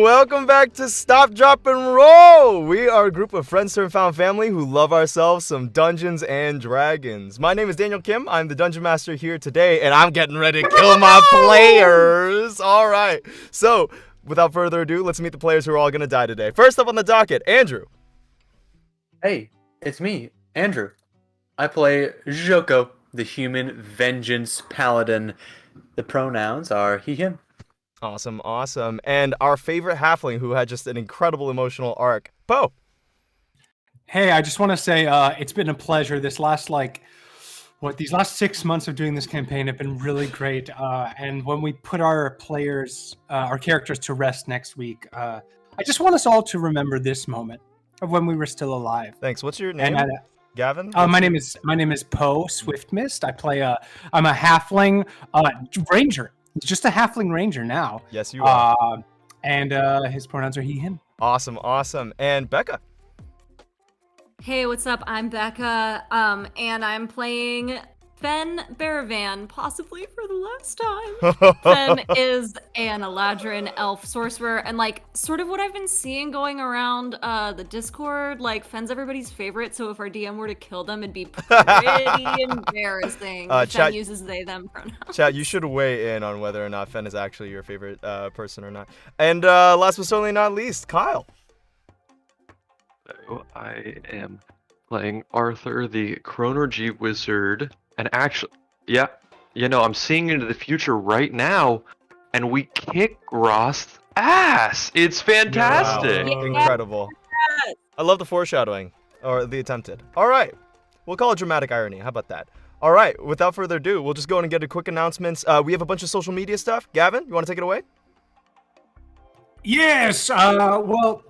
Welcome back to Stop, Drop, and Roll! We are a group of friends turned found family who love ourselves some Dungeons and Dragons. My name is Daniel Kim. I'm the Dungeon Master here today, and I'm getting ready to kill my players! Alright, so without further ado, let's meet the players who are all going to die today. First up on the docket, Andrew. Hey, it's me, Andrew. I play Joko, the human vengeance paladin. The pronouns are he, him. Awesome, awesome. And our favorite halfling who had just an incredible emotional arc, Poe. Hey, I just want to say it's been a pleasure. These last 6 months of doing this campaign have been really great. And when we put our characters to rest next week, I just want us all to remember this moment of when we were still alive. Thanks. What's your name? Gavin? My name is Poe Swiftmist. I'm a halfling ranger. He's just a halfling ranger now. Yes, you are. And his pronouns are he, him. Awesome, awesome. And Becca. Hey, what's up? I'm Becca, and I'm playing Fen Baravan, possibly for the last time. Fen is an Eladrin elf sorcerer, and sort of what I've been seeing going around the Discord, Fen's everybody's favorite, so if our DM were to kill them, it'd be pretty embarrassing. Fen uses they, them pronouns. Chat, you should weigh in on whether or not Fen is actually your favorite person or not. And last but certainly not least, Kyle. So I am playing Arthur, the Chronergy Wizard. And actually, yeah, I'm seeing into the future right now, and we kick Graz'zt ass. It's fantastic. Wow. Incredible. I love the foreshadowing, or the attempted. All right, we'll call it dramatic irony. How about that? All right, without further ado, we'll just go in and get a quick announcements. We have a bunch of social media stuff. Gavin, you want to take it away? Yes. Well,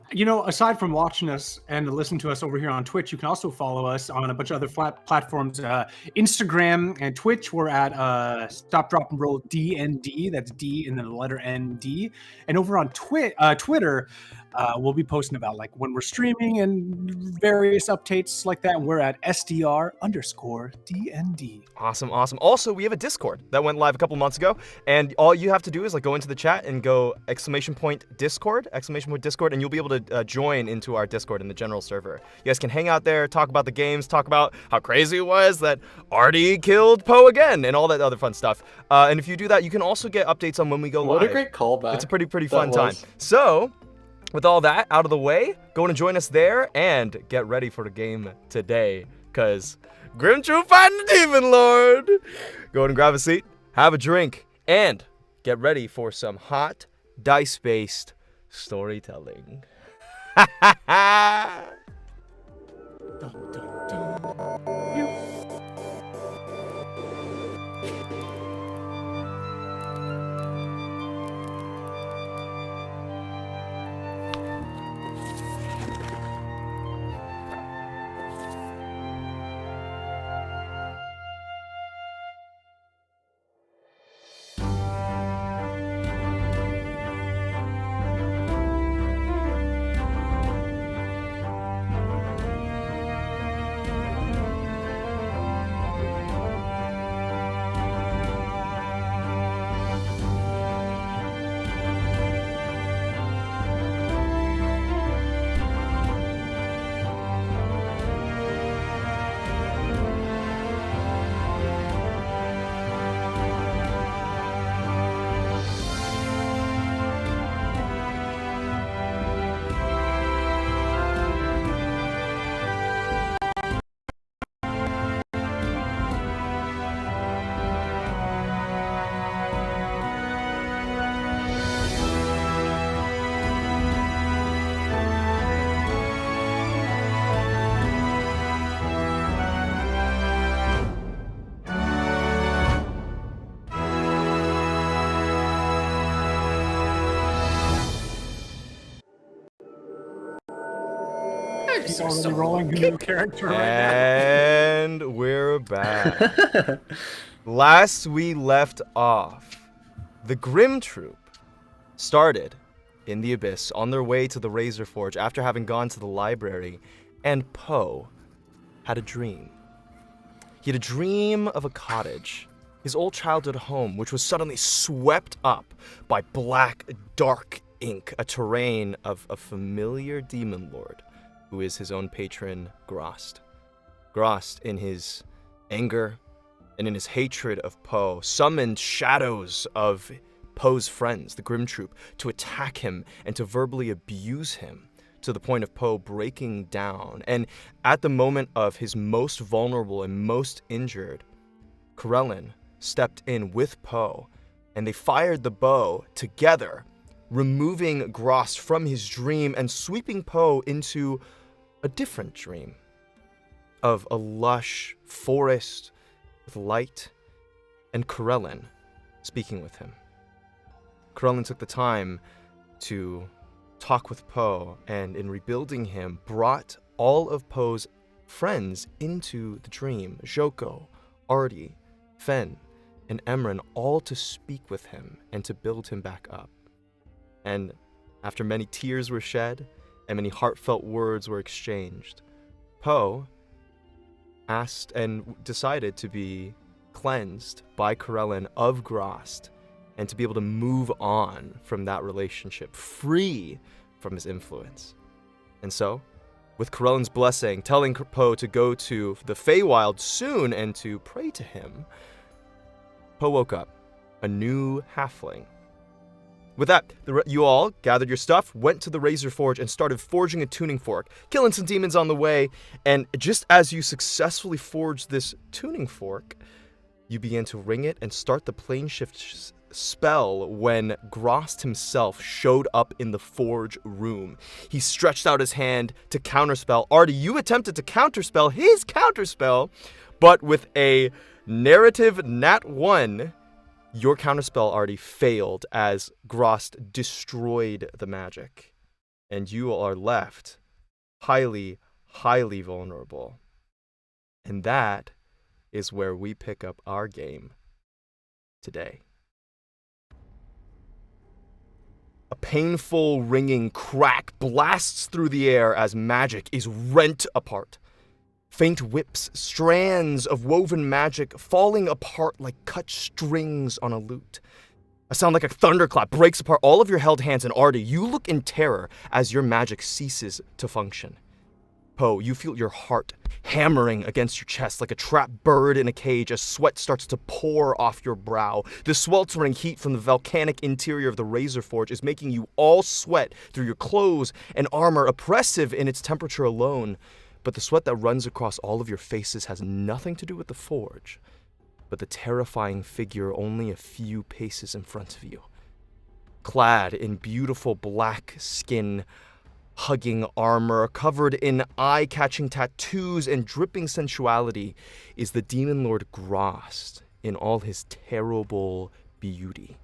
aside from watching us and listening to us over here on Twitch, you can also follow us on a bunch of other platforms. Instagram and Twitch, we're at Stop, Drop, and Roll DND. That's D and then the letter ND. And over on Twitter, we'll be posting about when we're streaming and various updates like that. And we're at SDR_DND. Awesome, awesome. Also, we have a Discord that went live a couple months ago, and all you have to do is go into the chat and go !Discord, !Discord, and you'll be able to join into our Discord in the general server. You guys can hang out there, talk about the games, talk about how crazy it was that Artie killed Poe again, and all that other fun stuff. And if you do that, you can also get updates on when we go live. What a great callback. It's a pretty fun time. So, with all that out of the way, go and join us there and get ready for the game today, because Grim Troupe fighting the Demon Lord. Go and grab a seat, have a drink, and get ready for some hot, dice-based storytelling. He's already rolling a new character right now. And we're back. Last we left off, the Grim Troupe started in the Abyss on their way to the Razor Forge after having gone to the library, and Poe had a dream. He had a dream of a cottage, his old childhood home, which was suddenly swept up by black, dark ink, a terrain of a familiar Demon Lord, who is his own patron, Graz'zt. Graz'zt, in his anger and in his hatred of Poe, summoned shadows of Poe's friends, the Grim Troupe, to attack him and to verbally abuse him, to the point of Poe breaking down. And at the moment of his most vulnerable and most injured, Corellin stepped in with Poe, and they fired the bow together, removing Graz'zt from his dream and sweeping Poe into a different dream of a lush forest with light, and Corellin speaking with him. Corellin took the time to talk with Poe, and in rebuilding him, brought all of Poe's friends into the dream. Joko, Artie, Fen, and Emeryn, all to speak with him and to build him back up. And after many tears were shed and many heartfelt words were exchanged, Poe asked and decided to be cleansed by Corellin of Graz'zt and to be able to move on from that relationship, free from his influence. And so, with Corellin's blessing, telling Poe to go to the Feywild soon and to pray to him, Poe woke up, a new halfling. With that, you all gathered your stuff, went to the Razor Forge, and started forging a tuning fork, killing some demons on the way. And just as you successfully forged this tuning fork, you began to ring it and start the plane shift spell when Graz'zt himself showed up in the forge room. He stretched out his hand to counterspell. Artie, you attempted to counterspell his counterspell, but with a narrative nat 1, your counterspell, Artie, failed as Graz'zt destroyed the magic. And you are left highly, highly vulnerable. And that is where we pick up our game today. A painful ringing crack blasts through the air as magic is rent apart. Faint whips, strands of woven magic falling apart like cut strings on a lute. A sound like a thunderclap breaks apart all of your held hands, and Artie, you look in terror as your magic ceases to function. Poe, you feel your heart hammering against your chest like a trapped bird in a cage as sweat starts to pour off your brow. The sweltering heat from the volcanic interior of the Razor Forge is making you all sweat through your clothes and armor, oppressive in its temperature alone. But the sweat that runs across all of your faces has nothing to do with the forge, but the terrifying figure only a few paces in front of you. Clad in beautiful black skin, hugging armor, covered in eye-catching tattoos and dripping sensuality, is the Demon Lord Graz'zt in all his terrible beauty.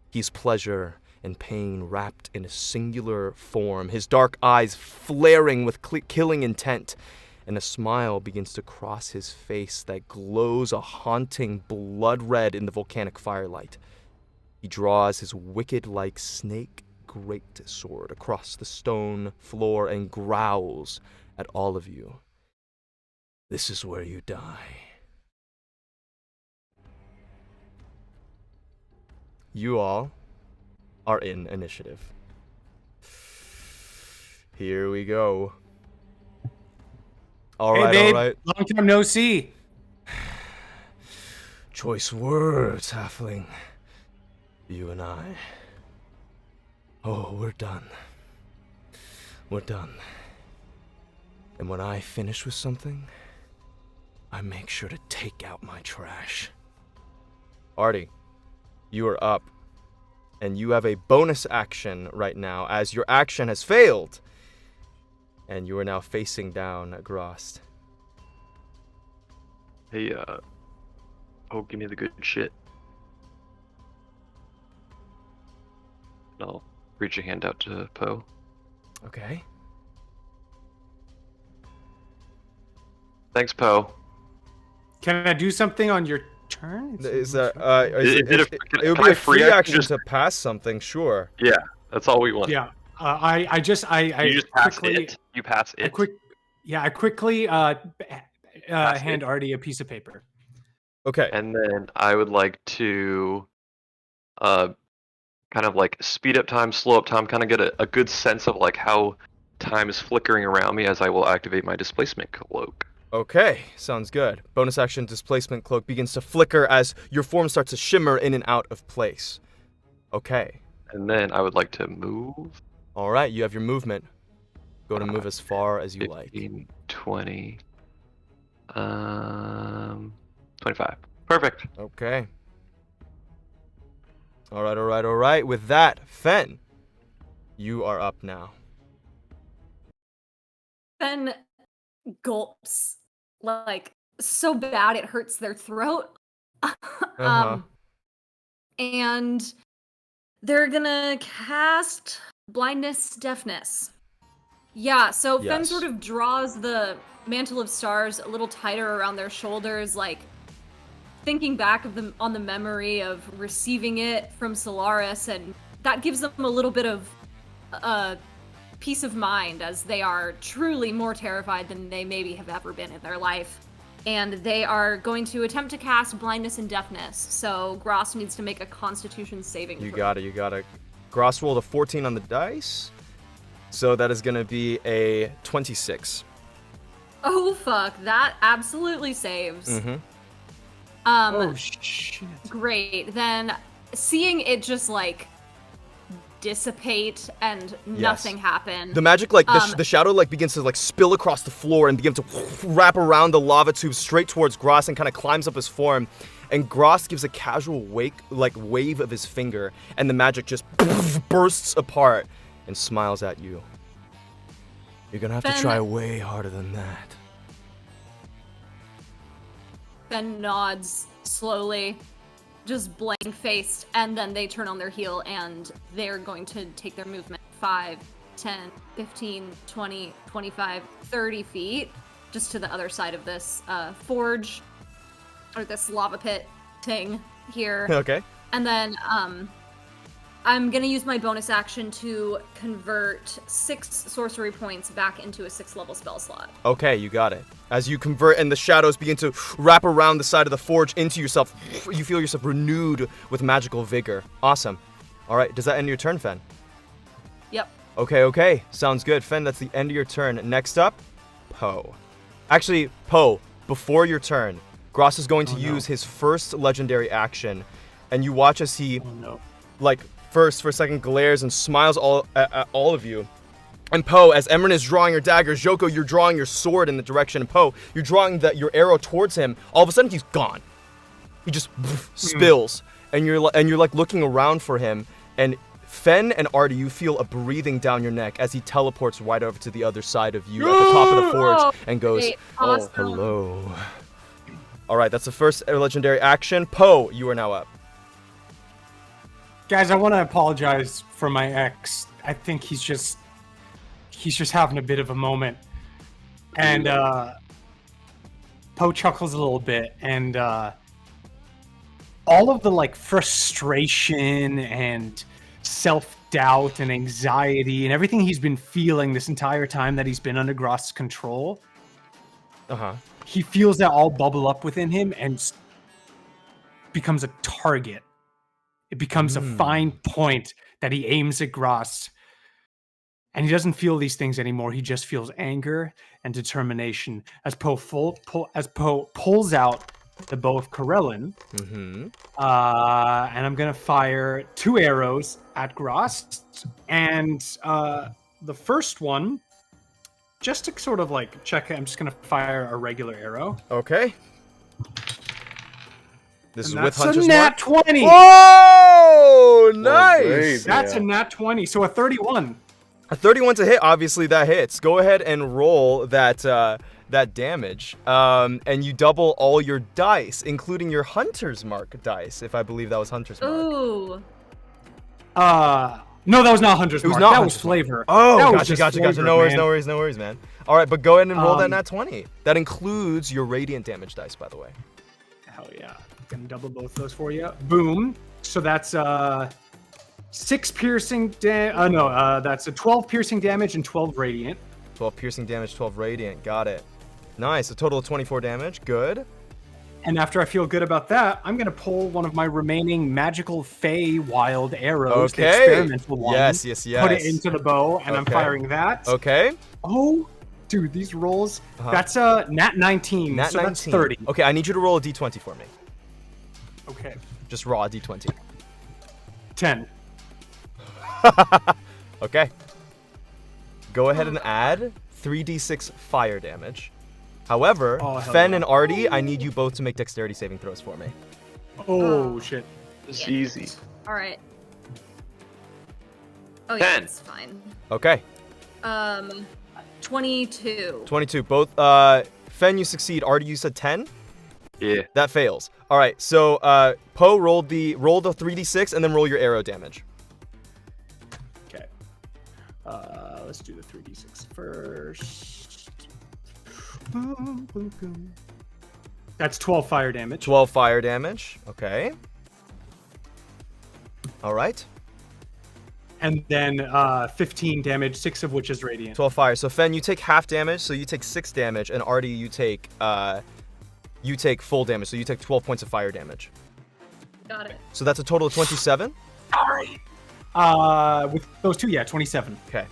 He's pleasure and pain wrapped in a singular form, his dark eyes flaring with killing intent, and a smile begins to cross his face that glows a haunting blood red in the volcanic firelight. He draws his wicked-like snake great sword across the stone floor and growls at all of you. This is where you die. You all are in initiative. Here we go. All right, babe. all right. Long time no see. Choice words, halfling. You and I. Oh, we're done. We're done. And when I finish with something, I make sure to take out my trash. Artie, you are up. And you have a bonus action right now, as your action has failed. And you are now facing down Graz'zt. Hey, oh, give me the good shit. And I'll reach a hand out to Poe. Okay. Thanks, Poe. Can I do something on your turn? Is that it would be a free action to pass something, sure. Yeah, that's all we want. Yeah. I you just pass quickly, it. You pass it. I quickly hand Artie a piece of paper. Okay. And then I would like to kind of like speed up time, slow up time, kind of get a good sense of like how time is flickering around me as I will activate my Displacement Cloak. Okay, sounds good. Bonus action Displacement Cloak begins to flicker as your form starts to shimmer in and out of place. Okay. And then I would like to move. All right, you have your movement. Go to move as far as you 15, like. 20, 25. Perfect. Okay. All right, all right, all right. With that, Fen, you are up now. Fen gulps like so bad it hurts their throat. And they're gonna cast blindness, deafness. Yeah, so Fen Yes. sort of draws the mantle of stars a little tighter around their shoulders, like thinking back on the memory of receiving it from Solaris, and that gives them a little bit of peace of mind, as they are truly more terrified than they maybe have ever been in their life. And they are going to attempt to cast blindness and deafness. So Graz'zt needs to make a Constitution saving throw. You got it. Graz'zt rolled a 14 on the dice. So that is going to be a 26. Oh fuck, that absolutely saves. Mm-hmm. Oh shit. Great. Then seeing it just like dissipate and nothing happen. The magic, like the shadow, like begins to like spill across the floor and begins to wrap around the lava tube straight towards Graz'zt and kind of climbs up his form. And Graz'zt gives a casual wave of his finger, and the magic just bursts apart and smiles at you. You're gonna have to try way harder than that. Fen nods slowly, just blank-faced, and then they turn on their heel and they're going to take their movement 5, 10, 15, 20, 25, 30 feet just to the other side of this forge, or this lava pit thing here. Okay. And then I'm gonna use my bonus action to convert 6 sorcery points back into a 6th level spell slot. Okay, you got it. As you convert and the shadows begin to wrap around the side of the forge into yourself, you feel yourself renewed with magical vigor. Awesome. All right, does that end your turn, Fen? Yep. Okay. Sounds good. Fen, that's the end of your turn. Next up, Poe. Actually, Poe, before your turn, Graz'zt is going to use his first legendary action, and you watch as he, first for a second glares and smiles at all of you. And Poe, as Emeryn is drawing your dagger, Joko, you're drawing your sword in the direction, and Poe, you're drawing your arrow towards him. All of a sudden, he's gone. He just spills, and you're like looking around for him. And Fen and Artie, you feel a breathing down your neck as he teleports right over to the other side of you at the top of the forge and goes, awesome. "Oh, hello." All right, that's the first legendary action. Poe, you are now up. Guys, I want to apologize for my ex. I think he's just having a bit of a moment. And Poe chuckles a little bit, and all of the frustration and self-doubt and anxiety and everything he's been feeling this entire time that he's been under Graz'zt's control, he feels that all bubble up within him and becomes a target. It becomes a fine point that he aims at Graz'zt. And he doesn't feel these things anymore. He just feels anger and determination as Poe pulls out the bow of Corellin. And I'm going to fire 2 arrows at Graz'zt. And the first one, just to sort of check, I'm just going to fire a regular arrow. Okay. This is And with that's Hunter's a nat Mark. 20. Oh, nice. great. That's a nat 20, so a 31. A 31 to hit, obviously that hits. Go ahead and roll that damage. And you double all your dice, including your Hunter's Mark dice, if I believe that was Hunter's Mark. Ooh. No, that was not Hunter's Mark. That was flavor. Oh, that was gotcha. just flavor, No man. worries, man. All right, but go ahead and roll that nat 20. That includes your radiant damage dice, by the way. Hell yeah. Gonna double both those for you. Boom. So that's 6 piercing that's a 12 piercing damage and 12 radiant. 12 piercing damage, 12 radiant. Got it. Nice. A total of 24 damage. Good. And after I feel good about that, I'm going to pull one of my remaining magical Fey wild arrows, the Okay. experimental one. Yes. Put it into the bow, and I'm Okay. firing that. Okay. Oh, dude, these rolls. Uh-huh. That's a nat 19, Nat so 19. that's 30. Okay, I need you to roll a d20 for me. Okay. Just raw d20. 10. Okay. Go ahead and add 3d6 fire damage. However, Oh, hell Fen yeah. and Artie, I need you both to make dexterity saving throws for me. Oh, shit. It's easy. All right. Oh yeah, 10. that's fine. Okay. 22. 22. Both. Fen, you succeed. Artie, you said 10. Yeah. That fails. All right. So, Poe, roll the 3d6 and then roll your arrow damage. Okay. Let's do the 3d6 first. That's 12 fire damage. 12 fire damage. Okay. All right. And then 15 damage, 6 of which is radiant. 12 fire. So Fen, you take half damage, so you take 6 damage, and Artie, you take full damage, so you take 12 points of fire damage. Got it. So that's a total of 27. With those two, yeah, 27. Okay.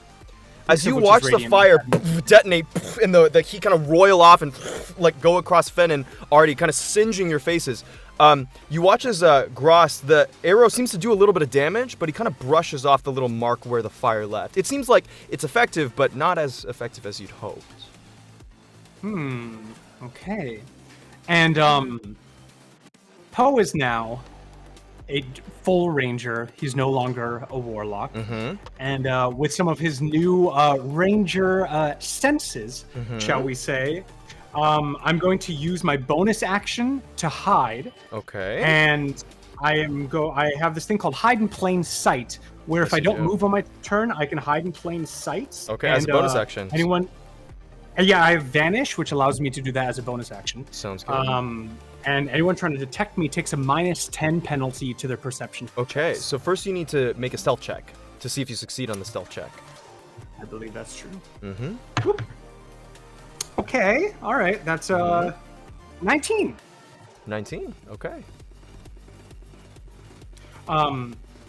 As you Which is watch the radiant. fire detonate and the heat kind of roil off and like go across Fen and Artie, kind of singeing your faces. You watch as Graz'zt, the arrow seems to do a little bit of damage, but he kind of brushes off the little mark where the fire left. It seems like it's effective, but not as effective as you'd hoped. Okay. And Poe is now a full ranger. He's no longer a warlock. Mm-hmm. And with some of his new ranger senses, shall we say, I'm going to use my bonus action to hide. Okay. And I have this thing called hide in plain sight, where if Yes, I you don't do. move on my turn, I can hide in plain sight. Okay, and, as a bonus action. Anyone? Yeah, I have vanish, which allows me to do that as a bonus action. Sounds good. And anyone trying to detect me takes a -10 penalty to their perception. Okay, so first you need to make a stealth check to see if you succeed on the stealth check. I believe that's true. Mm-hmm. Okay, all right, that's 19. 19. Okay.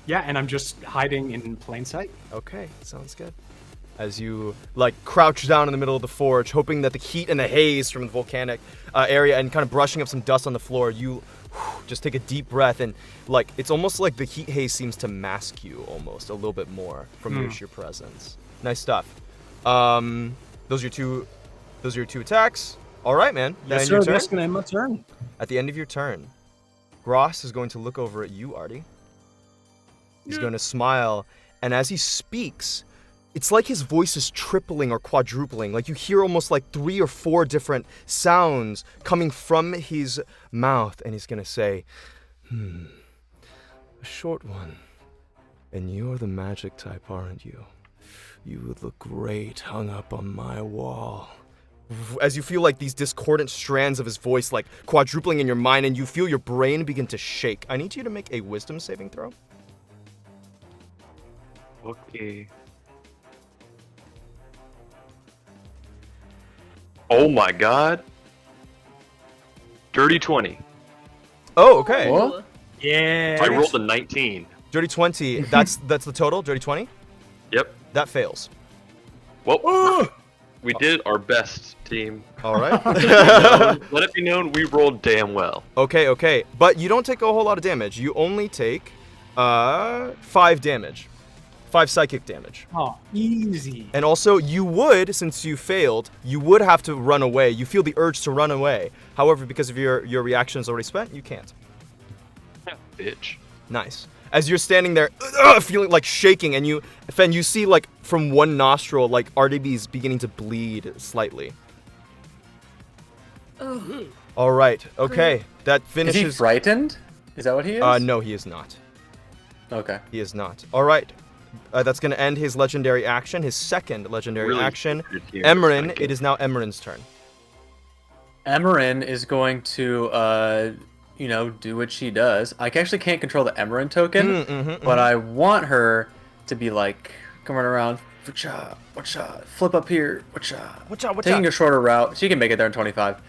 Yeah, and I'm just hiding in plain sight. Okay, sounds good. As you like crouch down in the middle of the forge, hoping that the heat and the haze from the volcanic area and kind of brushing up some dust on the floor, you just take a deep breath and like it's almost like the heat haze seems to mask you almost a little bit more from your sheer presence. Nice stuff. Those are your two attacks. All right, man. Yes, End sir. your turn. That's gonna end my turn. At the end of your turn, Graz'zt is going to look over at you, Artie. He's going to smile, and as he speaks, it's like his voice is tripling or quadrupling. Like you hear almost like 3 or 4 different sounds coming from his mouth, and he's going to say, a short one. And you're the magic type, aren't you? You would look great hung up on my wall. As you feel like these discordant strands of his voice like quadrupling in your mind, and you feel your brain begin to shake. I need you to make a wisdom saving throw. Okay. Oh my god. Dirty 20. Oh, okay. What? Yeah. I rolled a 19. Dirty 20. That's the total. Dirty 20. Yep. That fails. Well, we did our best, team. All right. Let it be known we rolled damn well. Okay. But you don't take a whole lot of damage. You only take 5 damage. 5 psychic damage. Oh, easy. And also, you would, since you failed, you would have to run away. You feel the urge to run away. However, because of your reaction is already spent, you can't. Bitch. Nice. As you're standing there, feeling like shaking, and you, Fen, you see like from one nostril, like RDB is beginning to bleed slightly. Oh, All right. Okay. Great. That Is finishes. he frightened? Is that what he is? No, he is not. Okay. He is not. All right. That's going to end his legendary action, his second legendary Really action. good here. Emeryn, it is now Emeryn's turn. Emeryn is going to, do what she does. I actually can't control the Emeryn token, but I want her to be like coming around. Watcha, flip up here. Watcha. Watcha. Taking a shorter route. She can make it there in 25.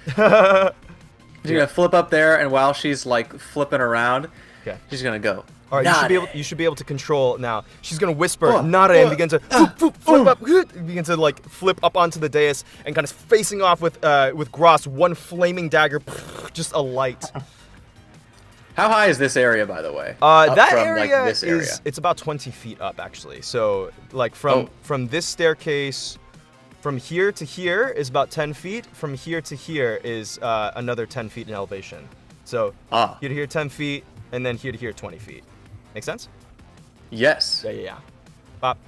She's gonna flip up there, and while she's like flipping around, Okay. she's gonna go. All right, Nade. you should be able to control now. She's gonna whisper "Nade" and begin to flip up, begin to like flip up onto the dais and kind of facing off with Graz'zt, one flaming dagger, just a light. How high is this area, by the way? Up That from, area like, this area. it's about 20 feet up actually. So like from this staircase, from here to here is about 10 feet. From here to here is another 10 feet in elevation. So here to here 10 feet, and then here to here 20 feet. Make sense? Yes. Yeah. Pop.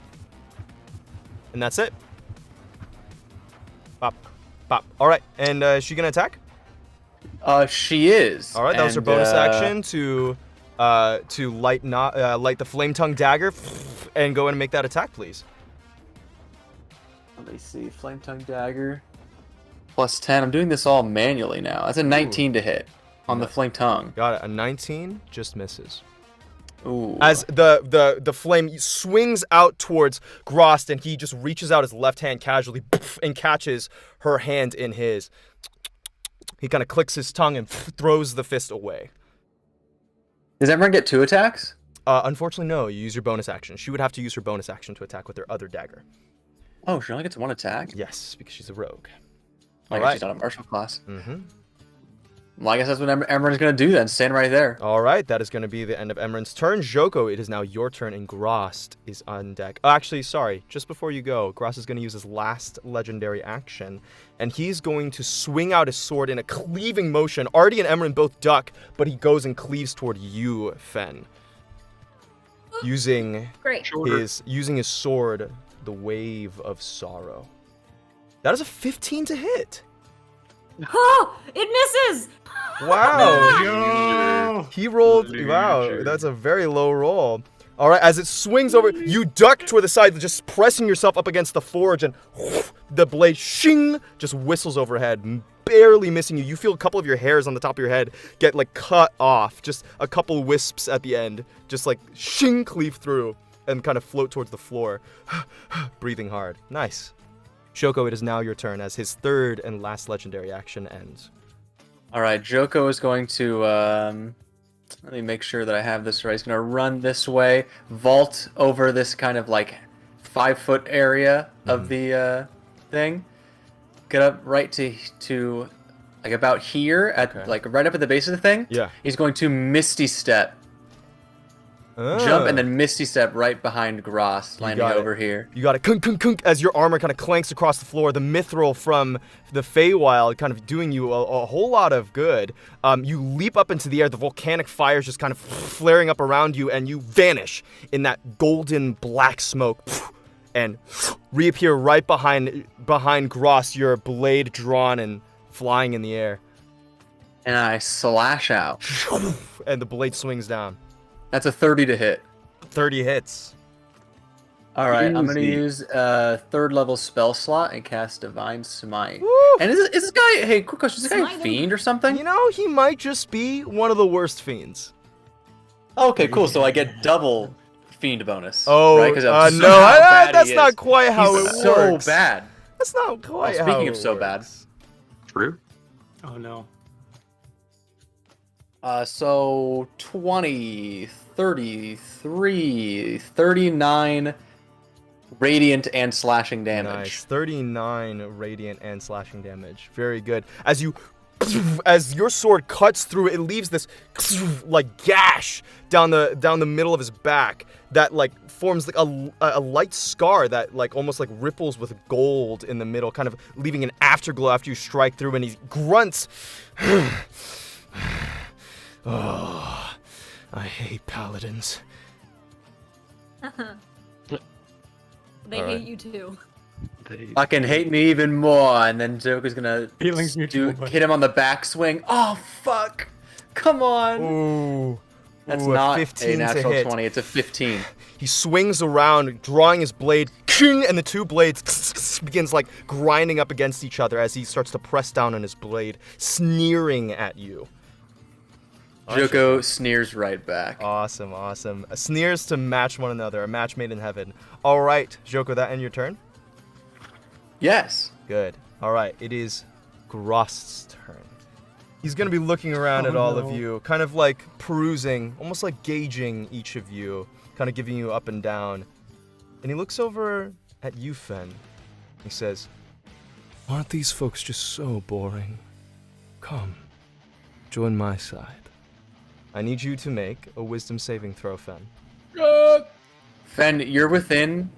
And that's it. Pop. All right, and is she gonna attack? She is. All right, that was her bonus action to light the flame tongue dagger and go in and make that attack, please. Let me see. Flame tongue dagger. Plus 10. I'm doing this all manually now. That's a 19 to hit on the flame tongue. Got it. A 19 just misses. Ooh. As the flame swings out towards Graz'zt, and he just reaches out his left hand casually and catches her hand in his. He kind of clicks his tongue and throws the fist away. Does Emeryn get 2 attacks? Unfortunately, no. You use your bonus action. She would have to use her bonus action to attack with her other dagger. Oh, she only gets 1 attack? Yes, because she's a rogue. I guess she's not a martial class. Mm-hmm. Well, I guess that's what Emeryn's going to do then. Stand right there. All right, that is going to be the end of Emeryn's turn. Joko, it is now your turn, and Graz'zt is on deck. Oh, actually, sorry. Just before you go, Graz'zt is going to use his last legendary action, and he's going to swing out his sword in a cleaving motion. Artie and Emeryn both duck, but he goes and cleaves toward you, Fen. Using his sword, the Wave of Sorrow. That is a 15 to hit. Oh, it misses! Wow. Yo! He rolled. Wow, that's a very low roll. All right, as it swings over, you duck toward the side, just pressing yourself up against the forge, and the blade, shing, just whistles overhead, barely missing you. You feel a couple of your hairs on the top of your head get like cut off, just a couple wisps at the end, just like shing, cleave through, and kind of float towards the floor, breathing hard. Nice. Joko, it is now your turn as his third and last legendary action ends. All right, Joko is going to, let me make sure that I have this right. He's going to run this way, vault over this kind of like 5-foot area of the thing, get up right to like about here at like right up at the base of the thing. Yeah. He's going to Misty Step. Jump and then Misty Step right behind Graz'zt, landing over here. You got it. Kunk, kunk, kunk, as your armor kind of clanks across the floor. The mithril from the Feywild kind of doing you a whole lot of good. You leap up into the air. The volcanic fires just kind of flaring up around you, and you vanish in that golden black smoke and reappear right behind Graz'zt, your blade drawn and flying in the air. And I slash out. And the blade swings down. That's a 30 to hit. 30 hits. All right, I'm going to use a 3rd level spell slot and cast Divine Smite. Woo! And is this guy, hey, quick question, is this guy a fiend or something? You know, he might just be one of the worst fiends. Okay, cool, so I get double fiend bonus. Oh, right? That's not quite how it works. So bad. That's not quite how speaking it of so bad. works. True. Oh no. So 20, 33, 39 radiant and slashing damage. Nice. 39 radiant and slashing damage. Very good. As your sword cuts through, it leaves this like gash down the middle of his back that like forms like a light scar that like almost like ripples with gold in the middle, kind of leaving an afterglow after you strike through, and he grunts. Oh, I hate paladins. They hate you too. Fucking hate me even more, and then Joker's gonna Feelings mutual, but- hit him on the backswing. Oh fuck! Come on. Ooh. That's Ooh, not 15 a to natural hit. 20. It's a 15. He swings around, drawing his blade, and the two blades begins like grinding up against each other as he starts to press down on his blade, sneering at you. Joko sneers right back. Awesome. Sneers to match one another, a match made in heaven. All right, Joko, that end your turn? Yes. Good. All right, it is Graz'zt's turn. He's gonna be looking around at all of no. you, kind of like perusing, almost like gauging each of you, kind of giving you up and down. And he looks over at you, Fen. He says, "Aren't these folks just so boring? Come, join my side. I need you to make a wisdom saving throw, Fen." Fen, you're within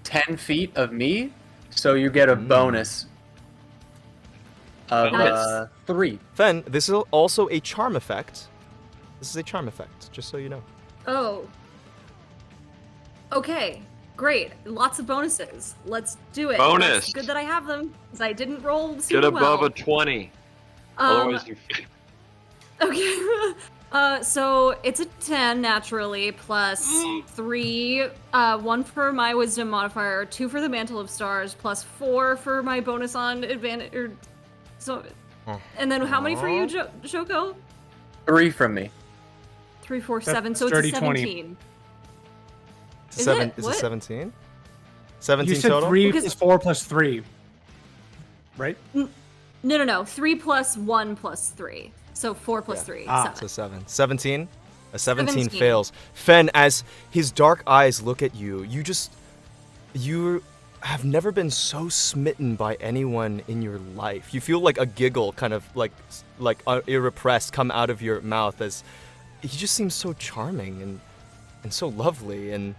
10 feet of me, so you get a bonus of Nice. 3. Fen, this is also a charm effect. This is a charm effect, just so you know. Oh. Okay. Great. Lots of bonuses. Let's do it. Bonus. It's good that I have them, because I didn't roll super Get above well. a 20. Otherwise, you. Okay. So it's a 10 naturally, plus 3, 1 for my wisdom modifier, 2 for the mantle of stars, plus 4 for my bonus on advantage. And then how many for you, Shoko? 3 from me. 3, 4, That's 7. So it's 30, a 20. 17. Is Seven, it? is What? it 17? 17 You said total? 3 Because- plus 4 plus 3. Right? No. 3 plus 1 plus 3. So 4 plus 3. Ah. 7. So 7. 17? A 17 17. fails. Fen, as his dark eyes look at you, you have never been so smitten by anyone in your life. You feel like a giggle kind of like irrepressed come out of your mouth as he just seems so charming and so lovely, and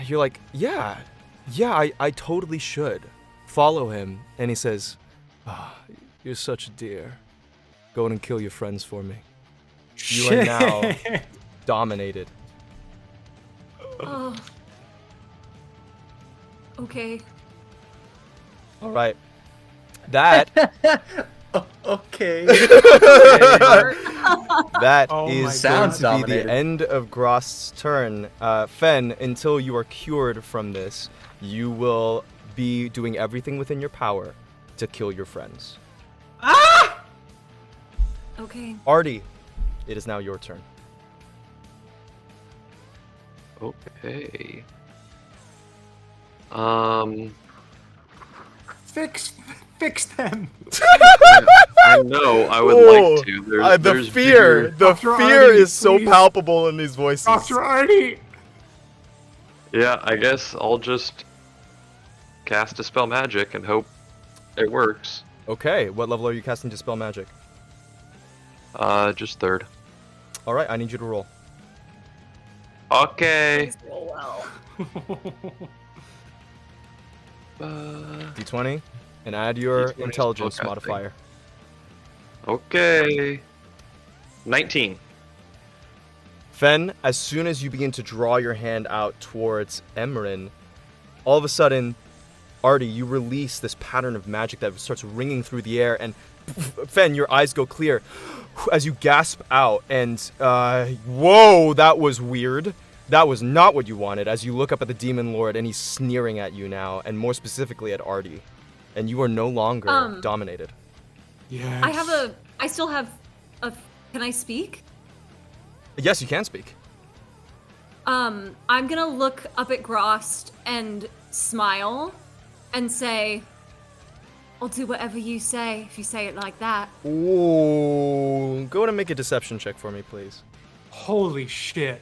you're like, yeah, I totally should follow him. And he says, "You're such a dear. Go and kill your friends for me. You are now dominated." Oh. Okay. All right. That Okay. that Oh my is going Sounds to be dominated. the end of Grost's turn. Fen, until you are cured from this, you will be doing everything within your power to kill your friends. Okay. Artie, it is now your turn. Okay. Fix them. I know. I would like to. There's bigger- Dr. Artie, is so please. palpable in these voices. Dr. Artie. Yeah, I guess I'll just cast Dispel Magic and hope it works. Okay, what level are you casting Dispel Magic? Just 3rd. All right, I need you to roll. Okay. Please roll well. D20, and add your D20 intelligence spellcasting. modifier. Okay. 19. Fen, as soon as you begin to draw your hand out towards Emeryn, all of a sudden, Artie, you release this pattern of magic that starts ringing through the air, and Fen, your eyes go clear as you gasp out, and whoa, that was weird. That was not what you wanted, as you look up at the Demon Lord, and he's sneering at you now, and more specifically at Artie. And you are no longer dominated. Yes. I still have a, can I speak? Yes, you can speak. I'm gonna look up at Graz'zt and smile and say, "I'll do whatever you say if you say it like that." Ooh, go ahead and make a deception check for me, please. Holy shit.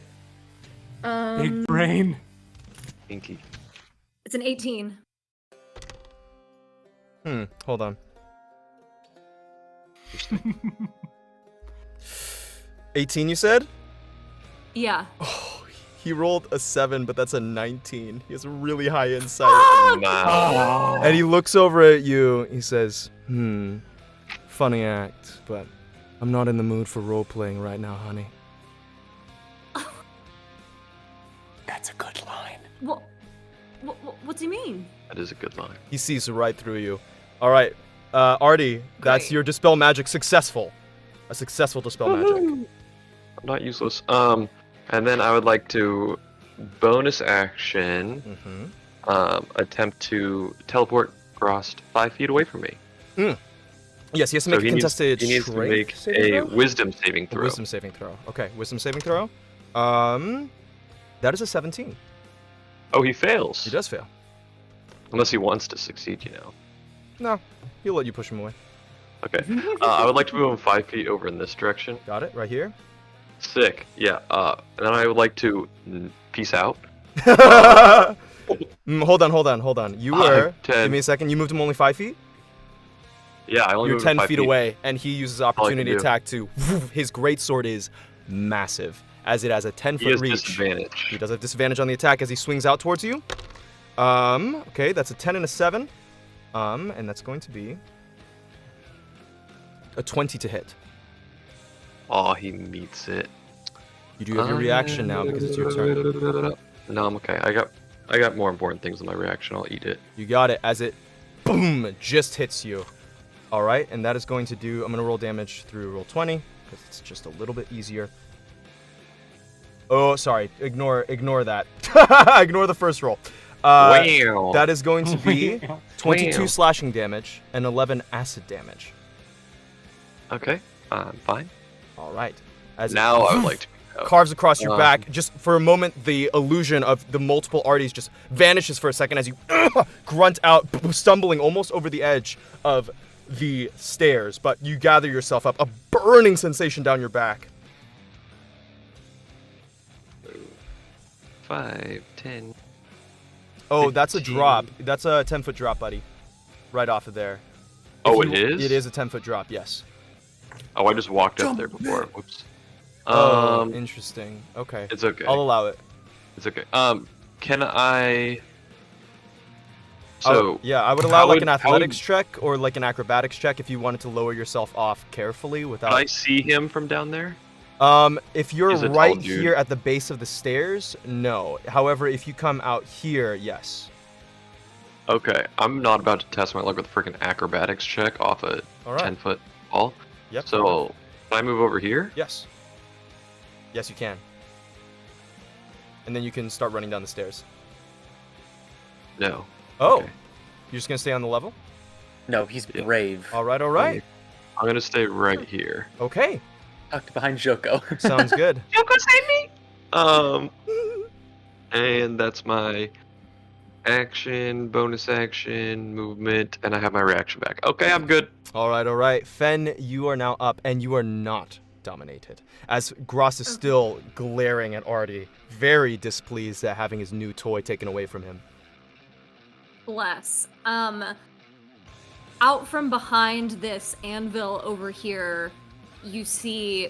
Big brain. Pinky. It's an 18. Hold on. 18, you said? Yeah. He rolled a 7, but that's a 19. He has a really high insight. Wow. And he looks over at you. He says, funny act, but I'm not in the mood for role-playing right now, honey. That's a good line. What do you mean? That is a good line. He sees right through you. All right, Artie, that's Great. your Dispel Magic successful. A successful Dispel Magic. I'm not useless. And then I would like to bonus action attempt to teleport Graz'zt 5 feet away from me. Yes, he has to make a contested he needs to strength make saving a throw? wisdom saving A throw. wisdom saving throw. Okay, wisdom saving throw. That is a 17. Oh, he fails. He does fail. Unless he wants to succeed, you know. No, he'll let you push him away. Okay. I would like to move him 5 feet over in this direction. Got it, right here. Sick. Yeah. And then I would like to peace out. Hold on. You were. 10. Give me a second. You moved him only 5 feet? Yeah, I only You're moved 10 him 5 feet away, and he uses opportunity do. attack to. His greatsword is massive, as it has a 10-foot He has reach. disadvantage. He does have disadvantage on the attack as he swings out towards you. Okay, that's a 10 and a 7. And that's going to be a 20 to hit. Oh, he meets it. You do have your reaction now because it's your turn. No, I'm okay. I got more important things than my reaction. I'll eat it. You got it as it, boom, just hits you. All right, and that is going to do. I'm going to roll damage through roll 20 because it's just a little bit easier. Oh, sorry. Ignore that. Ignore the first roll. Wow. That is going to be 22 Wow. slashing damage and 11 acid damage. Okay, I'm fine. All right. As Now it I would like to. carves across your back. Just for a moment, the illusion of the multiple arties just vanishes for a second as you grunt out, stumbling almost over the edge of the stairs. But you gather yourself up, a burning sensation down your back. 5, 10. Oh, that's a 15. drop. That's a 10-foot drop, buddy. Right off of there. Oh, If it you- is? It is a 10-foot drop, yes. Oh, I just walked up there before. Whoops. Oh, interesting. Okay. It's okay. I'll allow it. It's okay. Can I? So yeah, I would allow how like would- an how athletics would- check or like an acrobatics check if you wanted to lower yourself off carefully without. Can I see him from down there? If you're He's a tall right dude. here at the base of the stairs, no. However, if you come out here, yes. Okay, I'm not about to test my luck with a freaking acrobatics check off a All right. 10-foot wall. Yep. So, can I move over here? Yes. Yes, you can. And then you can start running down the stairs. No. Oh, Okay. you're just gonna stay on the level? No, he's Yeah. brave. All right, all right. I'm gonna stay right here. Okay, Tucked behind Joko. sounds good. Yoko, save me! And that's my action, bonus action, movement, and I have my reaction back. Okay, I'm good. All right. Fen, you are now up, and you are not dominated. As Graz'zt is still glaring at Artie, very displeased at having his new toy taken away from him. Bless. Out from behind this anvil over here, you see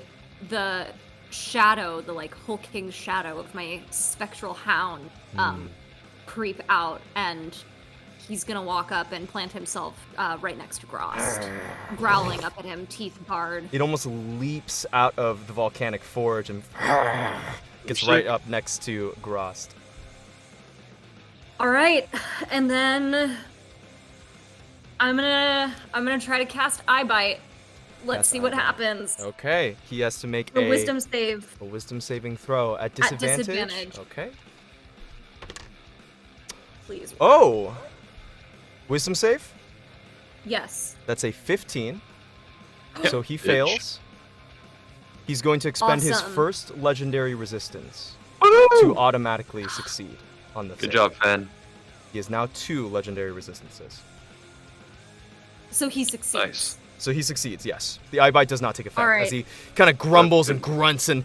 the shadow, the like hulking shadow of my spectral hound, creep out, and he's gonna walk up and plant himself right next to Graz'zt, growling up at him, teeth bared. It almost leaps out of the volcanic forge and gets Shit. right up next to Graz'zt. All right, and then I'm gonna try to cast Eye Bite. Let's Cast see what Eye Bite. happens. Okay, he has to make A wisdom save. a wisdom saving throw at disadvantage. disadvantage. Okay. Please. Oh! Wisdom save? Yes. That's a 15. So he fails. He's going to expend his Awesome. first legendary resistance Woo! to automatically succeed on the Good save. job, Fen. He has now 2 legendary resistances. So he succeeds. Nice. So he succeeds, yes. The eye bite does not take effect All right. as he kind of grumbles and grunts and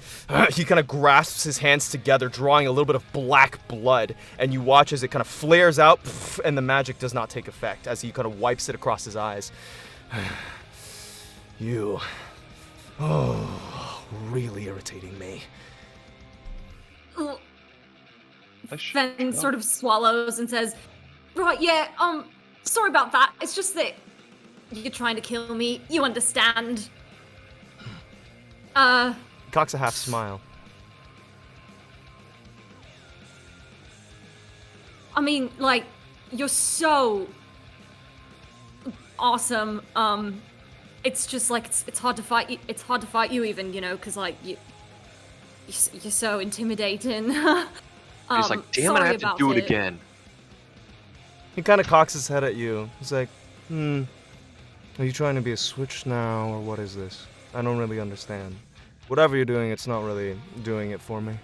he kind of grasps his hands together, drawing a little bit of black blood. And you watch as it kind of flares out and the magic does not take effect as he kind of wipes it across his eyes. You. Oh, really irritating me. Ugh. I sh- Fen sort of swallows and says, "Right, yeah, sorry about that. It's just that you're trying to kill me. You understand." Cocks a half smile. I mean, like, you're so awesome. It's just like it's hard to fight. It's hard to fight you even, because like you're so intimidating. He's like, damn it, I sorry have to about do it again. He kind of cocks his head at you. He's like, are you trying to be a switch now, or what is this? I don't really understand. Whatever you're doing, it's not really doing it for me.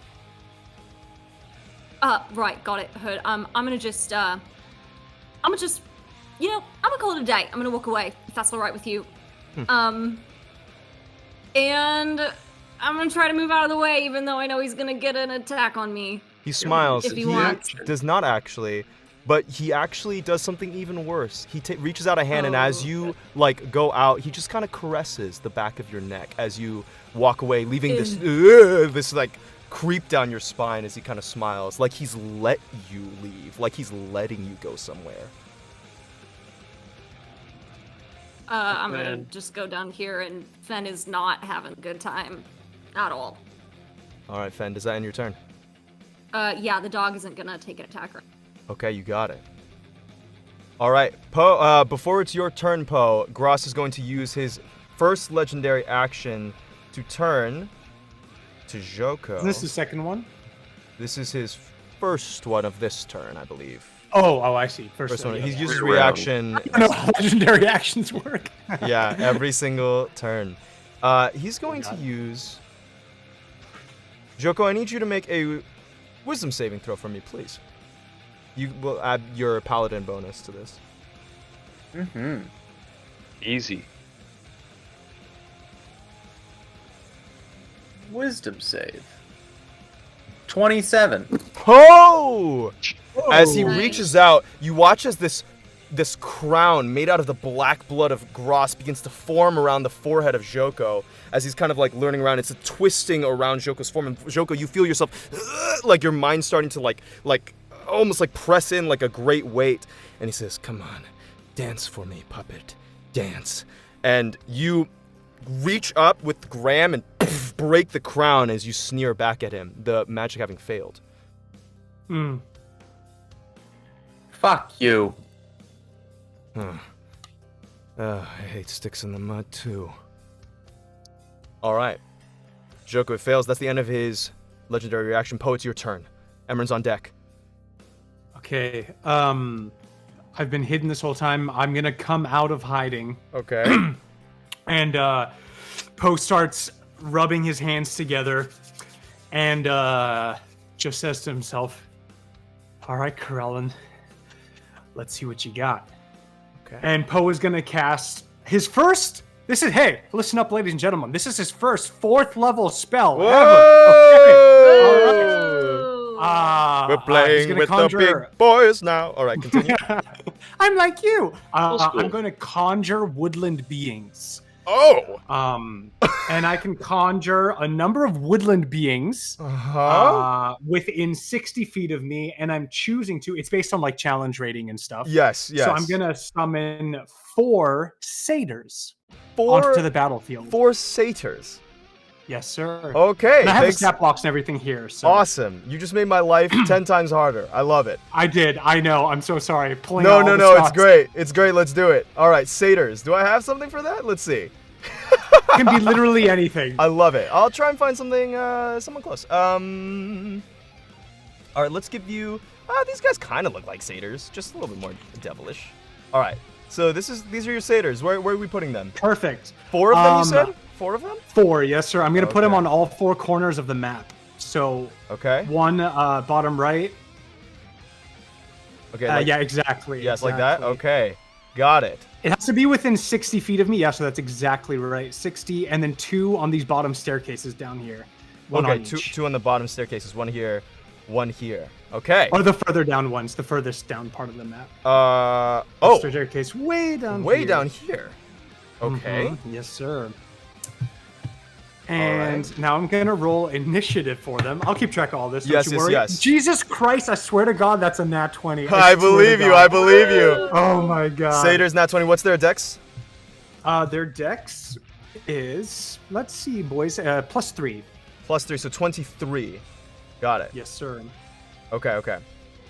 Right, got it. Heard. I'm gonna just, I'm gonna call it a day. I'm gonna walk away if that's all right with you. And I'm gonna try to move out of the way, even though I know he's gonna get an attack on me. He smiles. If he wants. Does not actually, but he actually does something even worse. He reaches out a hand, and as you like go out, he just kind of caresses the back of your neck as you walk away, leaving this like creep down your spine as he kind of smiles, like he's let you leave, like he's letting you go somewhere. I'm gonna just go down here, and Fen is not having a good time at all. All right, Fen, does that end your turn? Yeah, the dog isn't gonna take an attack. Okay, you got it. All right, Poe, before it's your turn, Poe, Graz'zt is going to use his first legendary action to turn to Joko. Is this the second one? This is his first one of this turn, I believe. Oh, I see. First one. Yeah, He yeah. uses Every round. reaction. I don't know how legendary actions work. Yeah, every single turn. He's going to use... Joko, I need you to make a wisdom saving throw for me, please. You will add your paladin bonus to this. Mm-hmm. Easy. Wisdom save. 27. Oh! As he Nice. reaches out, you watch as this crown made out of the black blood of Graz'zt begins to form around the forehead of Joko as he's kind of like learning around. It's a twisting around Joko's form, and Joko, you feel yourself like your mind's starting to like almost like press in like a great weight. And he says, "Come on, dance for me, puppet, dance." And you reach up with Graham and break the crown as you sneer back at him, the magic having failed. Fuck you. I hate sticks in the mud too. Alright. Joko fails. That's the end of his legendary reaction. Poe, it's your turn. Emeryn's on deck. Okay. I've been hidden this whole time. I'm gonna come out of hiding. Okay. And Poe starts rubbing his hands together and just says to himself, "All right, Corellin, let's see what you got." Okay. And Poe is going to cast his first... Hey, listen up, ladies and gentlemen. This is his first 4th level spell ever. Whoa! All right. We're playing with the big boys now. Alright, continue. I'm like you. Old school. I'm going to conjure woodland beings. Oh! And I can conjure a number of woodland beings within 60 feet of me, and I'm choosing to. It's based on like challenge rating and stuff. Yes. So I'm gonna summon 4 satyrs 4 onto the battlefield. 4 satyrs. Yes, sir. Okay. And I have the Thanks. stat blocks and everything here. So Awesome. You just made my life 10 times harder. I love it. I did. I know. I'm so sorry. Pulling No, all the it's stops. great. It's great. Let's do it. All right, satyrs. Do I have something for that? Let's see. Can be literally anything. I love it. I'll try and find something, someone close. All right, let's give you. These guys kind of look like satyrs, just a little bit more devilish. All right, so these are your satyrs. Where are we putting them? Perfect. 4 of them, you said? 4 of them? 4, yes, sir. I'm gonna put them Okay. on all 4 corners of the map. So Okay. one bottom right. Okay. Like, Yeah, exactly. Yes, like that. exactly. Okay, got it. It has to be within 60 feet of me. Yeah, so that's exactly right. 60, and then 2 on these bottom staircases down here. One Okay, on two each. on the bottom staircases. One here, one here. Okay. Or the further down ones, the furthest down part of the map. Oh, Staircase way down way here. down here. Okay. Mhm, yes, sir. And now I'm gonna roll initiative for them. I'll keep track of all this. Don't Yes, you yes, worry. yes. Jesus Christ! I swear to God, that's a nat 20. I swear believe to you. God. I believe you. Oh my God. Satyrs nat 20. What's their dex? Their dex is, let's see, boys, +3. +3, so 23. Got it. Yes, sir. Okay.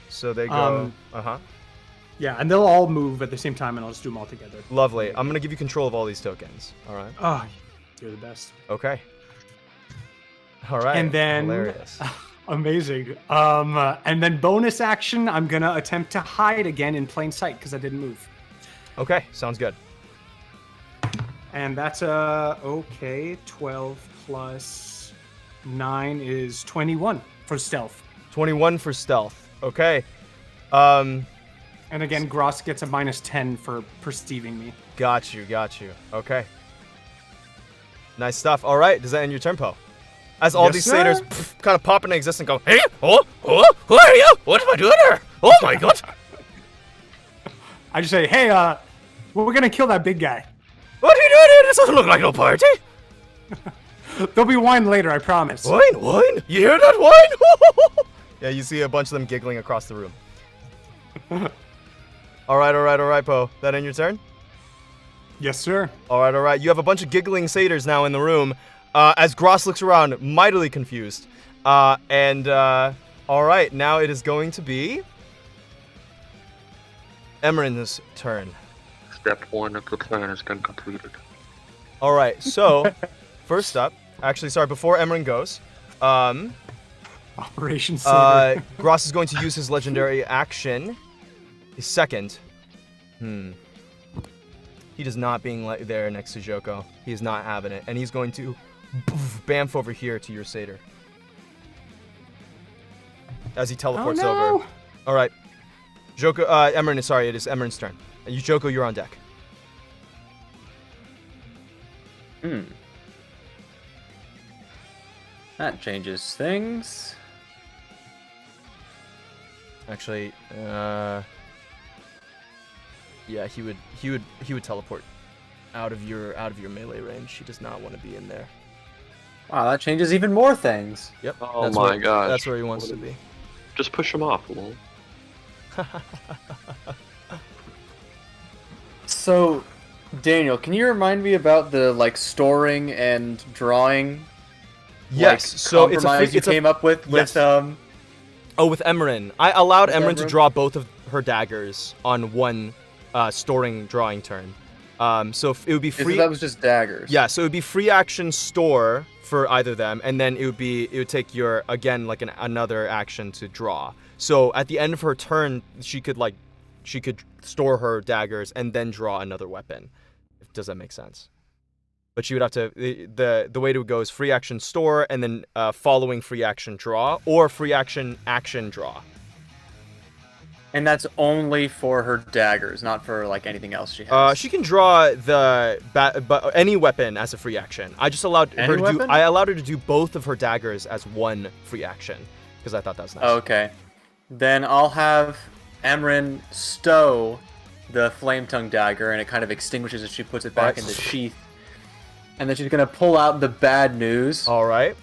So they go. Um, Yeah, and they'll all move at the same time, and I'll just do them all together. Lovely. I'm gonna give you control of all these tokens. All right. Oh, you're the best. Okay. All right. And then, Hilarious. amazing. And then bonus action, I'm gonna attempt to hide again in plain sight because I didn't move. Okay. Sounds good. And that's 12 plus 9 is 21 for stealth. 21 for stealth. Okay. And again, Graz'zt gets a -10 for perceiving me. Got you. Okay. Nice stuff. All right, does that end your turn, Poe? As all Yes, these sir. satyrs kind of pop into existence and go, hey, who are you? What am I doing here? Oh my god. I just say, hey, we're gonna kill that big guy. What are you doing here? This doesn't look like no party. There'll be wine later, I promise. Wine? You hear that wine? Yeah, you see a bunch of them giggling across the room. All right, Poe. That end your turn? Yes, sir. All right. You have a bunch of giggling satyrs now in the room. As Graz'zt looks around, mightily confused. All right, now it is going to be Emeryn's turn. Step 1 of the plan has been completed. All right, so first up, actually, sorry, before Emeryn goes, Operation Saber. Graz'zt is going to use his legendary action. His second. He does not being there next to Joko. He is not having it, and he's going to bamf over here to your satyr as he teleports over. All right, Joko. Emeryn, sorry, it is Emeryn's turn. And you, Joko, you're on deck. That changes things. Actually, yeah, he would teleport out of your melee range. He does not want to be in there. Wow, that changes even more things. Yep. Oh that's my where, gosh. That's where he wants to be. Just push him off, lol. So, Daniel, can you remind me about the Storing and drawing? Yes. So it's a compromise you came up with yes. With Emeryn, I allowed Emeryn to draw both of her daggers on one storing drawing turn. So it would be free. That was just daggers. Yeah. So it would be free action store for either of them, and then it would take your another action to draw. So at the end of her turn, she could store her daggers and then draw another weapon. Does that make sense? But she would have to, the way to go is free action store and then following free action draw or free action draw. And that's only for her daggers, not for anything else she has. She can draw any weapon as a free action. I just allowed her to do both of her daggers as one free action because I thought that was nice. Okay. Then I'll have Emeryn stow the flame tongue dagger and it kind of extinguishes as she puts it back in the sheath. And then she's going to pull out the bad news. All right.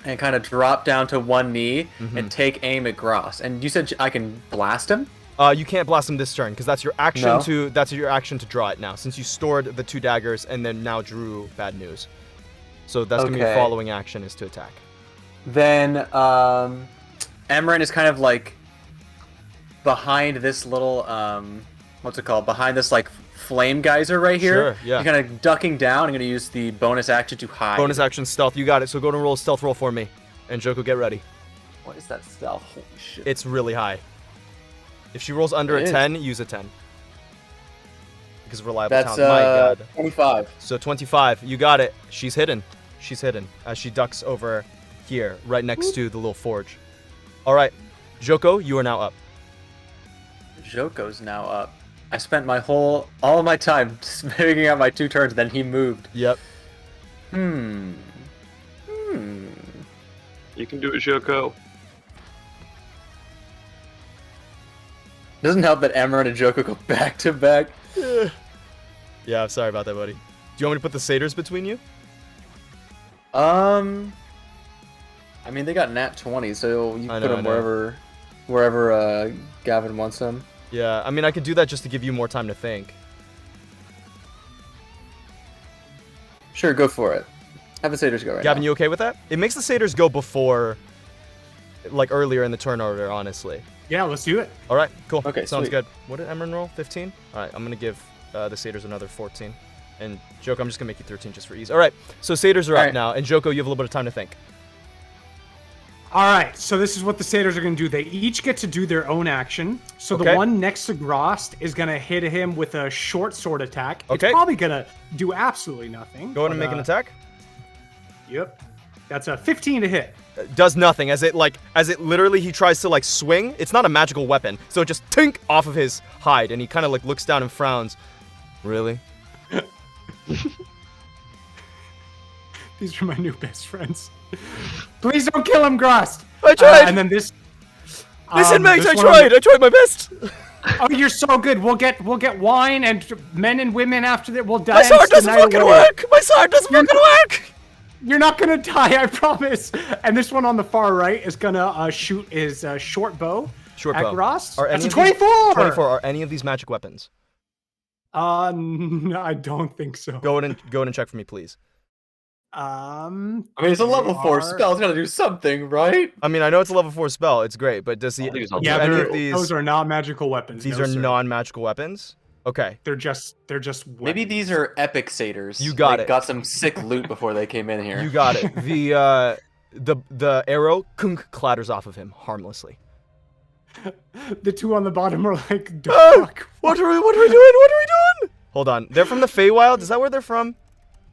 And kind of drop down to one knee and take aim at Graz'zt. And you said I can blast him? You can't blast him this turn because that's your action to draw it now. Since you stored the two daggers and then now drew bad news, so that's gonna be your following action is to attack. Then Emeryn is kind of behind this little what's it called? Behind this flame geyser right here. Sure, yeah. You're kind of ducking down. I'm going to use the bonus action to hide. Bonus action stealth. You got it. So go and roll a stealth roll for me. And Joko, get ready. What is that stealth? Holy shit. It's really high. If she rolls under a 10, use a 10. Because of reliable talent. My god. 25. So 25. You got it. She's hidden. She's hidden as she ducks over here, right next to the little forge. All right. Joko, you are now up. Joko's now up. I spent all of my time figuring out my 2 turns, then he moved. Yep. You can do it, Joko. Doesn't help that Emeryn and Joko go back to back. Yeah, I'm sorry about that, buddy. Do you want me to put the satyrs between you? I mean, they got nat 20, so you put them wherever Gavin wants them. Yeah, I mean, I could do that just to give you more time to think. Sure, go for it. Have the satyrs go right Gavin, now. you okay with that? It makes the satyrs go before, earlier in the turn order, honestly. Yeah, let's do it. All right, cool. Okay, sounds sweet. good. What did Emeryn roll? 15? All right, I'm going to give the satyrs another 14. And Joko, I'm just going to make you 13 just for ease. All right, so satyrs are up now. And Joko, you have a little bit of time to think. All right, so this is what the satyrs are going to do. They each get to do their own action. So the one next to Graz'zt is going to hit him with a short sword attack. Okay. It's probably going to do absolutely nothing. Go ahead and make an attack. Yep. That's a 15 to hit. Does nothing as it literally he tries to swing. It's not a magical weapon, so it just tink off of his hide, and he kind of looks down and frowns. Really? These are my new best friends. Please don't kill him, Graz'zt. I tried. And then this. Listen, mate, this I one tried. I tried my best. Oh, you're so good. We'll get wine and men and women after that. We'll My dance sword the doesn't night fucking away. work. My sword doesn't fucking work. You're not gonna die, I promise. And this one on the far right is gonna shoot his short bow. Short at bow. Graz'zt. Are That's any a of these- 24. 24. Are any of these magic weapons? No, I don't think so. Go in and check for me, please. I mean, it's a level they 4 are- spell. It's gotta do something, right? I mean, I know it's a level 4 spell. It's great, but does the I think it's on Yeah, do any they're- of these those are not magical weapons. these no, are sir. non-magical weapons? Okay. They're just weapons. Maybe these are epic satyrs. You got They it. got some sick loot before they came in here. You got it. The arrow kunk clatters off of him harmlessly. The two on the bottom are like, Oh, fuck. what are we doing? What are we doing? Hold on. They're from the Feywild. Is that where they're from?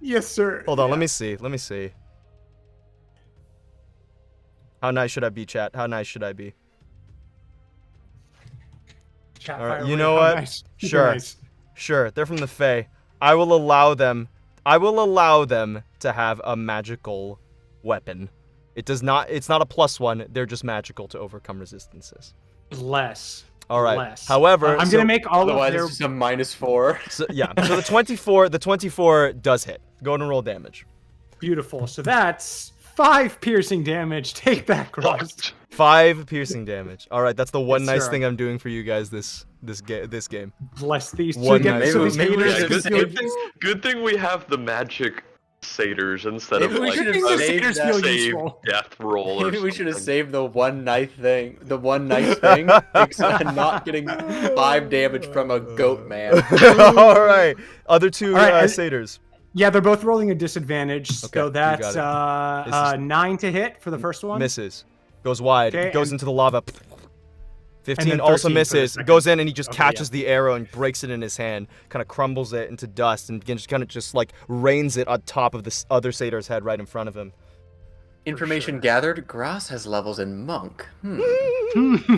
Yes, sir. Hold on. Yeah. Let me see. How nice should I be, chat? How nice should I be? Chat All right, fire you away. know How what? nice. Sure. Nice. Sure, they're from the Fey. I will allow them to have a magical weapon. It's not a +1, they're just magical to overcome resistances. Less. All right. Less. However, I'm gonna make all Otherwise, of their. it's just a -4. so the 24 does hit. Go ahead and roll damage. Beautiful. So that's 5 piercing damage. Take that, Graz'zt. 5 piercing damage. All right, that's the one Yes, nice sir. thing I'm doing for you guys this game. Bless these two. One Get- nice- so these maybe we haters should feel- Good thing we have the magic satyrs instead Maybe of we like should have Good thing the saved satyrs that. feel save useful. death roll. Or Maybe we should have something. saved the one nice thing. The one nice thing. Not getting 5 damage from a goat man. All right, other two All right, satyrs. Yeah, they're both rolling a disadvantage. Okay, So you that's got This is- 9 to hit for the first one. Misses. Goes wide. Okay, Goes and- into the lava. 15 then also 13 for the misses. second. Goes in and he just Okay, catches the arrow and breaks it in his hand. Kind of crumbles it into dust and begins just like rains it on top of this other satyr's head right in front of him. Information gathered. Graz'zt has levels in monk.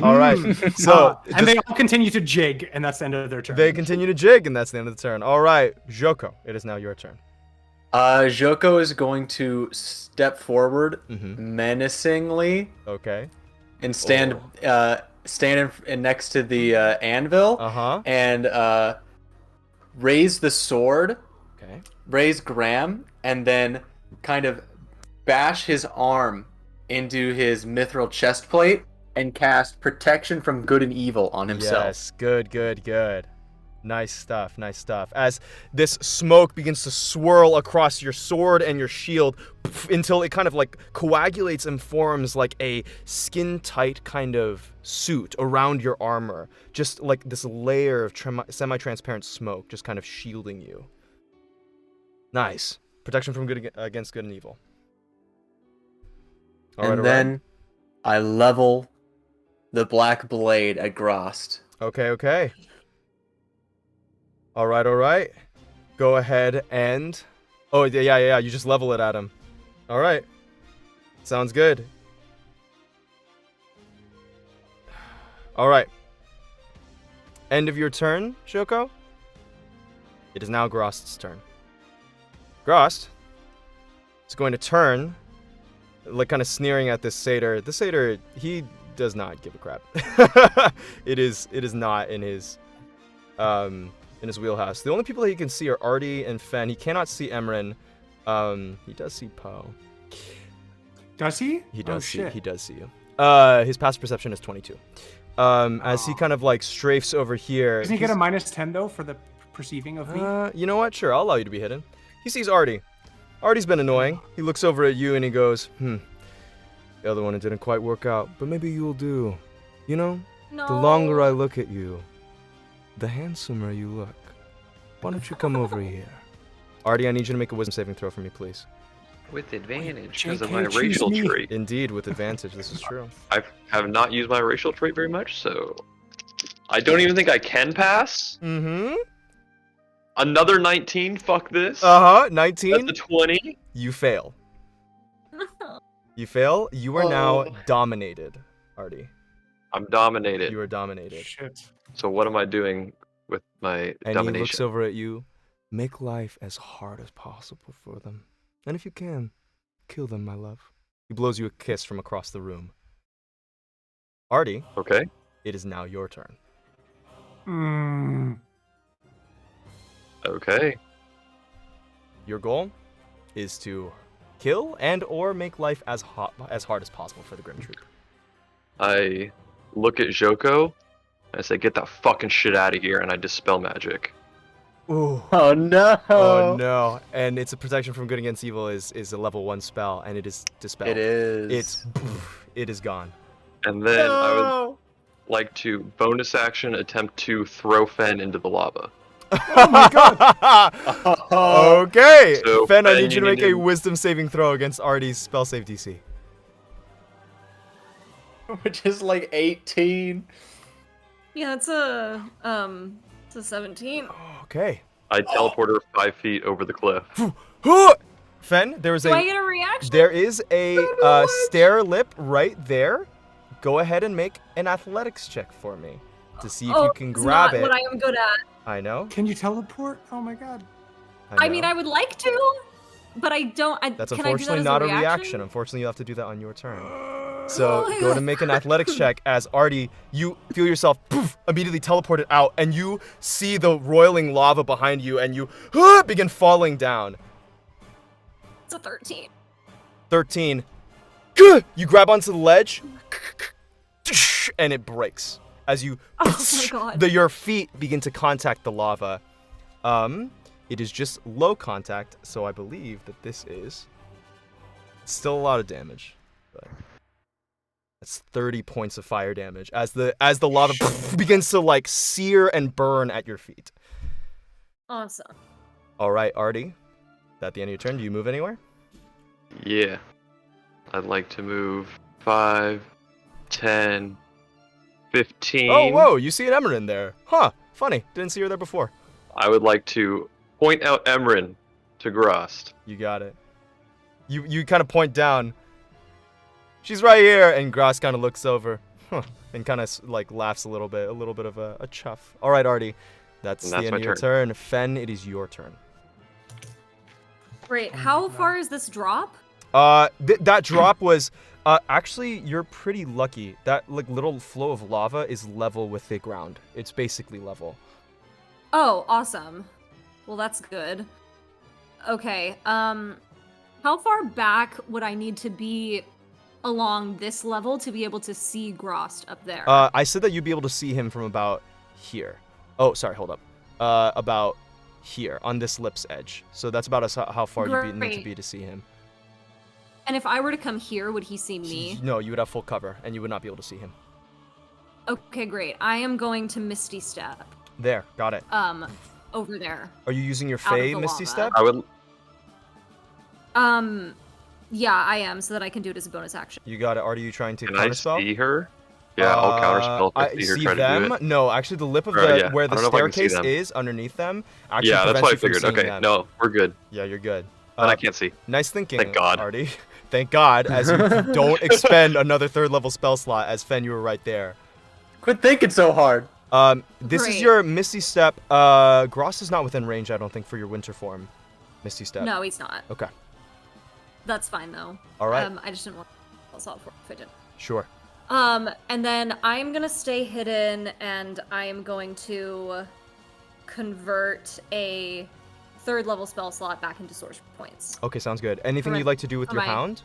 All right. So and they all continue to jig, and that's the end of their turn. they continue to jig, and that's the end of the turn. All right, Joko, it is now your turn. Joko is going to step forward Mhm. menacingly Okay. and stand next to the anvil Uh-huh. and raise the sword, Okay. raise Graham, and then kind of bash his arm into his mithril chest plate and cast protection from good and evil on himself. Yes, good. Nice stuff. As this smoke begins to swirl across your sword and your shield until it kind of like coagulates and forms like a skin-tight kind of suit around your armor. Just like this layer of semi-transparent smoke just kind of shielding you. Nice. Protection from good against good and evil. And then I level the black blade at Graz'zt. Okay. All right. Go ahead and... Oh, yeah. You just level it at him. All right. Sounds good. All right. End of your turn, Joko. It is now Graz'zt's turn. Graz'zt is going to turn, like kind of sneering at this satyr. The satyr, he does not give a crap. It is not in his wheelhouse. The only people that he can see are Artie and Fen. He cannot see Emeryn. He does see Poe. Does he? He Oh, does see. shit. He does see you. His passive perception is 22. As he kind of like strafes over here. Doesn't he get a -10 though for the perceiving of me? You know what? Sure, I'll allow you to be hidden. He sees Artie. Artie's been annoying. He looks over at you and he goes, The other one, it didn't quite work out, but maybe you'll do. You know, No. the longer I look at you, the handsomer you look. Why don't you come over here? Artie, I need you to make a wisdom saving throw for me, please. With advantage Jake because of my can't choose racial me. trait. Indeed, with advantage, this is true. I have not used my racial trait very much, so I don't even think I can pass. Mm-hmm. Another 19. Fuck this. 19. That's a 20. You fail. You fail. You are now dominated, Artie. I'm dominated. You are dominated. Shit. So what am I doing with my And he domination? looks over at you. Make life as hard as possible for them. And if you can, Kill them, my love. He blows you a kiss from across the room. Artie, Okay. it is now your turn. Okay. Your goal is to kill and or make life as hard as possible for the Grim Troupe. I look at Joko, and I say, get that fucking shit out of here, and I dispel magic. Ooh. Oh no! Oh no. And it's a protection from good against evil is a level 1 spell, and it is dispelled. It is. It is gone. And then I would like to bonus action attempt to throw Fen into the lava. Oh my god! Okay. So, Fen, I Fen, need you to you make need a to- wisdom saving throw against Artie's spell save DC. Which is like 18. Yeah, it's a 17. Okay. I teleport her 5 feet over the cliff. Fen, there is Do I get a reaction? there is a stair lip right there. Go ahead and make an athletics check for me to see if you can it's grab not it. what I am good at. I know. Can you teleport? Oh my god. I mean, I would like to, but I don't. That's can I do that unfortunately as not a a reaction. Unfortunately, you'll have to do that on your turn. So go ahead and make an athletics check as Artie, you feel yourself immediately teleported out, and you see the roiling lava behind you, and you begin falling down. It's a 13. 13. You grab onto the ledge, and it breaks as you Oh my god. your feet begin to contact the lava. It is just low contact, so I believe that this is still a lot of damage, but that's 30 points of fire damage as the lava begins to like sear and burn at your feet. Awesome. All right, Artie, is that the end of your turn? Do you move anywhere? Yeah. I'd like to move 5, 10, 15. Oh, whoa, you see an Emeryn there. Huh, funny. Didn't see her there before. I would like to point out Emeryn to Graz'zt. You got it. You kind of point down. She's right here, and Graz'zt kind of looks over, and kind of like laughs a little bit of a chuff. All right, Artie, that's the end my of your turn. Fen, it is your turn. Great. How far is this drop? That drop was actually you're pretty lucky. That like little flow of lava is level with the ground. It's basically level. Oh, awesome. Well, that's good. Okay. How far back would I need to be along this level to be able to see Graz'zt up there? I said that you'd be able to see him from about here. Oh, sorry, hold up. About here on this lip's edge. So that's about how far you need to be to see him. And if I were to come here, would he see me? No, you would have full cover, and you would not be able to see him. Okay, great. I am going to Misty Step. There, got it. Over there. Are you using your out of Fey the Misty lava. Step? I would. Yeah, I am, so that I can do it as a bonus action. You got it. Are you trying to Can I counterspell? see her? Yeah, I'll counterspell if I see her try to do it. No, actually, the lip of Or, the yeah, where I the don't know if I can see staircase them. is underneath them actually Yeah, that's prevents what I you from figured. seeing Okay, them. no, we're good. Yeah, you're good. But I can't see. Nice thinking, Thank God. Artie. Thank God, as you don't expend another 3rd level spell slot, as Fen, you were right there. Quit thinking so hard. This is Great. your Misty Step. Graz'zt is not within range, I don't think, for your winter form. Misty Step. No, he's not. Okay. That's fine, though. All right. I just didn't want to spell slot for if I didn't. Sure. And then I'm gonna stay hidden, and I am going to convert a 3rd level spell slot back into source points. Okay, sounds good. Anything Alright. you'd like to do with Am your I- hound?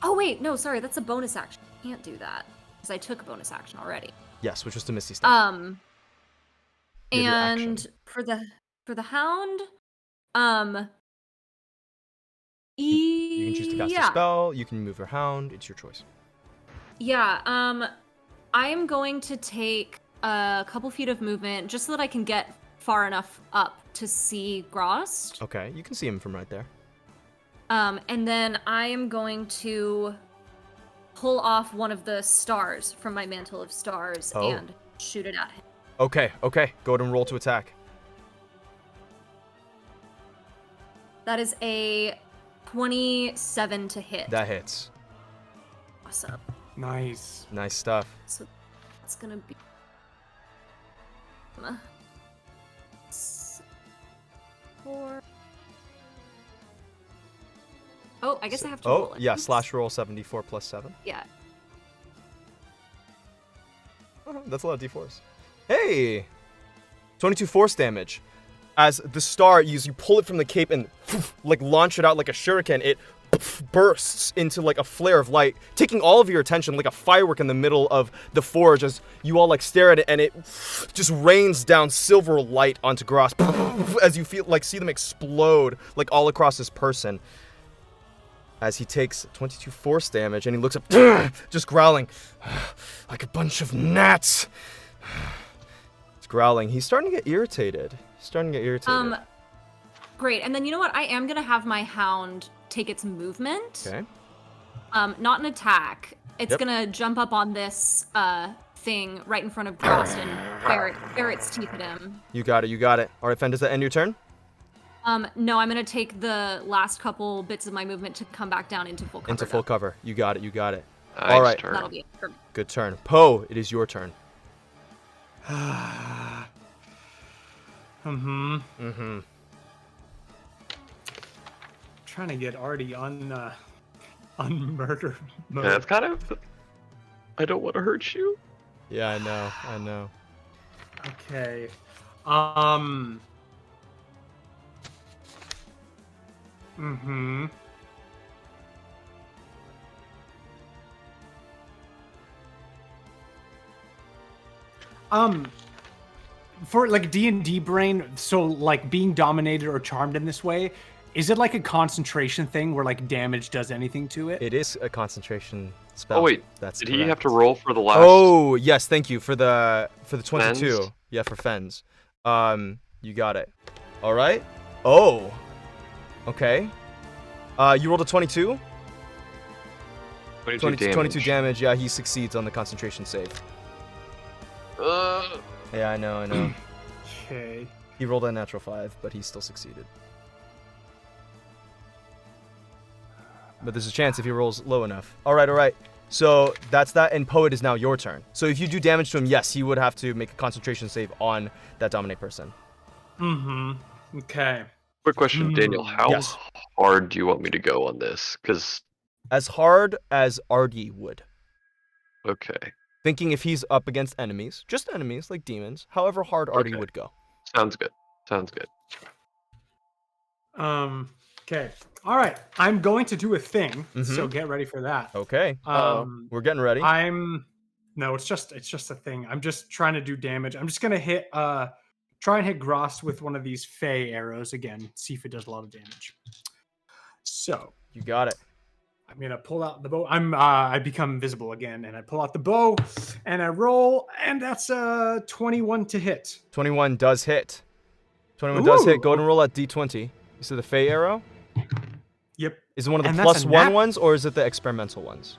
Oh wait, no, sorry, that's a bonus action. I can't do that because I took a bonus action already. Yes, which was the Misty Step. You have your action. And for the hound, You can choose to cast a spell. You can move your hound. It's your choice. Yeah, I am going to take a couple feet of movement just so that I can get far enough up to see Graz'zt. Okay, you can see him from right there. And then I am going to pull off one of the stars from my mantle of stars Oh. and shoot it at him. Okay. Go ahead and roll to attack. That is a 27 to hit. That hits. Awesome. Nice. Nice stuff. So it's gonna be 4. Oh, I guess I have to roll Oh, it. yeah, Oops. slash roll 74 plus 7. Yeah. That's a lot of d4s. Hey! 22 force damage. As the star, you pull it from the cape and like launch it out like a shuriken. It bursts into like a flare of light, taking all of your attention like a firework in the middle of the forge as you all like stare at it, and it just rains down silver light onto Graz'zt as you feel like see them explode like all across his person. As he takes 22 force damage and he looks up, just growling like a bunch of gnats. He's growling. He's starting to get irritated. Great. And then you know what? I am gonna have my hound take its movement. Okay. Not an attack. It's Yep. gonna jump up on this thing right in front of Graz'zt and bare its teeth at him. You got it. All right, Fen, does that end your turn? No, I'm gonna take the last couple bits of my movement to come back down into full cover. Into full though. cover. You got it. Nice All right. turn. That'll be it. Good turn. Poe, it is your turn. Trying to get Artie on murder mode. Yeah, it's kind of. I don't want to hurt you. Yeah, I know. Okay. For like D&D brain, so like being dominated or charmed in this way, is it like a concentration thing where like damage does anything to it? It is a concentration spell. Oh wait, That's did he have correct. to roll for the last? Oh, yes, thank you for the 22. Fens? Yeah, for Fens. You got it. All right. Oh. Okay. You rolled a 22? 22 damage. 22 damage. Yeah, he succeeds on the concentration save. Yeah, I know. Okay. He rolled a natural 5, but he still succeeded. But there's a chance if he rolls low enough. All right. So that's that, and Poet is now your turn. So if you do damage to him, yes, he would have to make a concentration save on that dominate person. Okay. Quick question, Daniel. How Yes. hard do you want me to go on this? Because As hard as Artie would. okay, Thinking if he's up against enemies, just enemies like demons, however hard Artie Okay. would go. sounds good. Okay. All right. I'm going to do a thing, so Mhm. get ready for that. Okay. We're getting ready. No, it's just a thing. I'm just trying to do damage. I'm just gonna try and hit Graz'zt with one of these Fey arrows again. See if it does a lot of damage. So You got it. I'm gonna pull out the bow. I become invisible again, and I pull out the bow, and I roll, and that's 21 to hit. 21 does hit. 21 does hit. Ooh. Go ahead and roll that d20. You see the Fey arrow? Yep. Is it one of the And that's a +1 nat- ones, or is it the experimental ones?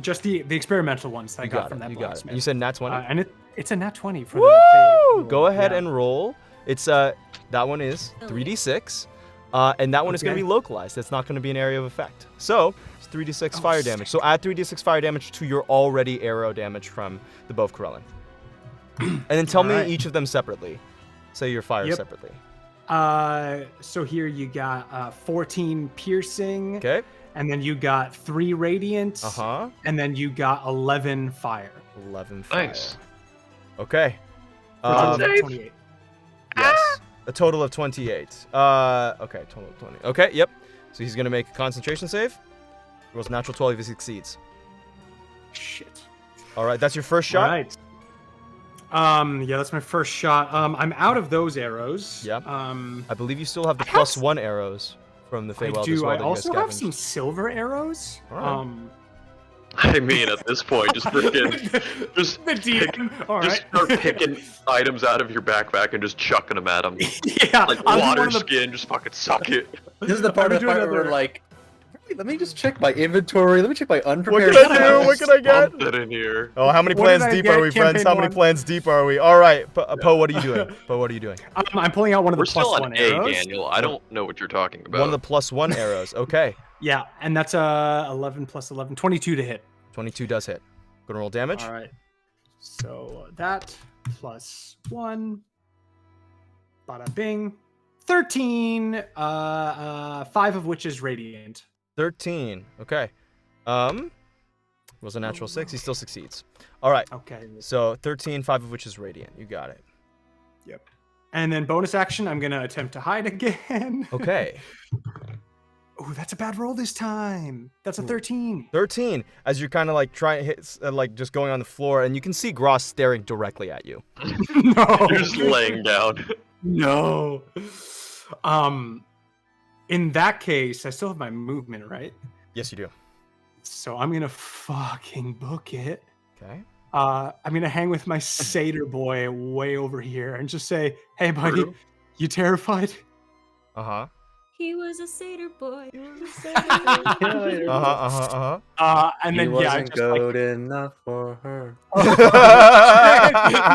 Just the experimental ones that I You got got from it. that You got it. blacksmith. And you said nat 20? And it's a nat 20 for Woo! the Fey roll. Go ahead Yeah. and roll. It's that one is 3d6, and that one is going to Okay. be localized. It's not going to be an area of effect. So it's 3d6 fire sick. damage. So add 3d6 fire damage to your already arrow damage from the bow of Corellin. And then tell me Alright. each of them separately. Say your fire Yep. separately. So here you got 14 piercing, Okay. and then you got 3 radiant, and then you got 11 fire. 11 fire. Nice. Okay. For a total of Save. 28. Yes. A total of 28. Okay, total of 20. Okay, yep. So he's going to make a concentration save. Rolls natural 12 if he succeeds. Shit. All right, that's your first shot. All right. Yeah, that's my first shot. I'm out of those arrows. Yep. I I believe you still have the I have +1 arrows from the Feywild as do. well. I that you guys also have scavenged. some silver arrows. Alright. I mean, at this point, just freaking, just the DM. All just right. start picking items out of your backpack and just chucking them at them. Yeah. Like I'll do water one of the- skin, just fucking suck it. This is the part I'm of the doing fight where another- like, "Wait, let me just check my inventory. Let me check my What unprepared. can I do? What can I get? Something in here. Oh, how many What plans did I deep get? are we, friends? Campaign How many one. plans deep are we? All right, Poe, what are you doing? Poe, what are you doing? I'm pulling out one of the We're still +1 on A, arrows. Daniel. I don't know what you're talking about. One of the +1 arrows. Okay. Yeah, and that's 11 plus 11, 22 to hit. 22 does hit. Gonna roll damage. All right. So that plus 1. Bada bing. 13, 5 of which is radiant. 13. Okay. Was a natural 6. He still succeeds. All right. Okay. So 13, 5 of which is radiant. You got it. Yep. And then bonus action, I'm gonna attempt to hide again. Okay. Oh, that's a bad roll this time. That's a 13. 13. As you're kind of like trying to hit, like just going on the floor, and you can see Graz'zt staring directly at you. No. You're just laying down. No. In that case, I still have my movement, right? Yes, you do. So I'm gonna fucking book it. Okay. I'm gonna hang with my satyr boy way over here and just say, "Hey, buddy, you terrified?" Uh-huh. He was a satyr boy. And He then wasn't just like, good enough for her.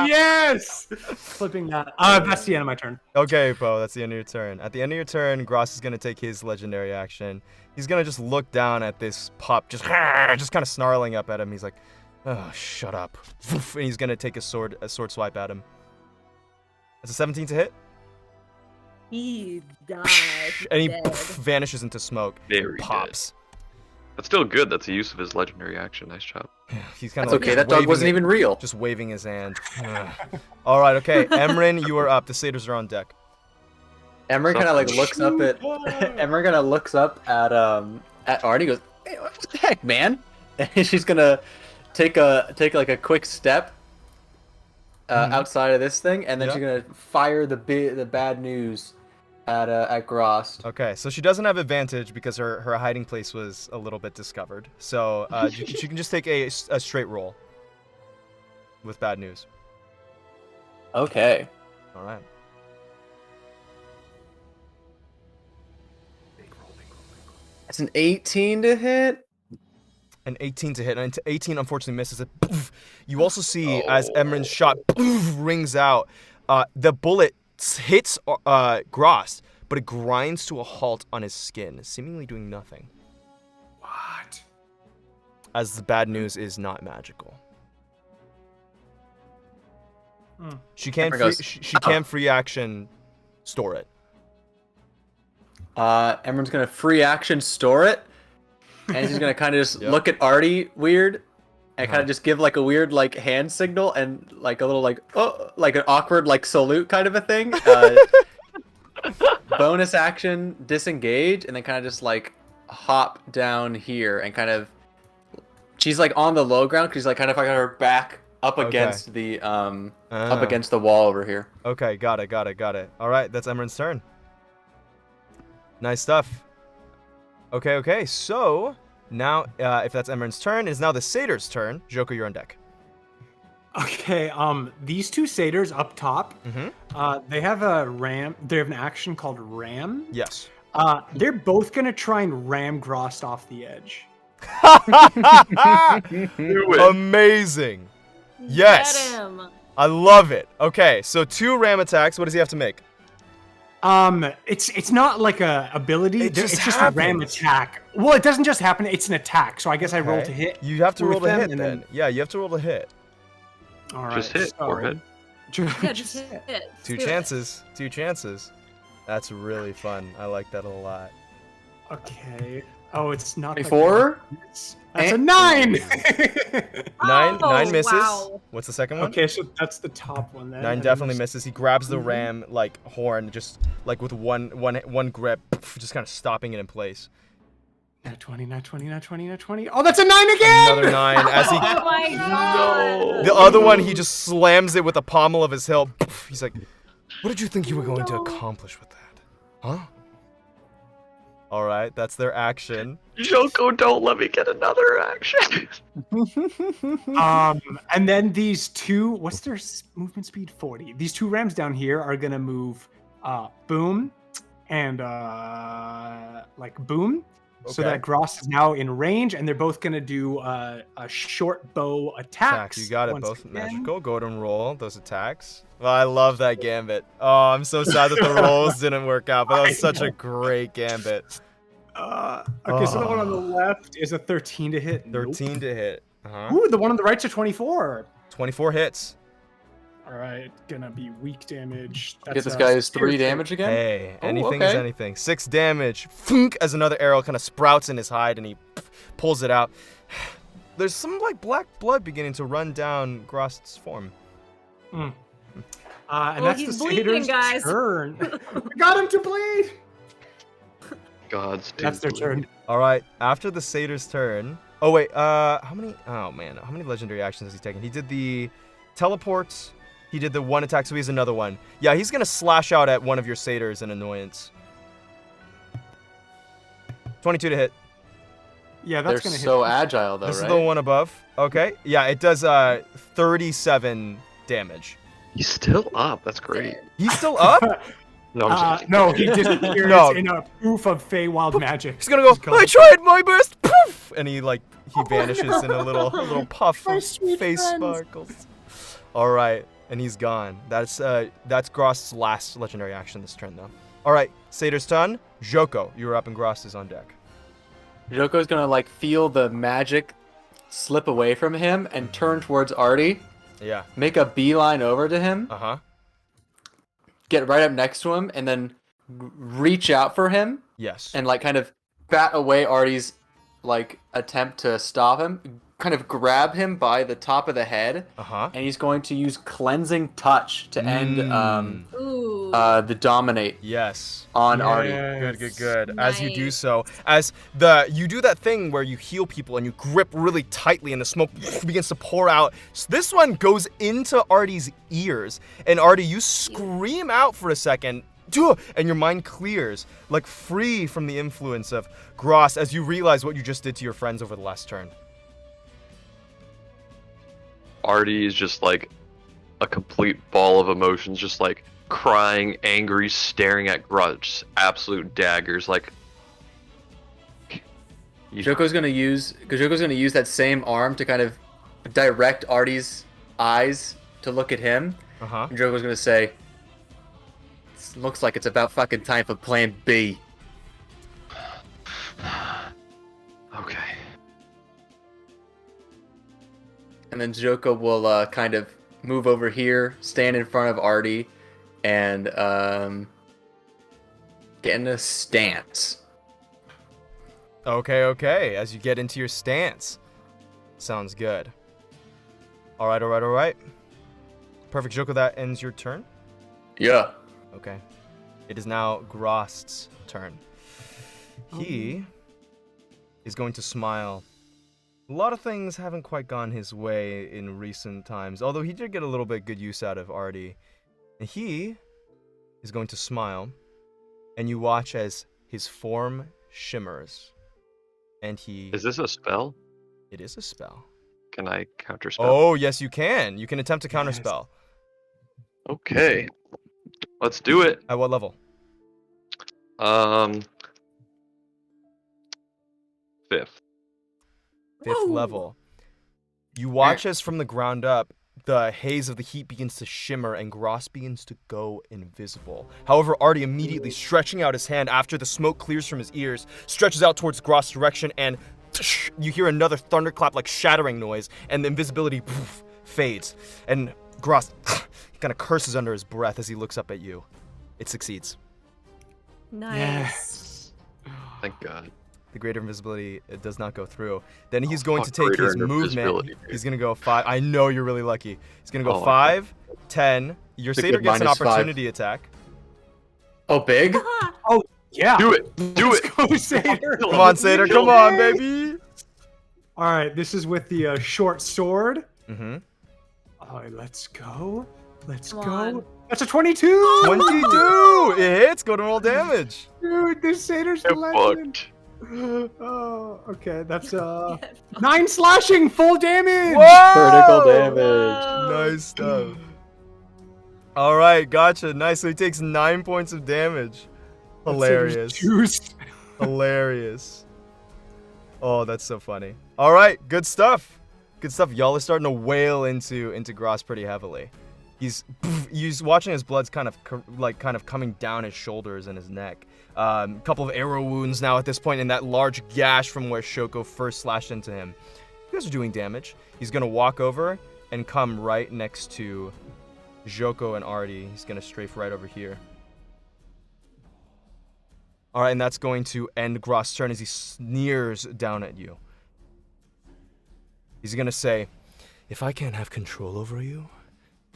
yes, flipping that. That's the end of my turn. Okay, Poe, that's the end of your turn. At the end of your turn, Graz'zt is gonna take his legendary action. He's gonna just look down at this pup, just kind of snarling up at him. He's like, "Oh, shut up!" And he's gonna take a sword swipe at him. That's a 17 to hit, He died. and he dead. vanishes into smoke. Very Pops. That's still good. That's a use of his legendary action. Nice job. He's kind That's of like okay. That dog waving wasn't it- even real. Just waving his hand. All right, okay. Emeryn, you are up. The satyrs are on deck. Emeryn kind of like looks up at Emeryn kind of looks up at Artie. Goes, "Hey, what the heck, man?" And she's gonna take like a quick step outside of this thing, and then Yeah. she's gonna fire the bad news at Graz'zt. Okay, so she doesn't have advantage because her hiding place was a little bit discovered. So she can just take a straight roll with bad news. Okay. All right. That's an 18 to hit. An 18 to hit, and 18 unfortunately misses it. You also see as Emeryn's shot rings out, the bullet hits Graz'zt, but it grinds to a halt on his skin, seemingly doing nothing. What? As the bad news is not magical. She can Emeryn goes, she can free action store it. Emeryn's gonna free action store it, and he's gonna kind of just Yep. look at Artie weird, and kind of just give like a weird like hand signal and like a little like like an awkward like salute kind of a thing. Bonus action disengage, and then kind of just like hop down here and kind of. She's like on the low ground because she's like kind of got her back up against the up against the wall over here. Okay, got it. All right, that's Emeryn's turn. Nice stuff. Okay. So now, if that's Emeryn's turn, it is now the satyr's turn. Joker, you're on deck. Okay. These two satyrs up top. They have a ram. They have an action called ram. Yes. They're both gonna try and ram Graz'zt off the edge. Amazing. Yes. Get him. I love it. Okay, so 2 ram attacks. What does he have to make? It's not like a ability. It just it's just a ram happens. attack. Well, it doesn't just happen. It's an attack. So I guess I roll to hit. You have to roll with to them, hit and then. Yeah, you have to roll to hit. All right. Just hit or hit. Yeah, just hit. Just Two do it. chances. 2 chances. That's really fun. I like that a lot. Okay. Oh, it's not. like 24? that. That's a 9. 9 Oh, misses. wow. What's the second one? Okay, so that's the top one then. 9 and definitely then misses. He grabs the ram like horn, just like with one grip, just kind of stopping it in place. Nat 20, nat 20, nat 20, nat 20. Oh, that's a 9 again! Another 9 as he. Oh my god. The other one, he just slams it with the pommel of his hilt. He's like, "What did you think you were going to accomplish with that? Huh?" All right, that's their action. Joko, don't let me get another action. And then these two, what's their movement speed? 40. These two rams down here are gonna move boom and like boom. So Okay. that Graz'zt is now in range, and they're both gonna do a short bow attacks. You got it. once Both again. magical. Go ahead and roll those attacks. Well, I love that gambit. Oh, I'm so sad that the rolls didn't work out, but that was such a great gambit. Okay, so the one on the left is a 13 to hit. 13 to hit. Nope. Ooh, the one on the right's a 24. 24 hits. All right, gonna be weak damage. Get this guy's 3 damage again? Hey, Oh, anything is okay. anything. 6 damage. Thunk, as another arrow kind of sprouts in his hide and he pulls it out. There's some like black blood beginning to run down Graz'tz's form. And Well, that's he's the bleeding, satyrs' guys. turn. We got him to bleed. Gods. That's their turn. All right, after the satyr's turn. Oh wait, how many? Oh man, how many legendary actions has he taken? He did the teleport. He did the 1 attack, so he has another one. Yeah, he's gonna slash out at one of your satyrs in annoyance. 22 to hit. Yeah, They're that's gonna hit. so agile, though, This right? is the one above. Okay. Yeah, it does 37 damage. He's still up. That's great. He's still up? No, I'm just No, he disappears No. in a proof of Feywild magic. He's gonna go, Just I tried my best! Poof! And he vanishes in a little puff My of sweet face friends. sparkles. Alright, and he's gone. That's Graz'tz's last legendary action this turn though. Alright, Satyr's turn. Joko, you're up and Graz'zt is on deck. Joko's gonna like feel the magic slip away from him and turn towards Artie, Yeah. make a beeline over to him, Uh-huh. get right up next to him, and then reach out for him Yes. and like kind of bat away Artie's like attempt to stop him, kind of grab him by the top of the head, Uh-huh. and he's going to use cleansing touch to end Ooh. the dominate Yes. on Artie. Good. As you do Nice. so, you do that thing where you heal people and you grip really tightly and the smoke begins to pour out. So this one goes into Artie's ears, and Artie, you scream out for a second, and your mind clears, like free from the influence of Graz'zt as you realize what you just did to your friends over the last turn. Artie is just like a complete ball of emotions, just like crying, angry, staring at Graz'zt, absolute daggers. Like, Joko's gonna use that same arm to kind of direct Artie's eyes to look at him. Uh-huh. And Joko's gonna say, "Looks like it's about fucking time for Plan B." okay. And then Joko will kind of move over here, stand in front of Artie, and get in a stance. Okay. As you get into your stance. Sounds good. All right. Perfect, Joko. That ends your turn. Yeah. Okay. It is now Graz'tz's turn. He is going to smile. A lot of things haven't quite gone his way in recent times, although he did get a little bit good use out of Artie. And he is going to smile, and you watch as his form shimmers. And he... Is this a spell? It is a spell. Can I counterspell? Oh, yes, you can. You can attempt to counterspell. Okay. Let's do it. At what level? 5th. Fifth Whoa. level. You watch as from the ground up, the haze of the heat begins to shimmer and Graz'zt begins to go invisible. However, Artie immediately stretching out his hand after the smoke clears from his ears, stretches out towards Graz'tz's direction, and you hear another thunderclap like shattering noise, and the invisibility fades. And Graz'zt kind of curses under his breath as he looks up at you. It succeeds. Nice. Thank God. The greater invisibility, it does not go through. Then he's going to fuck, take greater his movement. invisibility, dude. He's going to go 5. I know you're really lucky. He's going to go Oh, 5, 10. Your It's a satyr good gets an -5. opportunity attack. Oh, big? Yeah. Do it. Do it. Go, Satyr. Come on, satyr. Come on, baby. All right, this is with the short sword. Mm-hmm. All right, let's go. Come on. That's a 22. 22. It hits. Go to roll damage. Dude, this satyr's Get legend. fucked. Oh, okay. That's 9 slashing, full damage. Whoa! Critical damage. Nice stuff. All right, gotcha. Nice. So he takes 9 points of damage. That Hilarious. satyr's juiced. Hilarious. Oh, that's so funny. All right, good stuff. Good stuff. Y'all are starting to wail into Graz'zt pretty heavily. He's watching his blood's kind of coming down his shoulders and his neck. Couple of arrow wounds now at this point in that large gash from where Shoko first slashed into him. You guys are doing damage. He's gonna walk over and come right next to Joko and Artie. He's gonna strafe right over here. All right, and that's going to end Graz'zt's turn as he sneers down at you. He's gonna say, "If I can't have control over you,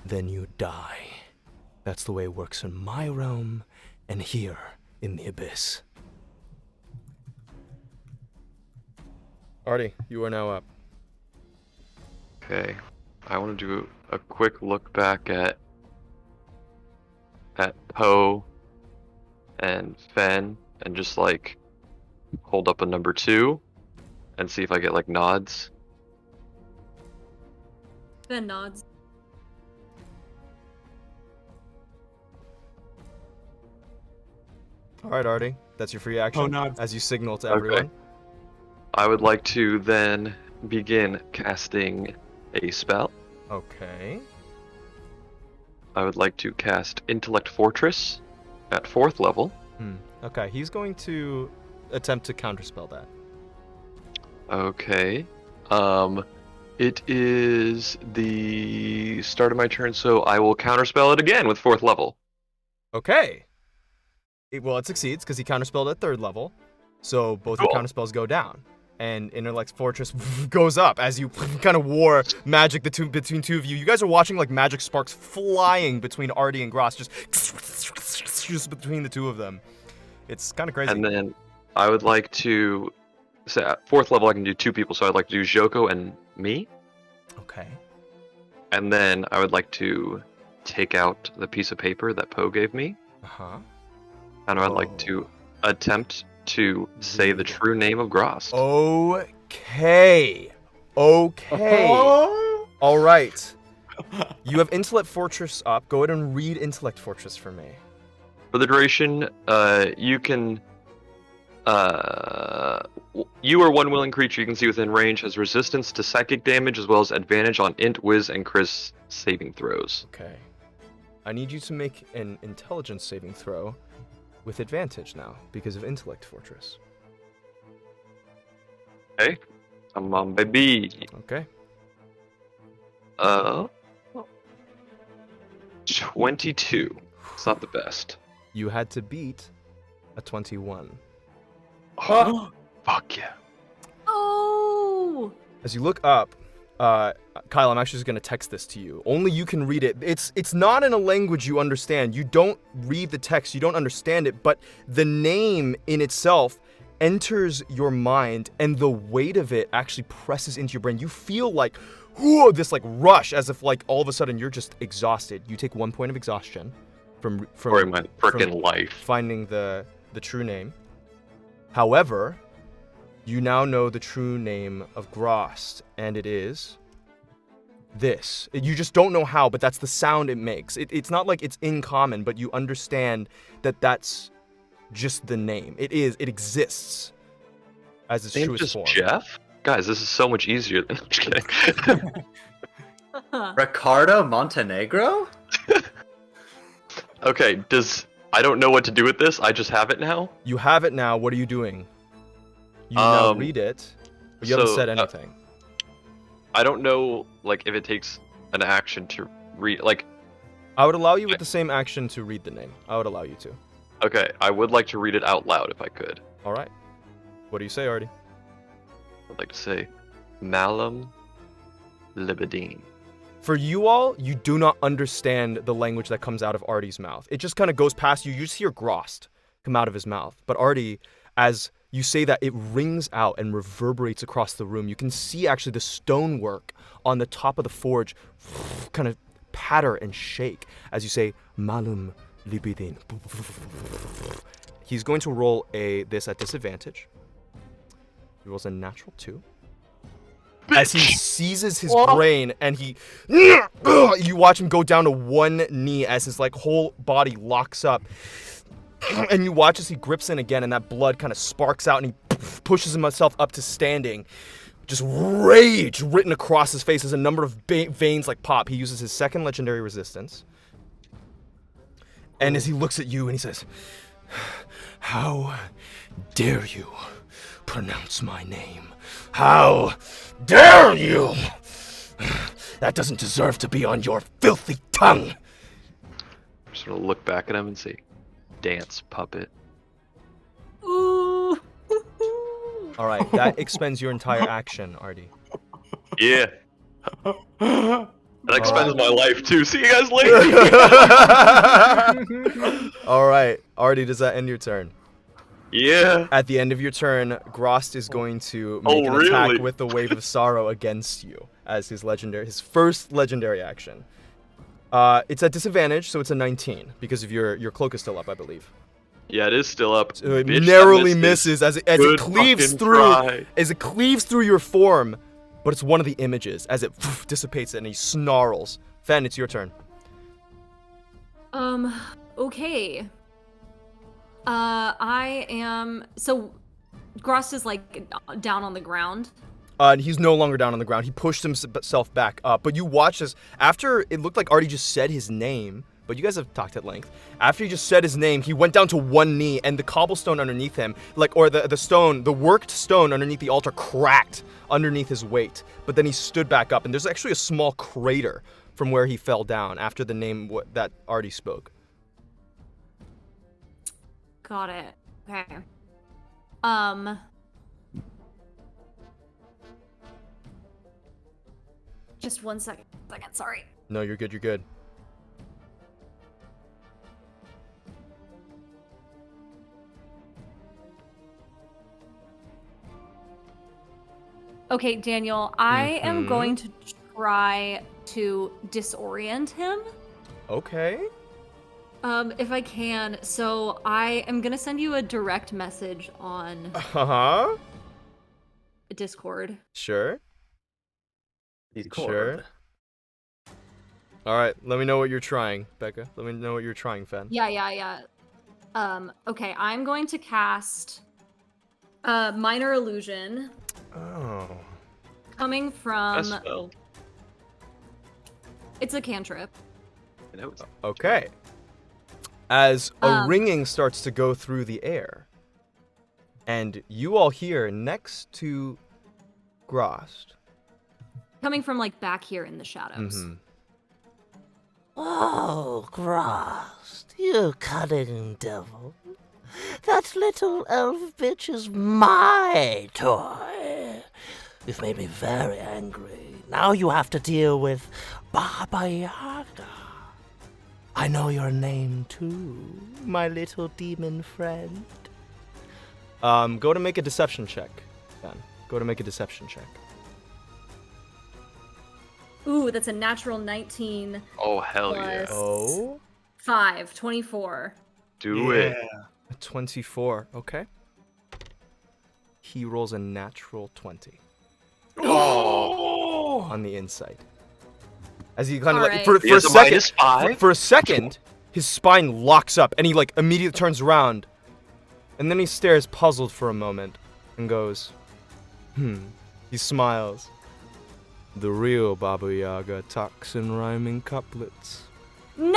then you die. That's the way it works in my realm and here in the Abyss." Artie, you are now up. Okay, I want to do a quick look back at Poe and Fen and just like hold up a number 2 and see if I get like nods. Fen nods. All right, Artie, that's your free action. Oh, nods. As you signal to Okay. everyone. I would like to then begin casting a spell. Okay. I would like to cast Intellect Fortress at 4th level. Okay, he's going to attempt to counterspell that. Okay. It is the start of my turn, so I will counterspell it again with 4th level. Okay. It succeeds because he counterspelled at 3rd level. So both your Cool. counterspells go down. And Intellect Fortress goes up as you kind of war magic between two of you. You guys are watching like magic sparks flying between Artie and Graz'zt, just between the two of them. It's kind of crazy. And then I would like to say at 4th level I can do 2 people, so I'd like to do Joko and me. Okay. And then I would like to take out the piece of paper that Poe gave me. Uh-huh. And I'd like to attempt to say the true name of Graz'zt. Okay. All right. You have Intellect Fortress up. Go ahead and read Intellect Fortress for me. For the duration, you can... you or one willing creature you can see within range has resistance to psychic damage as well as advantage on Int, Wiz, and Chris saving throws. Okay. I need you to make an intelligence saving throw with advantage now because of Intellect Fortress. Okay. Come on, baby. Okay. 22. It's not the best. You had to beat a 21. Oh, fuck yeah. Oh! As you look up, Kyle, I'm actually just going to text this to you. Only you can read it. It's not in a language you understand. You don't read the text. You don't understand it. But the name in itself enters your mind, and the weight of it actually presses into your brain. You feel like, whoa, this like rush, as if like all of a sudden you're just exhausted. You take 1 point of exhaustion from For my frickin' life. finding the true name. However, you now know the true name of Graz'zt, and it is this. You just don't know how, but that's the sound it makes. It's not like it's in common, but you understand that that's just the name. It exists as its Name's truest just form. Jeff? Guys, this is so much easier than... Just kidding. Ricardo Montenegro? Okay, I don't know what to do with this, I just have it now? You have it now. What are you doing? You now read it, but you haven't so, said anything. I don't know, like, if it takes an action to read, like... I would allow you with the same action to read the name. I would allow you to. Okay, I would like to read it out loud if I could. All right. What do you say, Artie? I'd like to say, Malum Libidine. For you all, you do not understand the language that comes out of Artie's mouth. It just kind of goes past you. You just hear Graz'zt come out of his mouth. But Artie, as you say that, it rings out and reverberates across the room. You can see actually the stonework on the top of the forge kind of patter and shake as you say, Malum Libidine. He's going to roll this at disadvantage. He rolls a natural 2. As he seizes his brain and you watch him go down to one knee as his like whole body locks up. And you watch as he grips in again and that blood kind of sparks out and he pushes himself up to standing. Just rage written across his face as a number of veins like pop. He uses his second legendary resistance. And as he looks at you and he says, "How dare you pronounce my name? How dare you? That doesn't deserve to be on your filthy tongue." just gonna look back at him and say, "Dance, puppet." Ooh. All right, that expends your entire action, Artie. Yeah. That expends my life too. See you guys later. All right, Artie, does that end your turn? Yeah. At the end of your turn, Graz'zt is going to make an attack with the Wave of Sorrow against you as his first legendary action. It's at disadvantage, so it's a 19 because of your cloak is still up, I believe. Yeah, it is still up. So it Bitch, narrowly that misses as it Good cleaves fucking through try. your form, but it's one of the images as it dissipates and he snarls. Fen, it's your turn. Okay. I am. So, Graz'zt is like down on the ground. He's no longer down on the ground. He pushed himself back up. But you watch this. After it looked like Artie just said his name, but you guys have talked at length. After he just said his name, he went down to one knee, and the cobblestone underneath him, the worked stone underneath the altar cracked underneath his weight. But then he stood back up, and there's actually a small crater from where he fell down after the name that Artie spoke. Got it. Okay. Just 1 second. Sorry. No, you're good. You're good. Okay, Daniel, I am going to try to disorient him. Okay. If I can. So I am gonna send you a direct message on Discord. Sure. Discord. Sure. All right. Let me know what you're trying, Becca. Let me know what you're trying, Fen. Yeah. Okay, I'm going to cast Minor Illusion. Oh. Coming from... Best spell. It's a cantrip. Okay. As a ringing starts to go through the air, and you all hear next to Graz'zt. Coming from, like, back here in the shadows. Mm-hmm. Oh, Graz'zt, you cunning devil. That little elf bitch is my toy. You've made me very angry. Now you have to deal with Baba Yaga. I know your name too, my little demon friend. Go to make a deception check, then. Go to make a deception check. Ooh, that's a natural 19. Oh, hell yeah. Oh. 5, 24. Do it. A 24. Okay. He rolls a natural 20. Oh. On the inside. As he kind of Alright. for He a has a second, -5? for a second, his spine locks up, and he like immediately turns around, and then he stares puzzled for a moment, and goes, He smiles. The real Baba Yaga talks in rhyming couplets. No!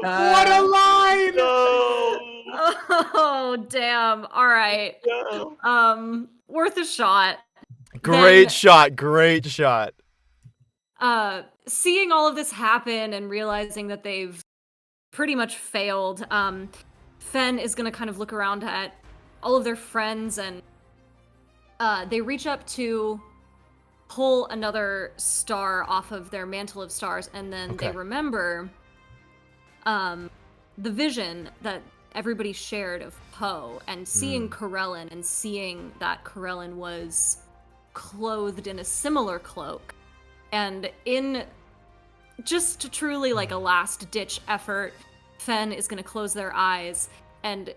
What a line! Oh, damn. All right. Worth a shot. Great shot. Great shot. Seeing all of this happen and realizing that they've pretty much failed, Fen is gonna kind of look around at all of their friends, and they reach up to pull another star off of their mantle of stars, and then they remember the vision that everybody shared of Poe, and seeing Corellin, and seeing that Corellin was clothed in a similar cloak. And in just truly like a last-ditch effort, Fen is going to close their eyes and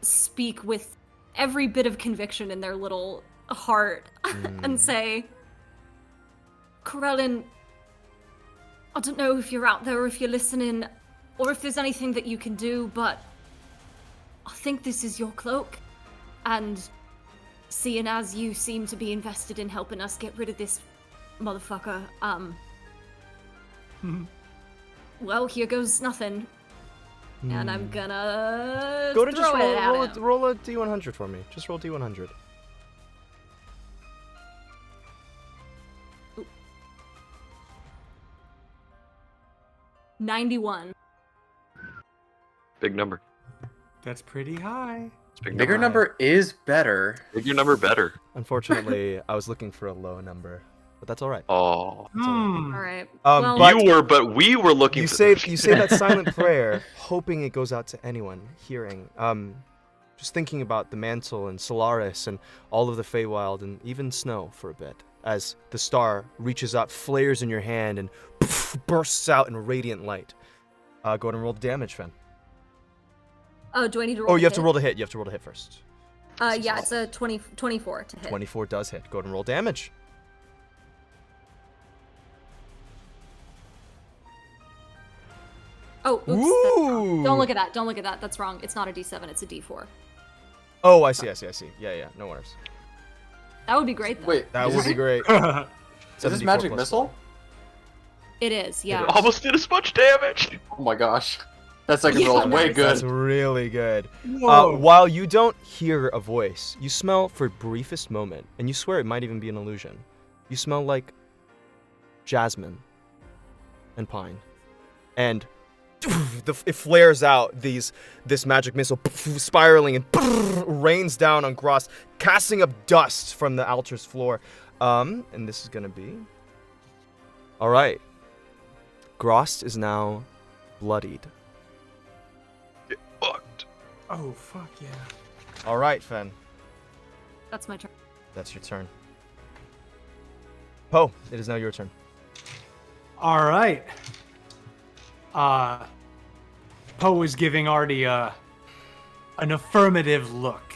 speak with every bit of conviction in their little heart and say, Corellin, I don't know if you're out there or if you're listening or if there's anything that you can do, but I think this is your cloak. And seeing as you seem to be invested in helping us get rid of this motherfucker, well, here goes nothing. And I'm gonna Go to just throw it at him. roll a D100 for me. Just roll D100. 91. Big number. That's pretty high. It's big Bigger number is better. Bigger number better. Unfortunately, I was looking for a low number, but that's all right. Oh. Hmm. All right. But But we were looking you for say that silent prayer, hoping it goes out to anyone hearing. Just thinking about the mantle and Solaris and all of the Feywild and even snow for a bit, as the star reaches up, flares in your hand, and bursts out in radiant light. Go ahead and roll the damage, Fen. Oh, do I need to roll? Oh, you have to roll to hit. You have to roll to hit first. Yeah, it's a 24 to hit. 24 does hit. Go ahead and roll damage. Oh, oops. Ooh. Don't look at that. Don't look at that. That's wrong. It's not a D7. It's a D4. Oh, I see. Yeah, no worries. That would be great, though. Wait, That would be great. is this 74 magic plus missile? It is, yeah. It almost did as much damage. Oh my gosh. That second Yeah, roll is way nice. That's good. really good. Whoa. While you don't hear a voice, you smell for briefest moment, and you swear it might even be an illusion. You smell like jasmine and pine, and it flares out this magic missile, spiraling and rains down on Graz'zt, casting up dust from the altar's floor. And this is gonna be all right. Graz'zt is now bloodied. Get fucked. Oh, fuck yeah. All right, Fen. That's my turn. That's your turn. Poe, it is now your turn. All right. Poe is giving Artie an affirmative look.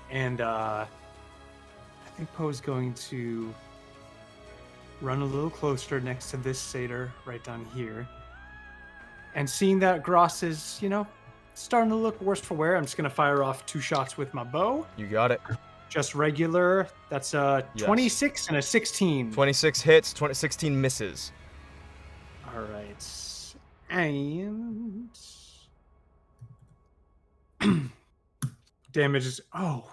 And I think Poe's going to run a little closer next to this satyr right down here. And seeing that Graz'zt is, starting to look worse for wear, I'm just going to fire off 2 shots with my bow. You got it. Just regular. That's a Yes. 26 and a 16. 26 hits, 16 misses. All right. And damage is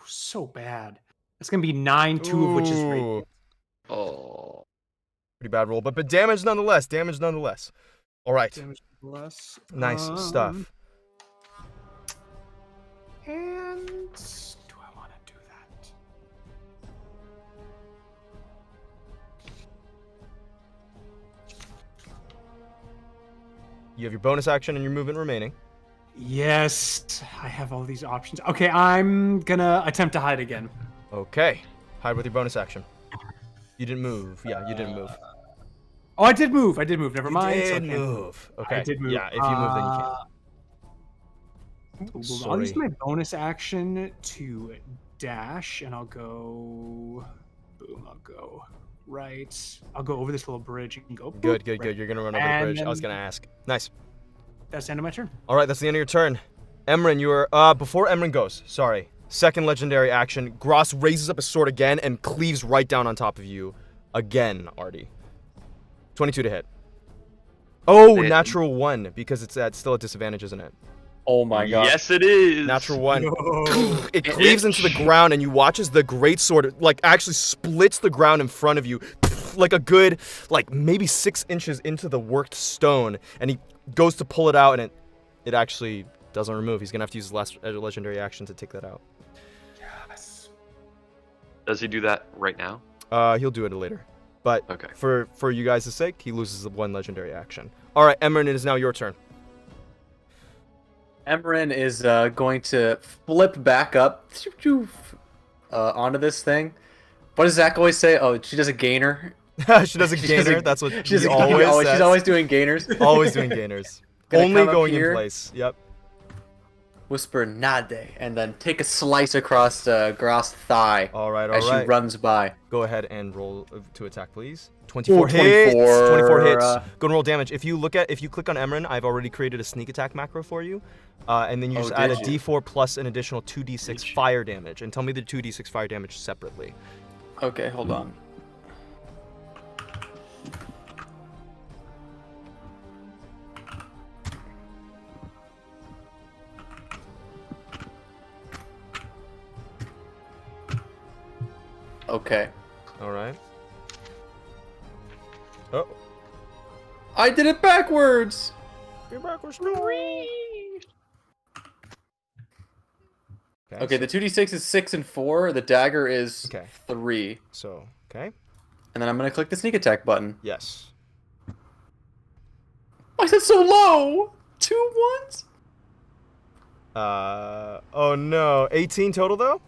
so bad. It's gonna be 9, 2 of which is Ooh, radiant. Oh. pretty bad roll, but damage nonetheless. All right. Damage plus. Nice stuff. And do I want to do that? You have your bonus action and your movement remaining. Yes, I have all these options. Okay, I'm gonna attempt to hide again. Okay. Hide with your bonus action. You didn't move. Yeah, you didn't move. Oh, I did move. Never mind. You so I did can't move. Okay. I did move. Yeah, if you move, then you can't. I'll use my bonus action to dash, and I'll go. Boom! I'll go right. I'll go over this little bridge and go. Good. boop, right. You're gonna run over the And bridge. I was then- gonna ask. Nice. That's the end of my turn. All right, that's the end of your turn. Emeryn, you are before Emeryn goes. Sorry. Second legendary action. Graz'zt raises up his sword again and cleaves right down on top of you again, Artie. 22 to hit. Oh, Hit. natural 1 because it's still a disadvantage, isn't it? Oh my god. Yes, it is. Natural 1. No. It cleaves into the ground, and you watch as the greatsword actually splits the ground in front of you, like a good maybe 6 inches into the worked stone. And he goes to pull it out, and it actually doesn't remove. He's gonna have to use his last legendary action to take that out. Yes. Does he do that right now? He'll do it later, but Okay. for you guys' sake, he loses the 1 legendary action. All right, Emeryn, it is now your turn. Emeryn is going to flip back up onto this thing. What does Zach always say? Oh, she does a gainer. She does a gainer. That's what She's he always says. She's always doing gainers. Always doing gainers. Gonna Only come up going in here. place. Yep. Whisper nade, and then take a slice across Graz'zt's thigh All right. as she runs by. Go ahead and roll to attack, please. 24 Ooh, hits. 24, 24 hits. uh, Go and roll damage. If you click on Emeryn, I've already created a sneak attack macro for you, and then you just add a did you? D4 plus an additional 2d6 fire damage, and tell me the 2d6 fire damage separately. Okay, hold on. Okay. All right. Oh. I did it backwards! Get back with snow. Okay, the 2d6 is 6 and 4. The dagger is 3. So, okay. And then I'm going to click the sneak attack button. Yes. Why is it so low? 2 ones? Oh no. 18 total, though?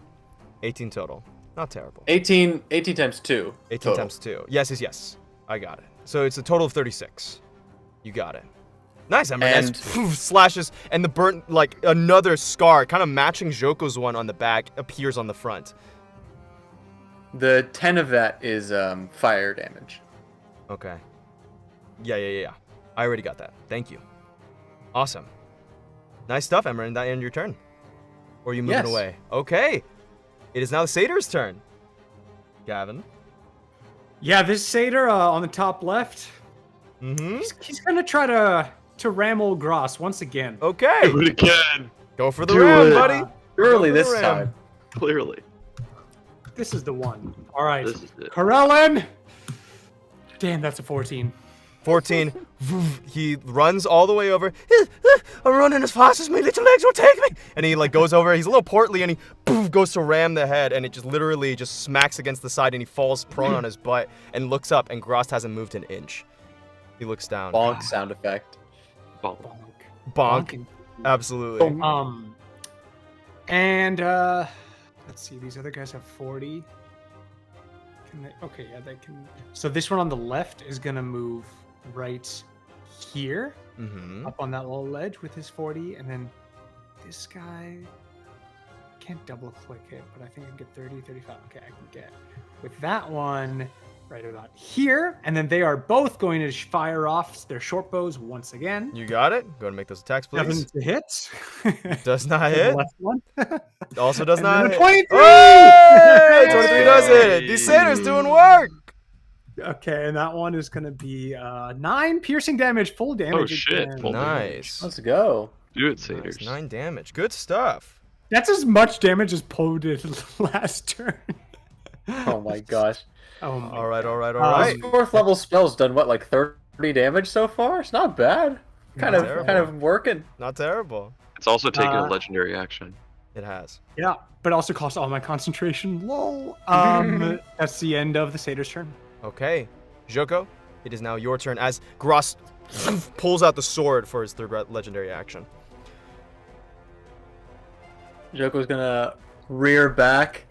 18 total. Not terrible. 18 times 2. 18 total. times 2. Yes. I got it. So it's a total of 36. You got it. Nice, Emeryn. And Slashes, and the burnt, like, another scar, kind of matching Joko's one on the back, appears on the front. the 10 of that is fire damage. Okay. Yeah. I already got that. Thank you. Awesome. Nice stuff, Emeryn. That end your turn. Or are you moving away? Okay. It is now the satyr's turn. Gavin. Yeah, this satyr on the top left. Mm-hmm. He's gonna try to ram old Graz'zt once again. Okay. Do it again. Go for the ram, buddy. Early this ram. time. Clearly. This is the one. All right. This is it. Corellin. Damn, that's a 14. 14. He runs all the way over. I'm running as fast as my little legs will take me. And he like goes over. He's a little portly, and he goes to ram the head, and it just literally just smacks against the side, and he falls prone on his butt and looks up, and Graz'zt hasn't moved an inch. He looks down. Bonk sound effect. Bonk. Bonk. Absolutely. And let's see. These other guys have 40. Can they? Okay, yeah, they can. So this one on the left is gonna move right here, up on that little ledge with his 40, and then this guy can't double click it, but I think I can get 30, 35. Okay, I can get with that one right about here, and then they are both going to fire off their short bows once again. You got it. Go ahead and make those attacks, please. 7 to hit. Does not hit. Left one. Also does not then a hit. 23! Hey! 23 does hit. These satyrs doing work. Okay, and that one is going to be 9 piercing damage, full damage. Oh, shit, again. full Nice. Let's go. Do it, satyrs. 9 damage. Good stuff. That's as much damage as Poe did last turn. Oh my gosh. Oh my All right. This 4th level spell's done what, like 30 damage so far? It's not bad. Kind of working. Not terrible. It's also taken a legendary action. It has. Yeah, but also cost all my concentration. Lol. That's the end of the satyr's turn. Okay. Joko, it is now your turn as Graz'zt pulls out the sword for his 3rd legendary action. Joko's gonna rear back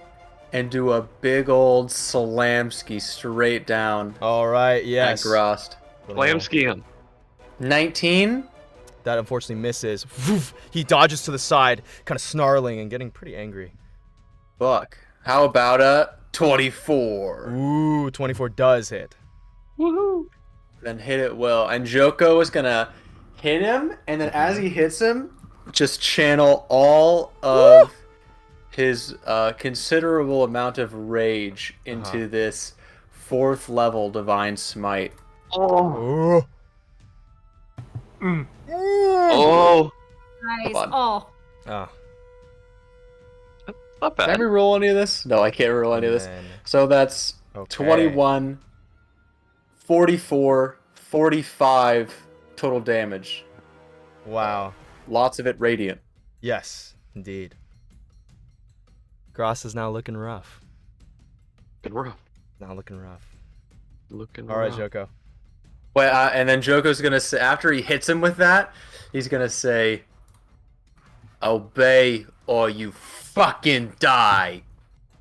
and do a big old Salamski straight down All right, at yes. Graz'zt. Slam ski him. 19. That unfortunately misses. He dodges to the side, kind of snarling and getting pretty angry. Fuck. How about a 24? Ooh, 24 does hit. Woohoo! Then hit it well. And Joko is gonna hit him, and then as he hits him, just channel all of his considerable amount of rage into this 4th level Divine Smite. Oh. Oh. Nice. Hold Oh. Ah. Not Can I bad. reroll any of this? No, I can't reroll any of this. Man. So that's Okay. 21, 44, 45 total damage. Wow. Lots of it radiant. Yes, indeed. Graz'zt is now looking rough. Looking rough. Now looking rough. Looking All right, rough. Joko. Wait, and then Joko's gonna say, after he hits him with that, he's gonna say, "Obey or you fucking die."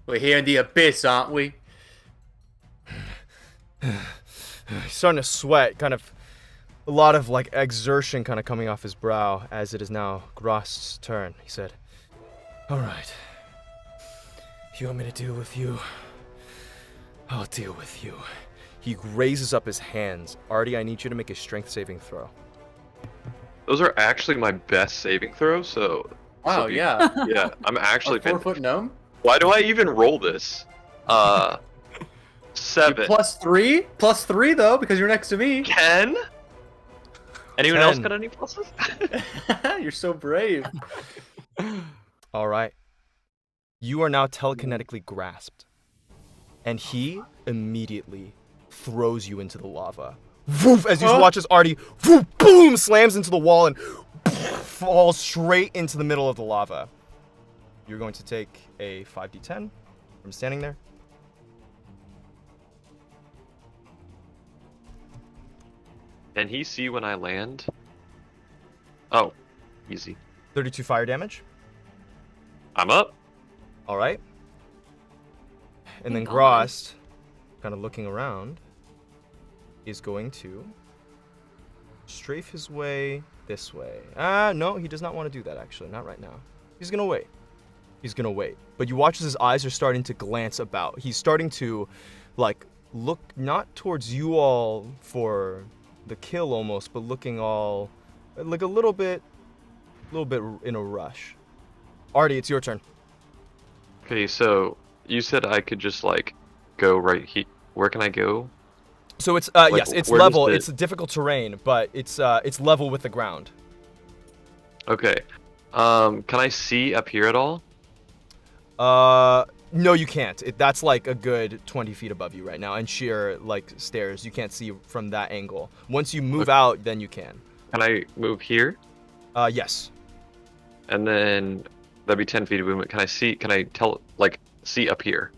We're here in the abyss, aren't we? He's starting to sweat, kind of a lot of like exertion kind of coming off his brow as it is now Graz'zt's turn. He said, "All right. If you want me to deal with you, I'll deal with you." He raises up his hands. Artie, I need you to make a strength saving throw. Those are actually my best saving throws, so... Wow, yeah. Yeah, I'm actually... A 4-foot gnome? Why do I even roll this? 7. +3? +3, though, because you're next to me. 10? Anyone 10. else got any pluses? You're so brave. All right. You are now telekinetically grasped. And he immediately throws you into the lava. Woof, as you watch as Artie, woof, boom, slams into the wall and falls straight into the middle of the lava. You're going to take a 5d10 from standing there. Can he see when I land? Oh, easy. 32 fire damage. I'm up. All right. And then Thank God. Graz'zt, kind of looking around, is going to strafe his way this way. No, he does not want to do that, actually. Not right now. He's going to wait. He's going to wait. But you watch as his eyes are starting to glance about. He's starting to, like, look not towards you all for the kill almost, but looking all, like, a little bit in a rush. Artie, it's your turn. Okay, so you said I could just like go right here. Where can I go? So it's Like, yes, it's where does level. the- It's difficult terrain, but it's level with the ground. Okay. Can I see up here at all? No, you can't. That's like a good 20 feet above you right now, and sheer like stairs. You can't see from that angle. Once you move out, then you can. Can I move here? Yes. And then that'd be 10 feet of movement. Can I see? Can I see up here?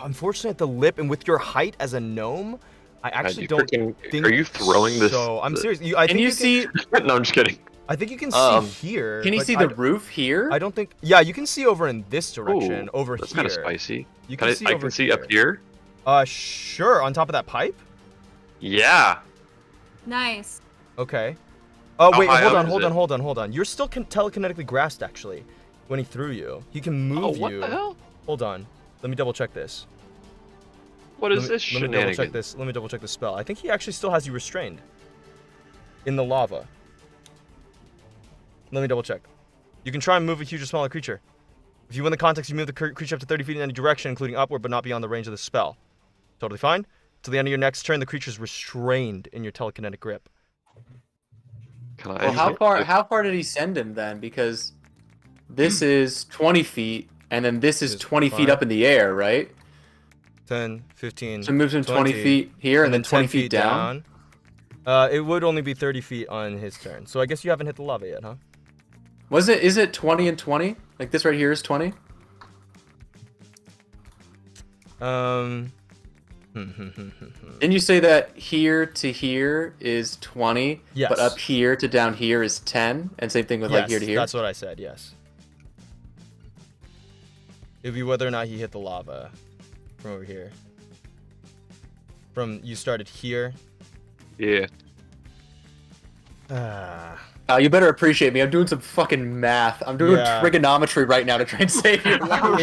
Unfortunately, at the lip and with your height as a gnome, I actually You don't freaking- think. Are you throwing this? So I'm serious. Can you see? No, I'm just kidding. I think you can see here. Can you but see I the roof here? I don't think. Yeah, you can see over in this direction. Ooh, Over that's here. kind of spicy. You Can can I see I over can see up here? Sure. On top of that pipe. Yeah. Nice. Okay. Oh wait, high hold up on, is hold it? on, hold on, hold on. You're still telekinetically grasped actually. When he threw you, he can move Oh, what you. the hell? Hold on. Let me double check this. What is this Let me double check shenanigan? this. Let me double check the spell. I think he actually still has you restrained. In the lava. Let me double check. You can try and move a huge or smaller creature. If you win the context, you move the creature up to 30 feet in any direction, including upward, but not beyond the range of the spell. Totally fine. Till the end of your next turn, the creature is restrained in your telekinetic grip. Can I? Well, how far did he send him then? Because this is 20 feet, and then this is Is 20 feet fine. up in the air, right? 10, 15, So it moves him 20 feet here, and then 20 feet down. It would only be 30 feet on his turn. So I guess you haven't hit the lava yet, huh? Is it 20 and 20? Like this right here is 20? Didn't you say that here to here is 20, Yes. but up here to down here is 10? And same thing with like here to here? That's what I said, yes. It'd be whether or not he hit the lava from over here. From, you started here. Yeah. You better appreciate me. I'm doing some fucking math. I'm doing Yeah. trigonometry right now to try and save your life.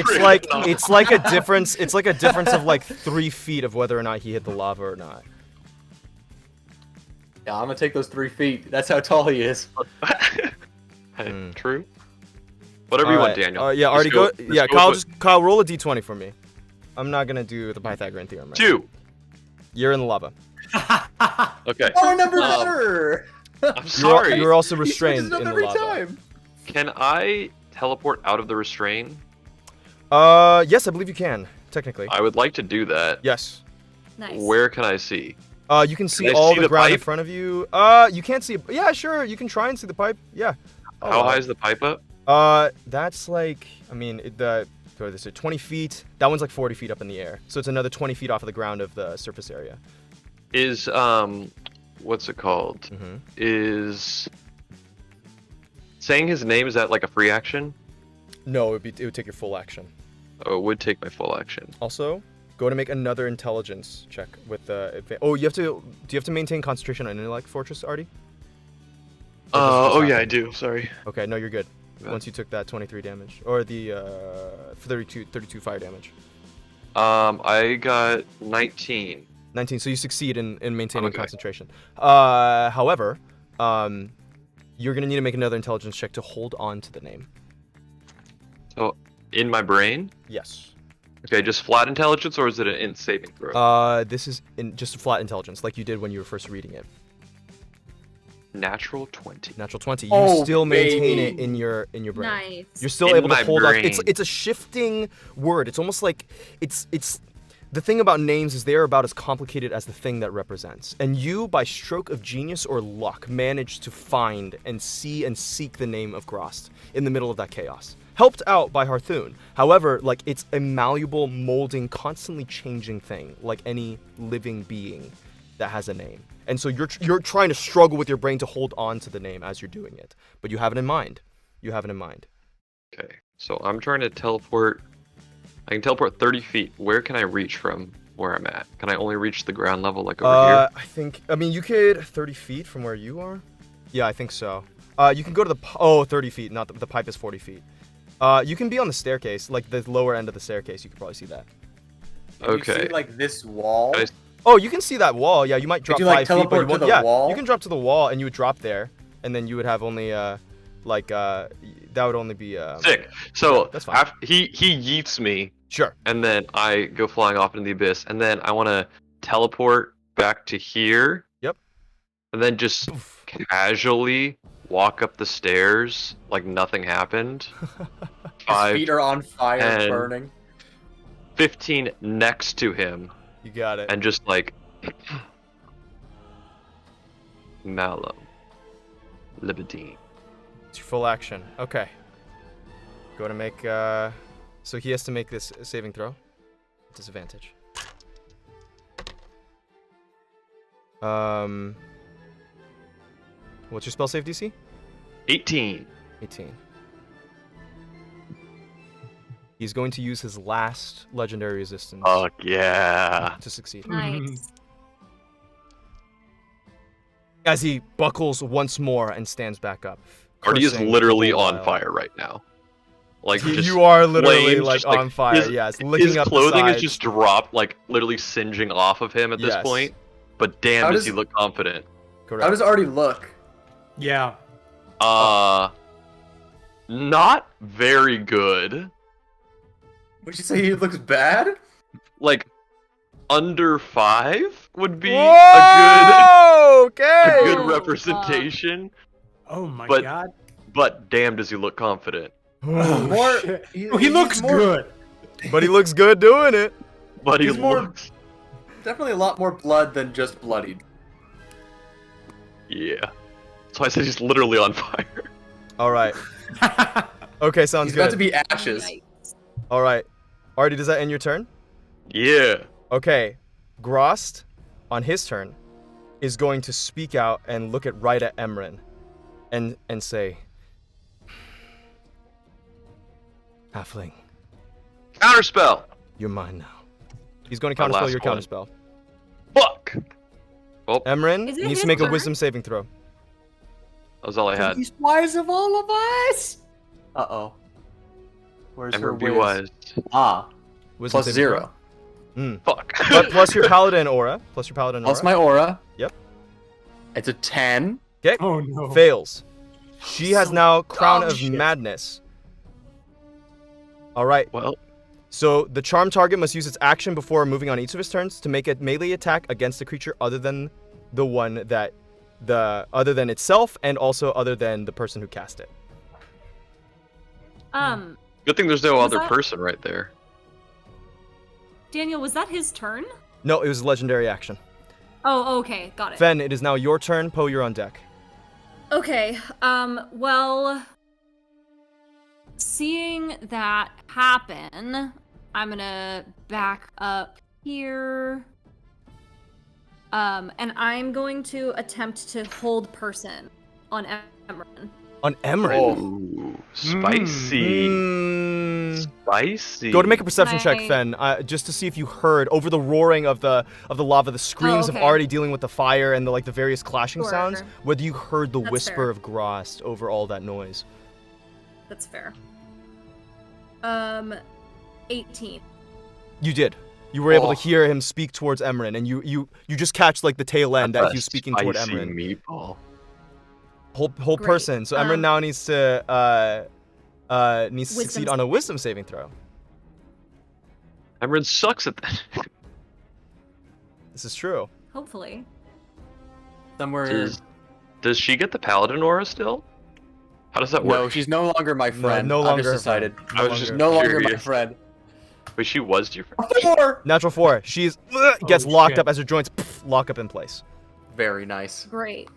It's like a difference. It's like a difference of like 3 feet of whether or not he hit the lava or not. Yeah, I'm gonna take those 3 feet. That's how tall he is. True. Whatever you want, Alright, Daniel. yeah, Just already go. let's Yeah, go Kyle, roll a d20 for me. I'm not gonna do the Pythagorean theorem. Right 2. You're in the lava. Okay. Oh, number better. I'm sorry. You're also He switches restrained it up in the every lava. time. Can I teleport out of the restraint? Yes, I believe you can. Technically. I would like to do that. Yes. Nice. Where can I see? You can see I all see the the ground in pipe? front of you. You can't see. Yeah, sure. You can try and see the pipe. Yeah. Oh, How wow. high is the pipe up? That's like, I mean, what is it, 20 feet. That one's like 40 feet up in the air. So it's another 20 feet off of the ground of the surface area. Is what's it called? Mm-hmm. Is saying his name, is that like a free action? No, it would take your full action. Oh, it would take my full action. Also, go to make another intelligence check with the. Oh, you have to. Do you have to maintain concentration on Intellect Fortress, Artie? Or does it just Oh yeah, happen? I do. Sorry. Okay, no, you're good. Yeah. Once you took that 23 damage, or the 32 fire damage. I got 19. 19. So you succeed in maintaining Okay. concentration. However, you're gonna need to make another intelligence check to hold on to the name. So in my brain. Yes. Okay, just flat intelligence, or is it an int saving throw? This is in just a flat intelligence, like you did when you were first reading it. Natural 20. Natural 20. You Oh, still maintain baby. it in your brain. Nice. You're still In able to my hold on. brain. It's a shifting word. It's almost like it's The thing about names is they are about as complicated as the thing that represents. And you, by stroke of genius or luck, managed to find and see and seek the name of Graz'zt in the middle of that chaos. Helped out by Harthun. However, like, it's a malleable, molding, constantly changing thing, like any living being that has a name. And so you're trying to struggle with your brain to hold on to the name as you're doing it. But you have it in mind. You have it in mind. Okay, so I'm trying to teleport. I can teleport 30 feet. Where can I reach from where I'm at? Can I only reach the ground level, like over here? I mean, you could 30 feet from where you are? Yeah, I think so. You can go to the 30 feet, not the pipe is 40 feet. You can be on the staircase, like the lower end of the staircase. You could probably see that. Okay. You see, like, this wall? Oh, you can see that wall. Yeah, you might drop Could you, 5 like, feet, but you teleport won't. to the wall? You can drop to the wall, and you would drop there, and then you would have only that would only be Sick. So that's fine. he yeets me, Sure. and then I go flying off into the abyss, and then I want to teleport back to here. Yep. And then just Oof. casually walk up the stairs like nothing happened. His 5, feet are on fire, 10. burning. 15 next to him, You got it. and just like Mallow, Libidine. It's your full action. Okay. Go to make so he has to make this saving throw. Disadvantage. What's your spell save DC? 18. 18. He's going to use his last legendary resistance Fuck yeah. to succeed. Nice. As he buckles once more and stands back up. Artie is cursing literally the whole on while. fire right now. Like just You are literally flames, like just, like, on fire. Yes, licking his up the clothing is sides. just dropped, like literally singeing off of him at this Yes. point. But damn, How does does- he look confident? Correct. How does Artie look? Yeah. Not very good. Would you say he looks bad? Like under 5 would be Whoa! a Okay. good Oh, representation. Oh my But- god. But damn, does he look confident? Oh, More. shit. He, Oh, he he's looks more- good. but he looks good doing it. But he He's more- looks. Definitely a lot more blood than just bloodied. Yeah. So I said he's literally on fire. All right. Okay, sounds He's good. about to be ashes. Yikes. All right. Artie, does that end your turn? Yeah. Okay. Graz'zt, on his turn, is going to speak out and look right at Emeryn and say, Halfling, Counterspell. you're mine now. He's going to My counterspell last your one. counterspell. Fuck. Well, Emeryn Is it needs his to make a turn? wisdom saving throw. that was all I had. He's wise of all of us. Uh-oh. Where's Ever her be whiz? wise. Ah, Wisdom plus saving 0. throw. Fuck. But plus your paladin aura. Plus your paladin aura. Plus my aura. Yep. It's a 10. Okay. Oh no. Fails. She has So now Crown dumb of shit. Madness. All right. Well, So the charm target must use its action before moving on each of his turns to make a melee attack against a creature other than the one that other than itself and also other than the person who cast it. good thing there's no Was other that- person right there. Daniel, was that his turn? No, it was a legendary action. Oh, okay, got it. Fen, it is now your turn. Poe, you're on deck. Okay, well, seeing that happen, I'm gonna back up here. And I'm going to attempt to hold person on Emeryn. On Emeryn. Ooh, spicy. Spicy. Go to make a perception Can check, I- Fen, just to see if you heard over the roaring of the lava, the screams of okay. already dealing with the fire and the various clashing Sure. sounds. Whether you heard the That's whisper fair. of Graz'zt over all that noise. That's fair. 18. You did. You were able Oh. to hear him speak towards Emeryn, and you just catch like the tail end that That's he was speaking toward spicy Emeryn. meatball. Whole Great. person. So Emeryn now needs to Wisdom succeed on a wisdom saving throw. Emeryn sucks at that. This is true. Hopefully. Somewhere. Does she get the paladin aura still? How does that work? No, she's no longer my friend. no I've longer just her decided. friend. I was just No longer my curious. friend. But she was your friend. 4. Natural 4. She's gets Oh, locked shit. up as her joints lock up in place. Very nice. Great.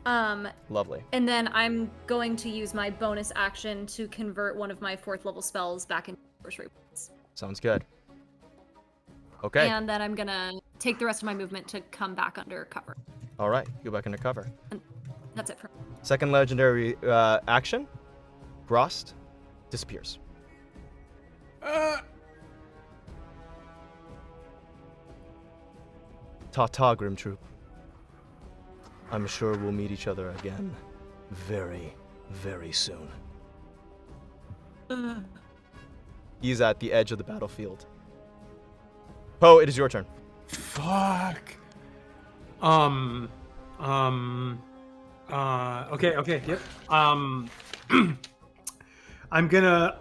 Lovely. And then I'm going to use my bonus action to convert one of my 4th level spells back into sorcery points. Sounds good. Okay. And then I'm gonna take the rest of my movement to come back under cover. All right. Go back under cover. That's it for me. Second legendary action. Graz'zt disappears. Ta-ta, Grim Troupe. I'm sure we'll meet each other again very, very soon. He's at the edge of the battlefield. Poe, it is your turn. Fuck. Okay, yep. I'm gonna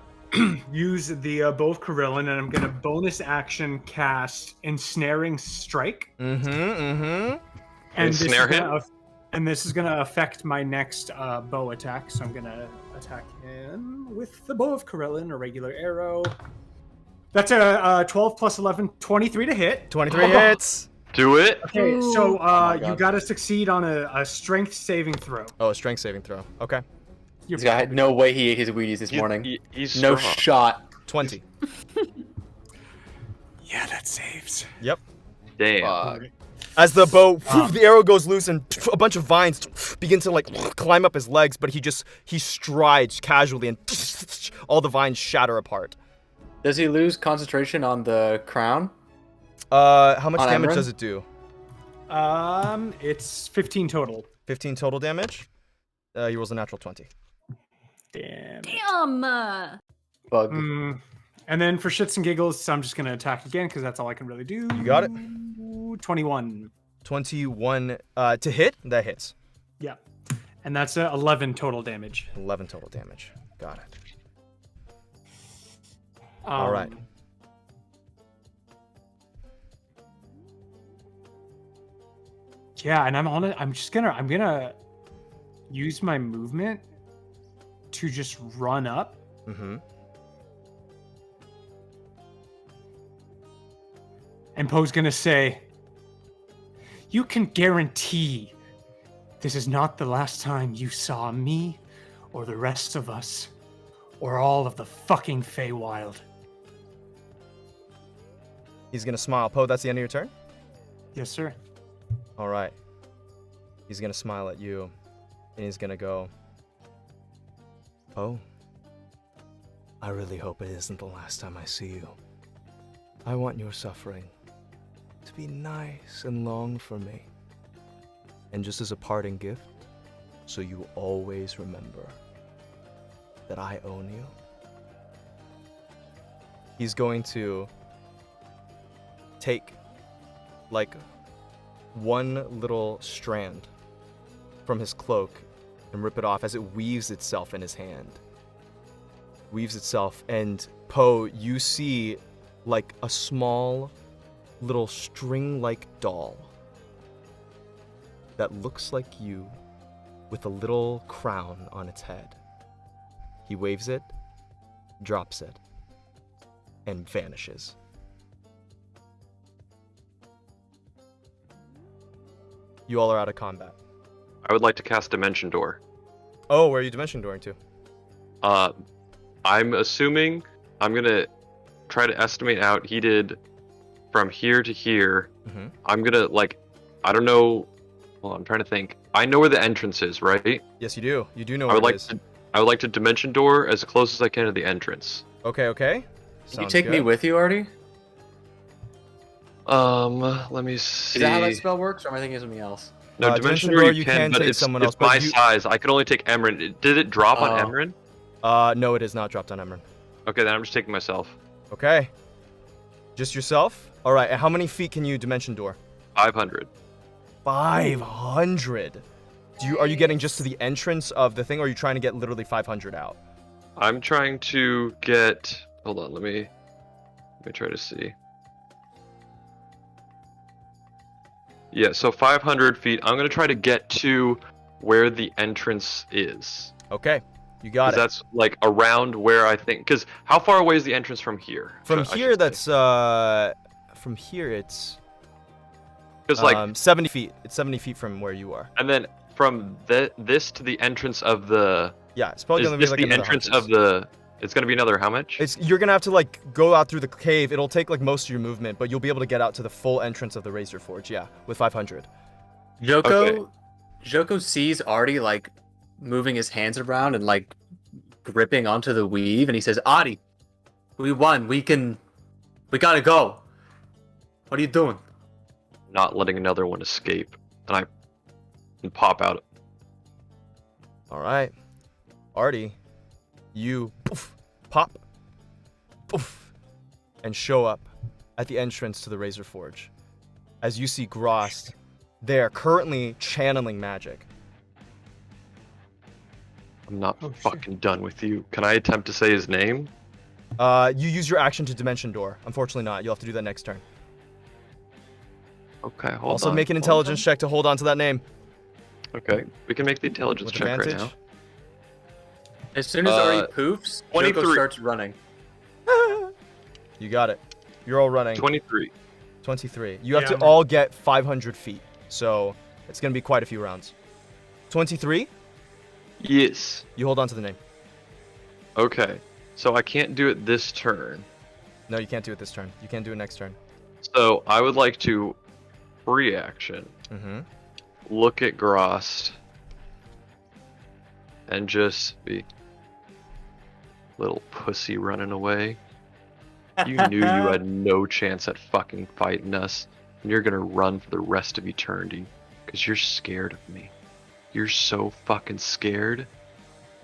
use the bow of Carillon, and I'm gonna bonus action cast Ensnaring Strike. And Ensnare him? And this is gonna affect my next bow attack, so I'm gonna attack him with the bow of Carillon, a regular arrow. That's a 12 plus 11, 23 to hit. 23 hits. Do it. Okay, Ooh. so my you God. gotta succeed on a strength saving throw. Oh, a strength saving throw. Okay. This guy had no way he ate his Wheaties this morning. He's No strong. shot. 20. Yeah, that saves. Yep. Damn. Fuck. As the bow, the arrow goes loose and a bunch of vines begin to like climb up his legs, but he strides casually and all the vines shatter apart. Does he lose concentration on the crown? How much On damage Emeryn? does it do? It's 15 total. 15 total damage. He rolls a natural 20. Damn. Damn! Bug. And then for shits and giggles, I'm just gonna attack again because that's all I can really do. You got it. 21. 21 to hit. That hits. Yeah. And that's 11 total damage. 11 total damage. Got it. All right. Yeah, and I'm gonna use my movement to just run up. Mm-hmm. And Poe's gonna say, "You can guarantee this is not the last time you saw me, or the rest of us, or all of the fucking Feywild." He's gonna smile. Poe, that's the end of your turn? Yes, sir. All right. He's gonna smile at you, and he's gonna go, "Oh, I really hope it isn't the last time I see you. I want your suffering to be nice and long for me. And just as a parting gift, so you always remember that I own you." He's going to take, like, one little strand from his cloak and rip it off as it weaves itself in his hand. Weaves itself, and Poe, you see like a small little string-like doll that looks like you with a little crown on its head. He waves it, drops it, and vanishes. You all are out of combat. I would like to cast Dimension Door. Oh, where are you dimension dooring to? I'm assuming I'm gonna try to estimate out. He did from here to here. Mm-hmm. I'm gonna I don't know. Well, I'm trying to think. I know where the entrance is, right? Yes, you do. You do know I where would it like is. to. I would like to Dimension Door as close as I can to the entrance. Okay. Can you Sounds take me good. with you, Artie? Let me see. Is that how that spell works, or am I thinking of something else? No, Dimension Dimension Door Door, you you can, can but take it's, someone it's else, but my you- size. I can only take Emeryn. Did it drop on Oh. Emeryn? No, it is not dropped on Emeryn. Okay, then I'm just taking myself. Okay. Just yourself? All right. And how many feet can you dimension door? 500. 500. Are you getting just to the entrance of the thing, or are you trying to get literally 500 out? I'm trying to get. Hold on, let me try to see. Yeah, so 500 feet. I'm gonna try to get to where the entrance is. Okay. You got it. That's like around where I think. Because how far away is the entrance from here? From I here, should say. that's from here it's Because like 70 feet. It's 70 feet from where you are. and then from this to the entrance of the. Yeah, it's probably Is gonna be this like the another entrance 100. of the? It's gonna be another how much? You're gonna have to like go out through the cave. It'll take like most of your movement, but you'll be able to get out to the full entrance of the Razor Forge. Yeah, with 500. Joko sees Artie like moving his hands around and like gripping onto the weave, and he says, "Artie, we won. We gotta go. What are you doing?" Not letting another one escape, and pop out. All right, Artie, you poof, pop, poof, and show up at the entrance to the Razor Forge. As you see Graz'zt there, currently channeling magic. I'm not fucking done with you. Can I attempt to say his name? You use your action to Dimension Door. Unfortunately not. You'll have to do that next turn. Okay, hold on. Also make an intelligence check to hold on to that name. Okay, we can make the intelligence With check right advantage. now. As soon as Artie poofs, Joko 23. starts running. You got it. You're all running. 23. 23. You have Yeah, to I'm all get 500 feet. So it's going to be quite a few rounds. 23. Yes. You hold on to the name. Okay, so I can't do it this turn. No, you can't do it this turn. You can't do it next turn. So I would like to free action. Mm-hmm. Look at Graz'zt and just be little pussy running away. You knew you had no chance at fucking fighting us, and you're gonna run for the rest of eternity because you're scared of me. You're so fucking scared.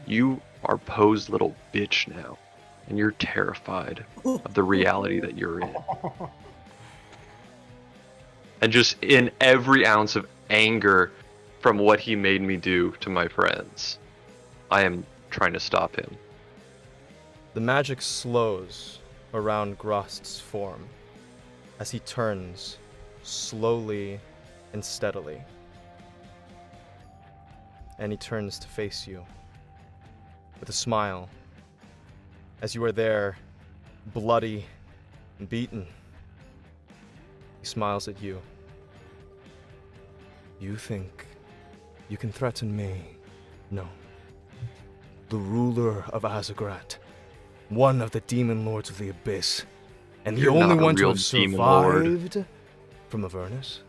You are Poe's little bitch now, and you're terrified of the reality that you're in. And just in every ounce of anger from what he made me do to my friends, I am trying to stop him. The magic slows around Graz'zt's form as he turns slowly and steadily. And he turns to face you with a smile as you are there, bloody and beaten. He smiles at you. You think you can threaten me? No. The ruler of Azagrat, one of the Demon Lords of the Abyss, and the You're only not a one to real have Demon Lord. survived from Avernus,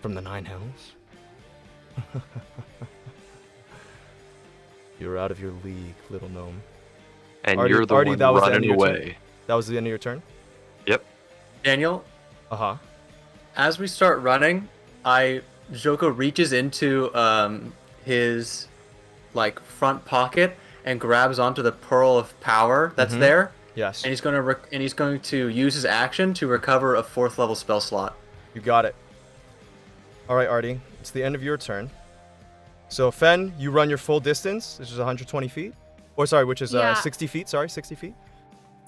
from the Nine Hells. You're out of your league, little gnome. And Artie- you're the Artie, one that was the end running of your away. That was the end of your turn? Yep. Daniel, Uh-huh. as we start running, Joko reaches into his like front pocket and grabs onto the pearl of power that's there, Yes. and he's going to use his action to recover a 4th level spell slot. You got it. All right, Artie. It's the end of your turn. So, Fen, you run your full distance, which is 120 feet. Or, sorry, which is Yeah. 60 feet. Sorry, 60 feet.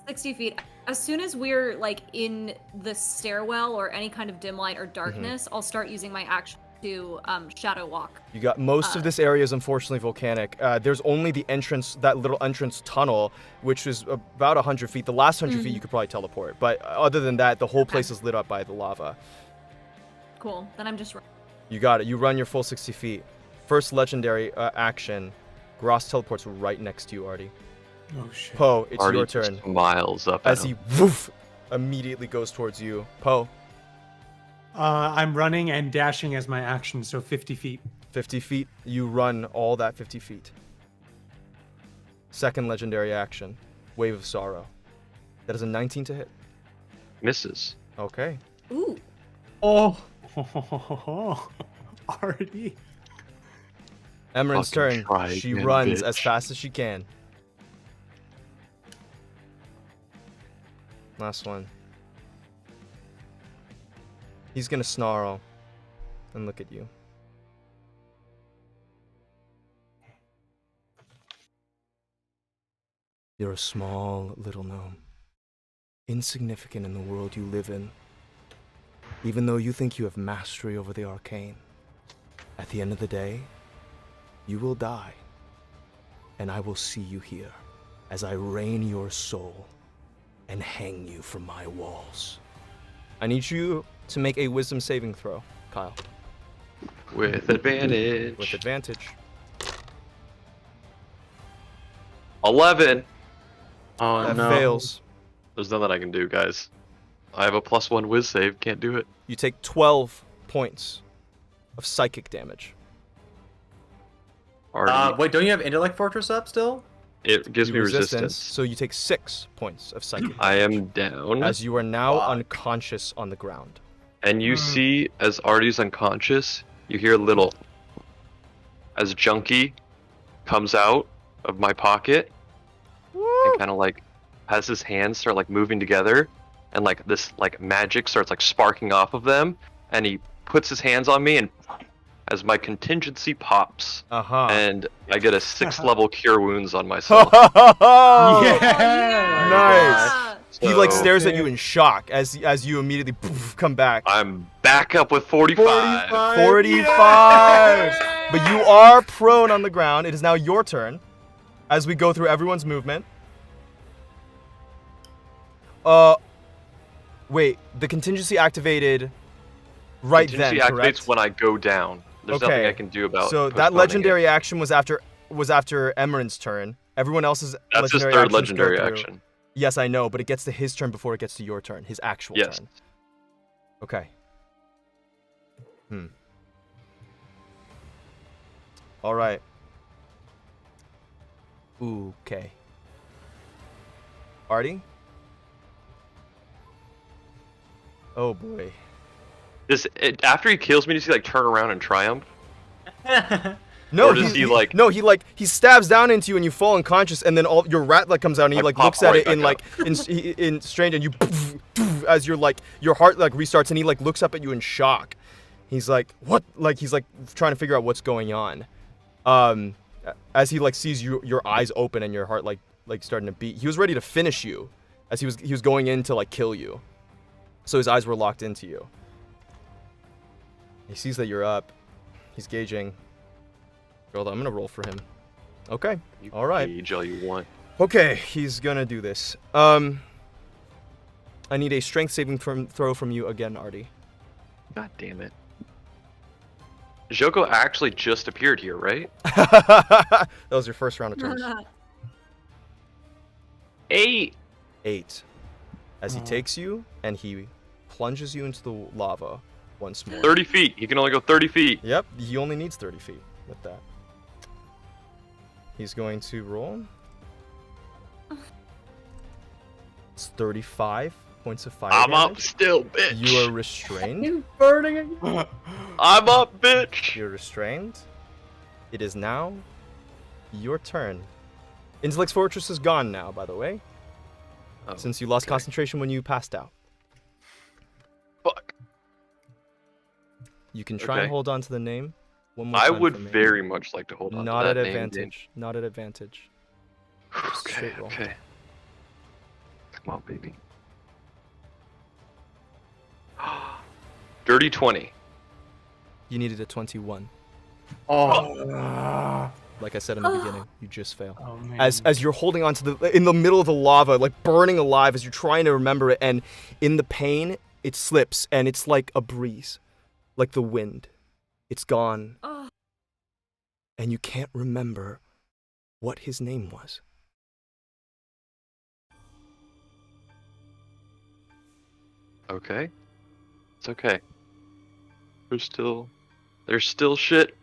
60 feet. As soon as we're like in the stairwell or any kind of dim light or darkness, I'll start using my action to shadow walk. You got most of this area is unfortunately volcanic. There's only the entrance, that little entrance tunnel, which is about 100 feet. The last 100 feet you could probably teleport. But other than that, the whole place is lit up by the lava. Cool. Then I'm just. You got it. You run your full 60 feet. First legendary action. Graz'zt teleports right next to you, Artie. Oh shit. Poe, it's Artie your just turn. smiles up As at he him. woof, immediately goes towards you. Poe, I'm running and dashing as my action, so 50 feet. 50 feet. You run all that 50 feet. Second legendary action. Wave of Sorrow. That is a 19 to hit. Misses. Okay. Ooh. Oh, already. Emeryn's Fucking turn. try She again, runs bitch. as fast as she can. Last one. He's gonna snarl and look at you. You're a small little gnome, insignificant in the world you live in. Even though you think you have mastery over the arcane, at the end of the day, you will die. and I will see you here as I rain your soul and hang you from my walls. I need you to make a wisdom saving throw, Kyle. With advantage. With advantage. 11. Oh That no. fails. There's nothing I can do, guys. I have a +1 whiz save. Can't do it. You take 12 points of psychic damage. Already, Wait, don't you have Intellect Fortress up still? it gives me resistance. So you take 6 points of psychic damage. I am down. As you are now Fuck. unconscious on the ground. And you see, as Artie's unconscious, you hear a little... As Junkie comes out of my pocket, and kind of like has his hands start like moving together, and like this like magic starts like sparking off of them, and he puts his hands on me, and as my contingency pops, Uh-huh. and I get a 6th level cure wounds on myself. Yeah. Nice. He like So, stares at you in shock as you immediately poof, come back. I'm back up with 45. 45. But you are prone on the ground. It is now your turn as we go through everyone's movement. Wait, the contingency activated right Contingency then, activates correct? when I go down. There's nothing I can do about So that postponing legendary it. action was after Emeryn's turn. Everyone else's That's his legendary third actions go legendary through. action. Yes, I know, but it gets to his turn before it gets to your turn, his actual Yes. turn. Okay. All right. Ooh, okay. Artie? Oh boy. After he kills me, does he like turn around and triumph? No, Or does he, like- No, he stabs down into you and you fall unconscious, and then all your rat like comes out and he I like pop looks at right it in back like in strange, and you as your like your heart like restarts, and he like looks up at you in shock. He's like, what? Like he's like trying to figure out what's going on. As he like sees your eyes open and your heart like starting to beat. He was ready to finish you, as he was going in to like kill you. So his eyes were locked into you. He sees that you're up. He's gauging. Hold on, I'm gonna roll for him. Okay. You All right. Gauge all you want. Okay, he's gonna do this. I need a strength saving throw from you again, Artie. God damn it. Joko actually just appeared here, right? That was your first round of turns. 8. 8. As he takes you and he plunges you into the lava once more. 30 feet. He can only go 30 feet. Yep, he only needs 30 feet with that. He's going to roll. It's 35 points of fire I'm up damage. still, bitch. You are restrained. He's burning again. I'm up, bitch. You're restrained. It is now your turn. Intellect Fortress is gone now, by the way, Oh, since you lost okay. concentration when you passed out. Fuck. You can try Okay. and hold on to the name one more I time would for me. very much like to hold on Not to at that name, advantage. Not at advantage. Dave. Just Okay, straight roll. okay. Come on, baby. Dirty 20. You needed a 21. Oh. Like I said in the beginning, you just fail. Oh, man. As you're holding on to in the middle of the lava, like burning alive, as you're trying to remember it, and in the pain, it slips, and it's like a breeze, like the wind. It's gone, Oh. and you can't remember what his name was. Okay. It's okay. There's still shit.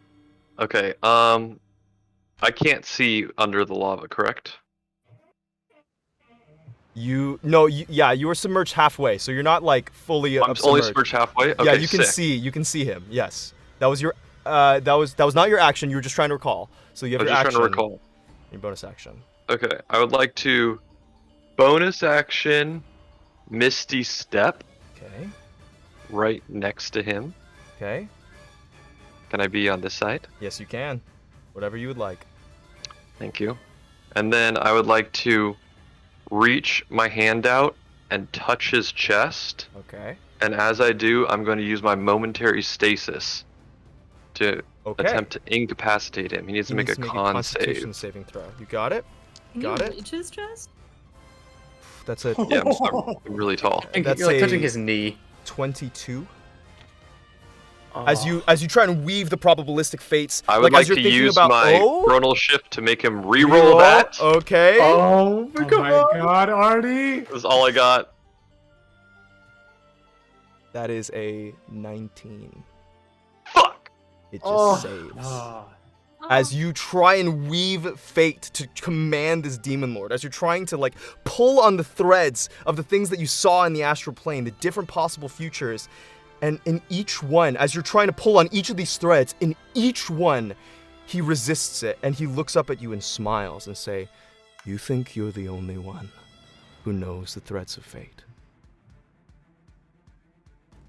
Okay, I can't see under the lava, correct? You were submerged halfway, so you're not like fully I'm only submerged halfway? Okay, yeah, you can sick. you can see him. Yes, that was your that was not your action. You were just trying to recall. So you I have was your just action, trying to recall. your bonus action. Okay, I would like to bonus action Misty Step Okay. right next to him. Okay. Can I be on this side? Yes, you can. Whatever you would like. Thank you. And then I would like to reach my hand out and touch his chest. Okay. And as I do, I'm going to use my momentary stasis to Okay. attempt to incapacitate him. He needs to make a Constitution save. saving throw. You got it? Can Got you it? reach his chest? That's a Yeah, I'm really tall. I think That's you're like a- touching his knee. 22. Oh. As you try and weave the probabilistic fates, I would like as you're to thinking use about, my oh, Chronal Shift to make him reroll reroll, that. Okay. Oh Oh my god, Artie! That's all I got. That is a 19. Fuck. It just saves. Oh. As you try and weave fate to command this demon lord, as you're trying to like pull on the threads of the things that you saw in the astral plane, the different possible futures, and in each one, as you're trying to pull on each of these threads, in each one, he resists it and he looks up at you and smiles and say, "You think you're the only one who knows the threads of fate.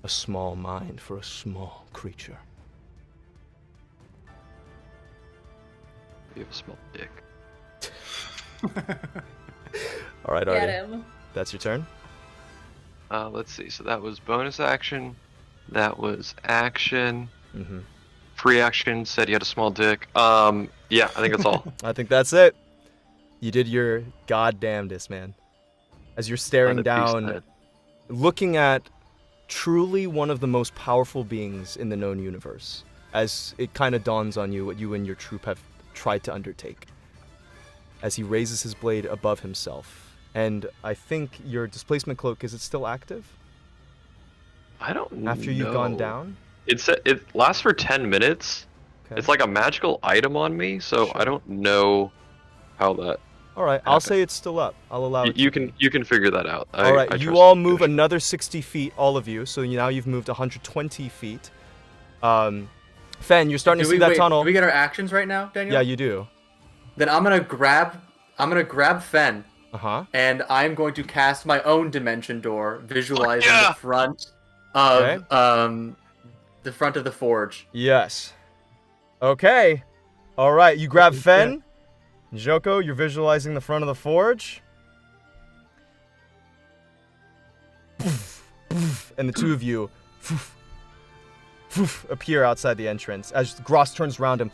A small mind for a small creature." You have a small dick. All right, Get Artie. him. That's your turn. Let's see. So that was bonus action. That was action. Mm-hmm. Free action. Said you had a small dick. Yeah, I think that's all. I think that's it. You did your goddamnedest, man. As you're staring On the beast down, head. looking at truly one of the most powerful beings in the known universe, as it kind of dawns on you what you and your troop have tried to undertake. As he raises his blade above himself. And I think your displacement cloak, is it still active? I don't know. After you've gone down? It lasts for 10 minutes. Okay. It's like a magical item on me, so Sure. I don't know how that. All right, I'll happened. say it's still up. I'll allow it. You can figure that out. All right, I you trust all you. move another 60 feet, all of you. So now you've moved 120 feet. Fen, you're starting to see that tunnel. Do we get our actions right now, Daniel? Yeah, you do. Then I'm gonna grab Fen, Uh-huh. and I'm going to cast my own dimension door, visualizing yeah! the front of Okay. the front of the forge. Yes. Okay. All right, you grab Fen. Joko, you're visualizing the front of the forge. And the two of you appear outside the entrance as Graz'zt turns around him.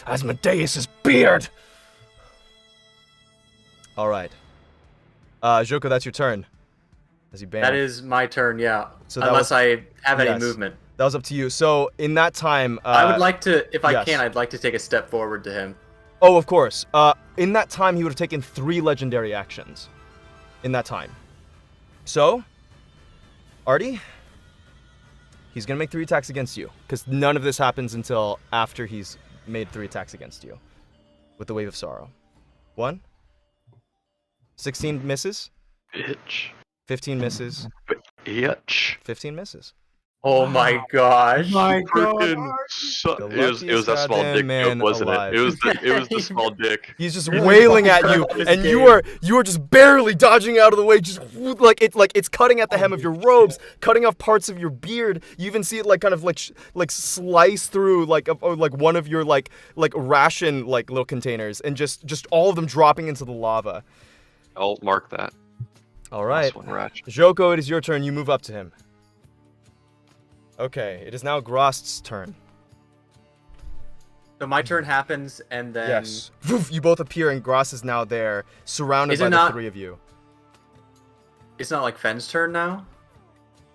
Asmodeus' beard! All right. Joko, that's your turn. As you ban. That is my turn, yeah. So that Unless was- I have any yes. movement. That was up to you. So in that time, I would like to, if I yes. can, I'd like to take a step forward to him. Oh, of course. In that time, he would have taken 3 legendary actions. In that time. So, Artie, he's gonna make 3 attacks against you, because none of this happens until after he's made 3 attacks against you, with the Wave of Sorrow. 1. 16 misses. Bitch. 15 misses. Bitch. 15 misses. Oh my gosh. My god. Freaking it was that small goddamn dick man joke, wasn't alive. it? It was the small dick. He's just wailing at you, This and game. you are just barely dodging out of the way, just like it's cutting at the hem of your robes, cutting off parts of your beard. You even see it like kind of like slice through like one of your like ration like little containers, and just all of them dropping into the lava. I'll mark that. All right, Last one, Ratch. Joko, it is your turn. You move up to him. Okay, it is now Graz'zt's turn. So my turn happens, and then... Yes. You both appear, and Graz'zt is now there, surrounded Is by it the not- 3 of you. It's not like Fen's turn now?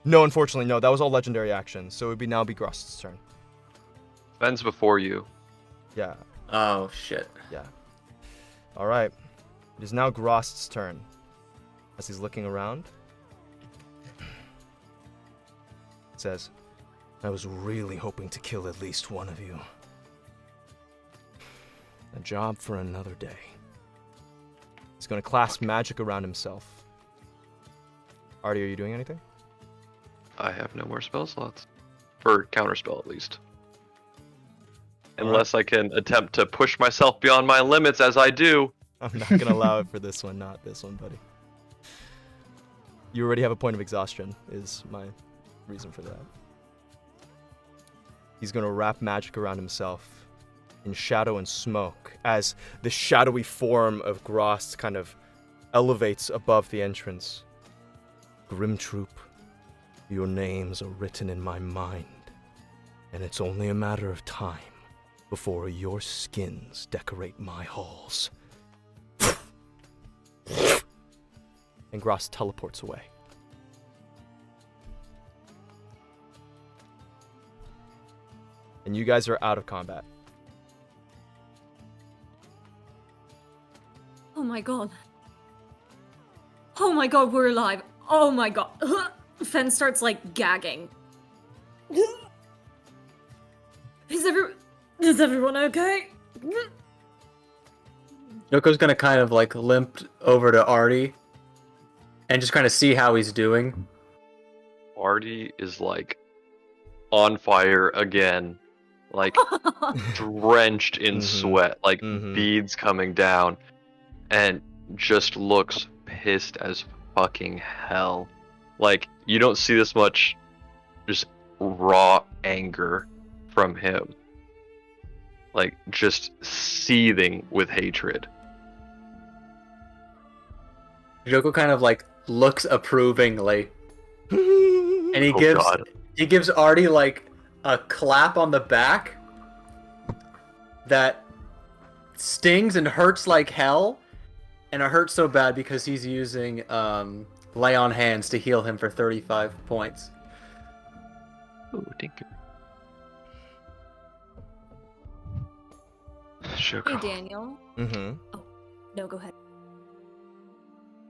No, unfortunately, no. That was all legendary actions, so it would now be Graz'zt's turn. Ben's before you. Yeah, Oh, shit. yeah. All right. It is now Graz'zt's turn. As he's looking around, it says, "I was really hoping to kill at least one of you. A job for another day." He's going to clasp magic around himself. Artie, are you doing anything? I have no more spell slots. For counterspell, at least. Unless I can attempt to push myself beyond my limits as I do. I'm not going to allow it for this one, not this one, buddy. You already have a point of exhaustion, is my reason for that. He's going to wrap magic around himself in shadow and smoke as the shadowy form of Graz'zt kind of elevates above the entrance. Grim Troupe, your names are written in my mind. And it's only a matter of time before your skins decorate my halls. And Graz'zt teleports away. And you guys are out of combat. Oh my god. Oh my god, we're alive. Oh my god. Fen starts like gagging. Is everyone okay? Yoko's gonna kind of like limp over to Artie and just kind of see how he's doing. Artie is like on fire again, like drenched in sweat, like beads coming down, and just looks pissed as fucking hell. Like, you don't see this much just raw anger from him. Like, just seething with hatred. Yoko kind of like looks approvingly, and he gives Artie like a clap on the back that stings and hurts like hell, and it hurts so bad because he's using lay on hands to heal him for 35 points. Ooh, thank you. Hey, Shoko. Daniel. Mm-hmm. Oh, no, go ahead.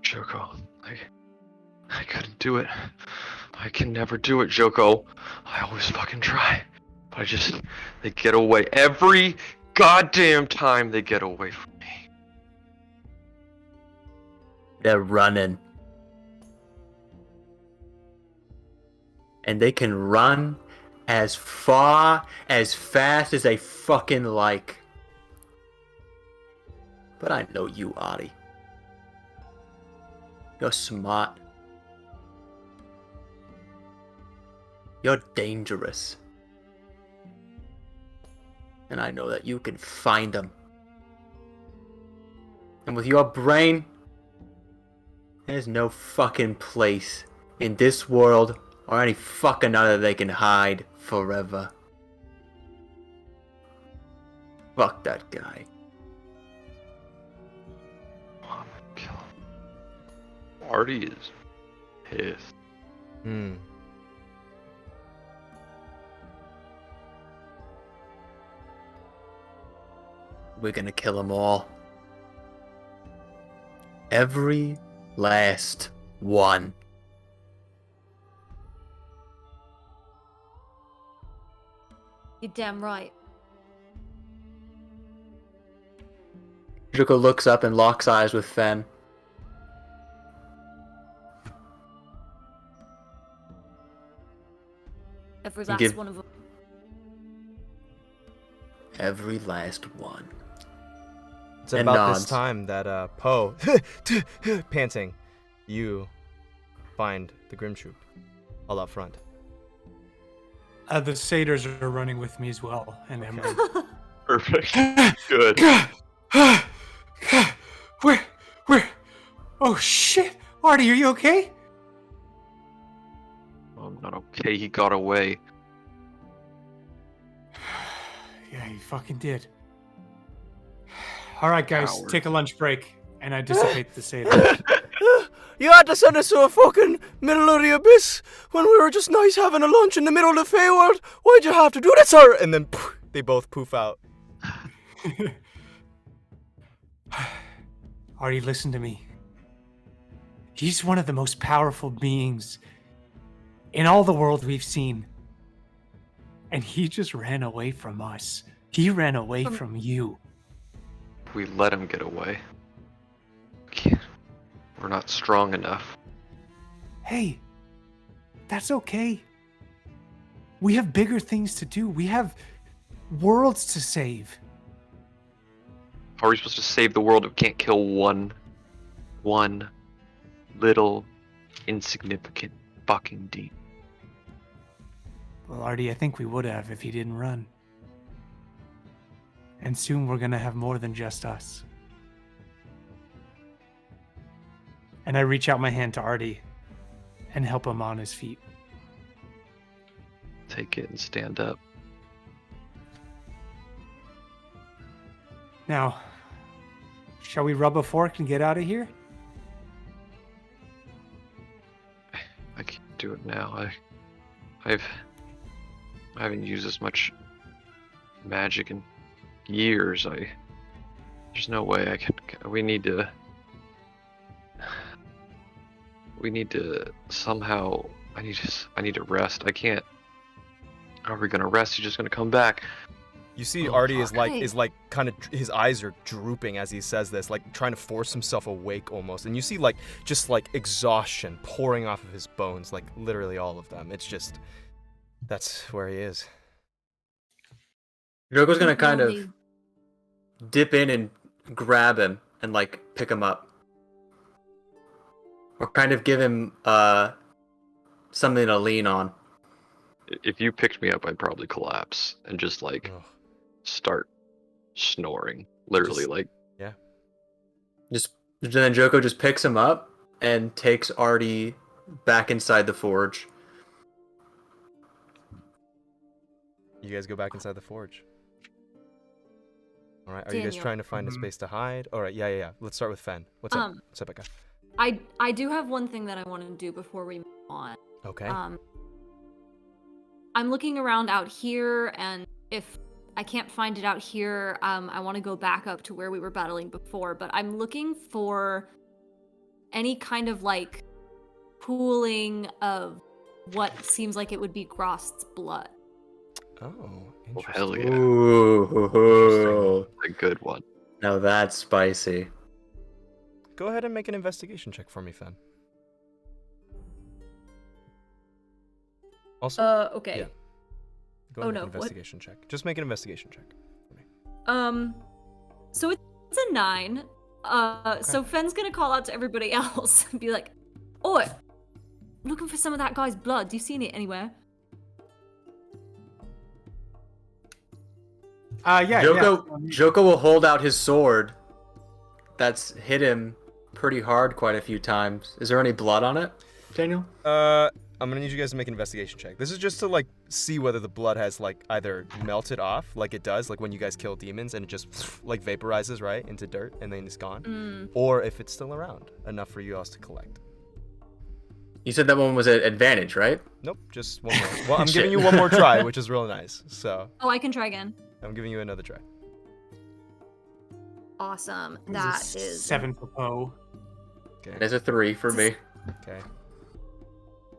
Joko, I couldn't do it. I can never do it, Joko. I always fucking try. But they get away. Every goddamn time they get away from me. They're running. And they can run as far, as fast as they fucking like. But I know you, Artie. You're smart. You're dangerous. And I know that you can find them. And with your brain, there's no fucking place in this world or any fucking other they can hide forever. Fuck that guy. I'm gonna kill him. Artie is pissed. We're gonna kill them all. Every last one. You're damn right. Juko looks up and locks eyes with Fen. Every last one of them. Every last one. It's about this time that Poe, panting, you find the Grim Troupe all up front. The satyrs are running with me as well, and Emeryn. Perfect. Good. Where? Oh shit! Artie, are you okay? I'm not okay. He got away. Yeah, he fucking did. All right, guys, Coward. take a lunch break, and I dissipate the satyrs. You had to send us to a fucking middle of the abyss when we were just nice having a lunch in the middle of the Feywild. Why'd you have to do that, sir? And then they both poof out. Artie, listen to me. He's one of the most powerful beings in all the world we've seen. And he just ran away from us. He ran away from you. We let him get away. We're not strong enough. Hey, that's okay. We have bigger things to do. We have worlds to save. How are we supposed to save the world if we can't kill one little insignificant fucking demon? Well, Artie, I think we would have if he didn't run. And soon we're gonna have more than just us. And I reach out my hand to Artie and help him on his feet. Take it and stand up. Now, shall we rub a fork and get out of here? I can't do it now. I haven't used as much magic in years. There's no way I can. We need to somehow. I need to rest. I can't. How are we gonna rest? He's just gonna come back. You see, Artie is like kind of, his eyes are drooping as he says this, like trying to force himself awake almost. And you see just exhaustion pouring off of his bones, like literally all of them. It's just, that's where he is. Joko's gonna kind of dip in and grab him and like pick him up, or kind of give him something to lean on. If you picked me up, I'd probably collapse and just start snoring. Literally, yeah. Then Joko just picks him up and takes Artie back inside the forge. You guys go back inside the forge. All right. Are you Daniel. guys trying to find a space to hide? All right. Yeah. Let's start with Fen. What's up? What's up, Becca? I do have one thing that I want to do before we move on. Okay. I'm looking around out here, and if I can't find it out here, I want to go back up to where we were battling before, but I'm looking for any kind of pooling of what seems like it would be Graz'zt's blood. Oh, oh interesting. hell yeah! Ooh, A good one. now that's spicy. Go ahead and make an investigation check for me, Fen. Also, Okay. yeah. Go ahead and make an investigation check. Just make an investigation check for me. So it's a 9. So Fen's gonna call out to everybody else and be like, "Oi, looking for some of that guy's blood. Do you seen it anywhere?" Yeah. Joko will hold out his sword. That's hit him pretty hard quite a few times. Is there any blood on it, Daniel? I'm gonna need you guys to make an investigation check. This is just to see whether the blood has either melted off, like it does, like when you guys kill demons and it just vaporizes right into dirt and then it's gone, or if it's still around enough for you all to collect. You said that one was at advantage, right? Nope, just one more. Well, I'm giving you one more try, which is real nice. So. Oh, I can try again. I'm giving you another try. Awesome. It's That a is 7 for Poe. Okay. There's a 3 for me. Okay.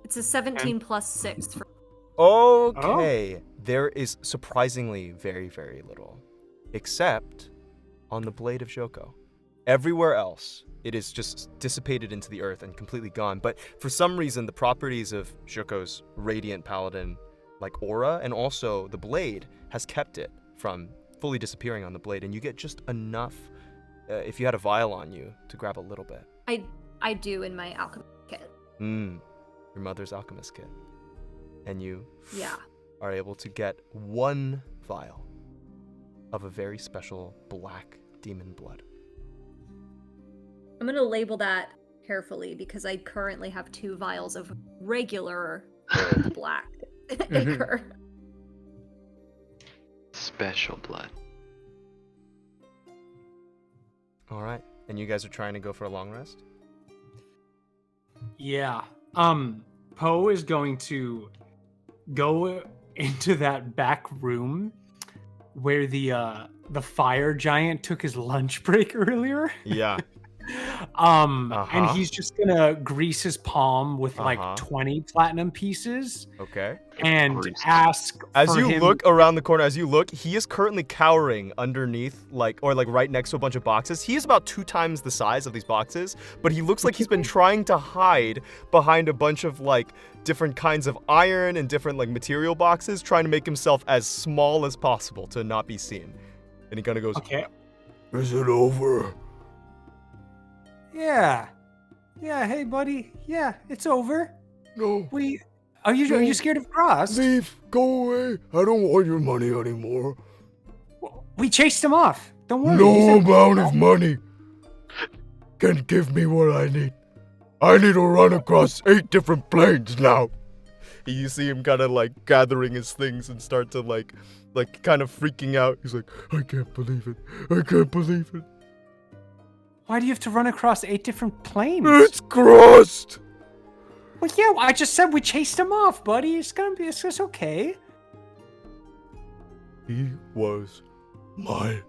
It's a 17 plus 6 for. Okay. There is surprisingly very, very little, except on the blade of Joko. Everywhere else, it is just dissipated into the earth and completely gone. But for some reason, the properties of Joko's radiant paladin, aura, and also the blade, has kept it from fully disappearing on the blade. And you get just enough, if you had a vial on you, to grab a little bit. I do in my alchemy kit. Your mother's alchemist kit. And you Yeah. are able to get 1 vial of a very special black demon blood. I'm gonna label that carefully because I currently have 2 vials of regular old black ichor. Special blood. All right. And you guys are trying to go for a long rest? Yeah. Poe is going to go into that back room where the fire giant took his lunch break earlier. Yeah. And he's just gonna grease his palm with 20 platinum pieces. Okay. And ask as for you him... look around the corner, he is currently cowering underneath, right next to a bunch of boxes. He is about 2 times the size of these boxes, but he looks like he's been trying to hide behind a bunch of different kinds of iron and different material boxes, trying to make himself as small as possible to not be seen. And he kind of goes, "Okay. Is it over?" Yeah. Yeah, hey buddy. Yeah, it's over. No. Are you scared of Graz'zt? Leave. Go away. I don't want your money anymore. We chased him off. Don't worry. No amount of money can give me what I need. I need to run across 8 different planes now. You see him kind of like gathering his things and start to like kind of freaking out. He's like, I can't believe it. I can't believe it. Why do you have to run across 8 different planes? It's Graz'zt! Well, yeah, I just said we chased him off, buddy. It's just okay. He was my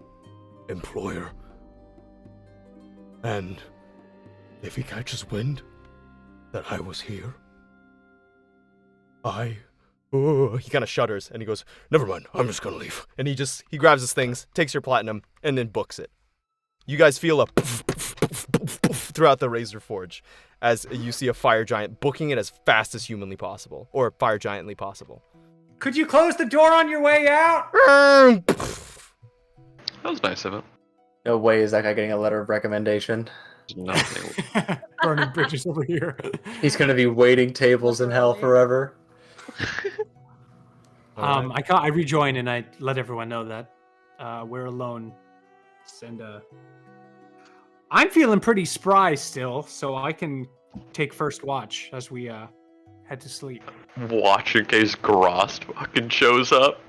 employer. And if he catches wind that I was here, He kind of shudders and he goes, never mind, I'm just gonna leave. And he grabs his things, takes your platinum, and then books it. You guys feel a poof, poof, poof, poof, poof throughout the Razor Forge as you see a fire giant booking it as fast as humanly possible, or fire giantly possible. Could you close the door on your way out? That was nice of him. No way is that guy getting a letter of recommendation. Nothing. Burning bridges over here. He's gonna be waiting tables in hell forever. I rejoin and I let everyone know that we're alone. And I'm feeling pretty spry still, so I can take first watch as we head to sleep. Watch in case Graz'zt fucking shows up.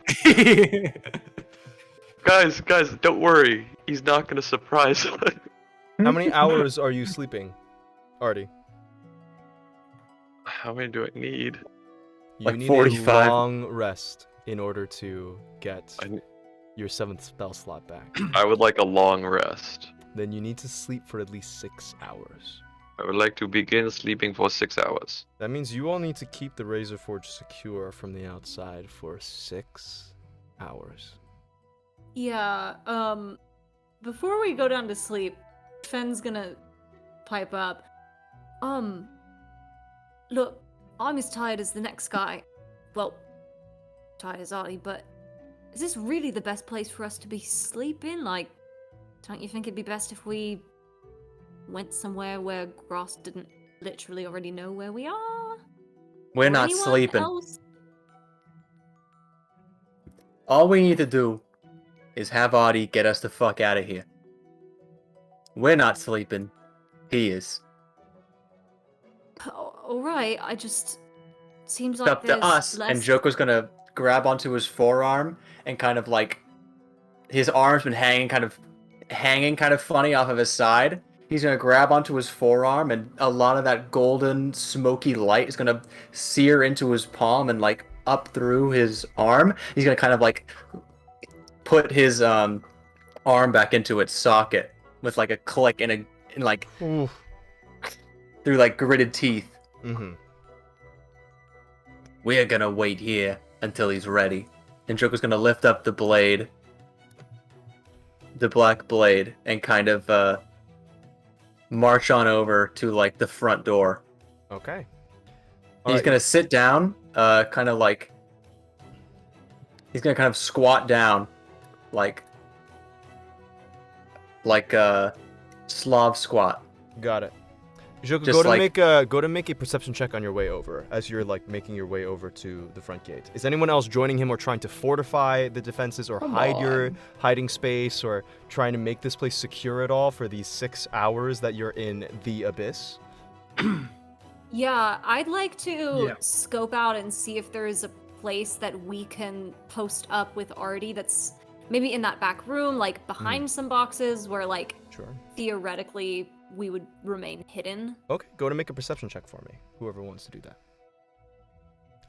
Guys, don't worry. He's not gonna surprise us. How many hours are you sleeping, Artie? How many do I need? You Like need 45. a long rest in order to get your 7th spell slot back. I would like a long rest. Then you need to sleep for at least 6 hours. I would like to begin sleeping for 6 hours. That means you all need to keep the Razor Forge secure from the outside for 6 hours. Yeah, before we go down to sleep, Fenn's gonna pipe up. Look, I'm as tired as the next guy. Well, tired as Artie, but is this really the best place for us to be sleeping? Like, don't you think it'd be best if we went somewhere where Graz'zt didn't literally already know where we are? We're Or not anyone sleeping. else? All we need to do is have Artie get us the fuck out of here. We're not sleeping. He is. Alright, I just... Seems It's like up to there's us. less... And Joko's gonna grab onto his forearm and kind of like... His arm's been hanging kind of funny off of his side. He's gonna grab onto his forearm and a lot of that golden smoky light is gonna sear into his palm and like up through his arm. He's gonna kind of like put his arm back into its socket with like a click and like Oof. through like gritted teeth. Mm-hmm. We're gonna wait here until he's ready. And Joker's gonna lift up the blade, the black blade, and kind of march on over to like the front door. Okay. He's gonna sit down, kind of like he's gonna kind of squat down, like Slav squat. Got it. Joko, Just go to make a perception check on your way over as you're like making your way over to the front gate. Is anyone else joining him or trying to fortify the defenses or hide your hiding space or trying to make this place secure at all for these 6 hours that you're in the abyss? Yeah, I'd like to scope out and see if there is a place that we can post up with Artie that's maybe in that back room, like behind some boxes where like theoretically we would remain hidden. Okay, go to make a perception check for me, whoever wants to do that.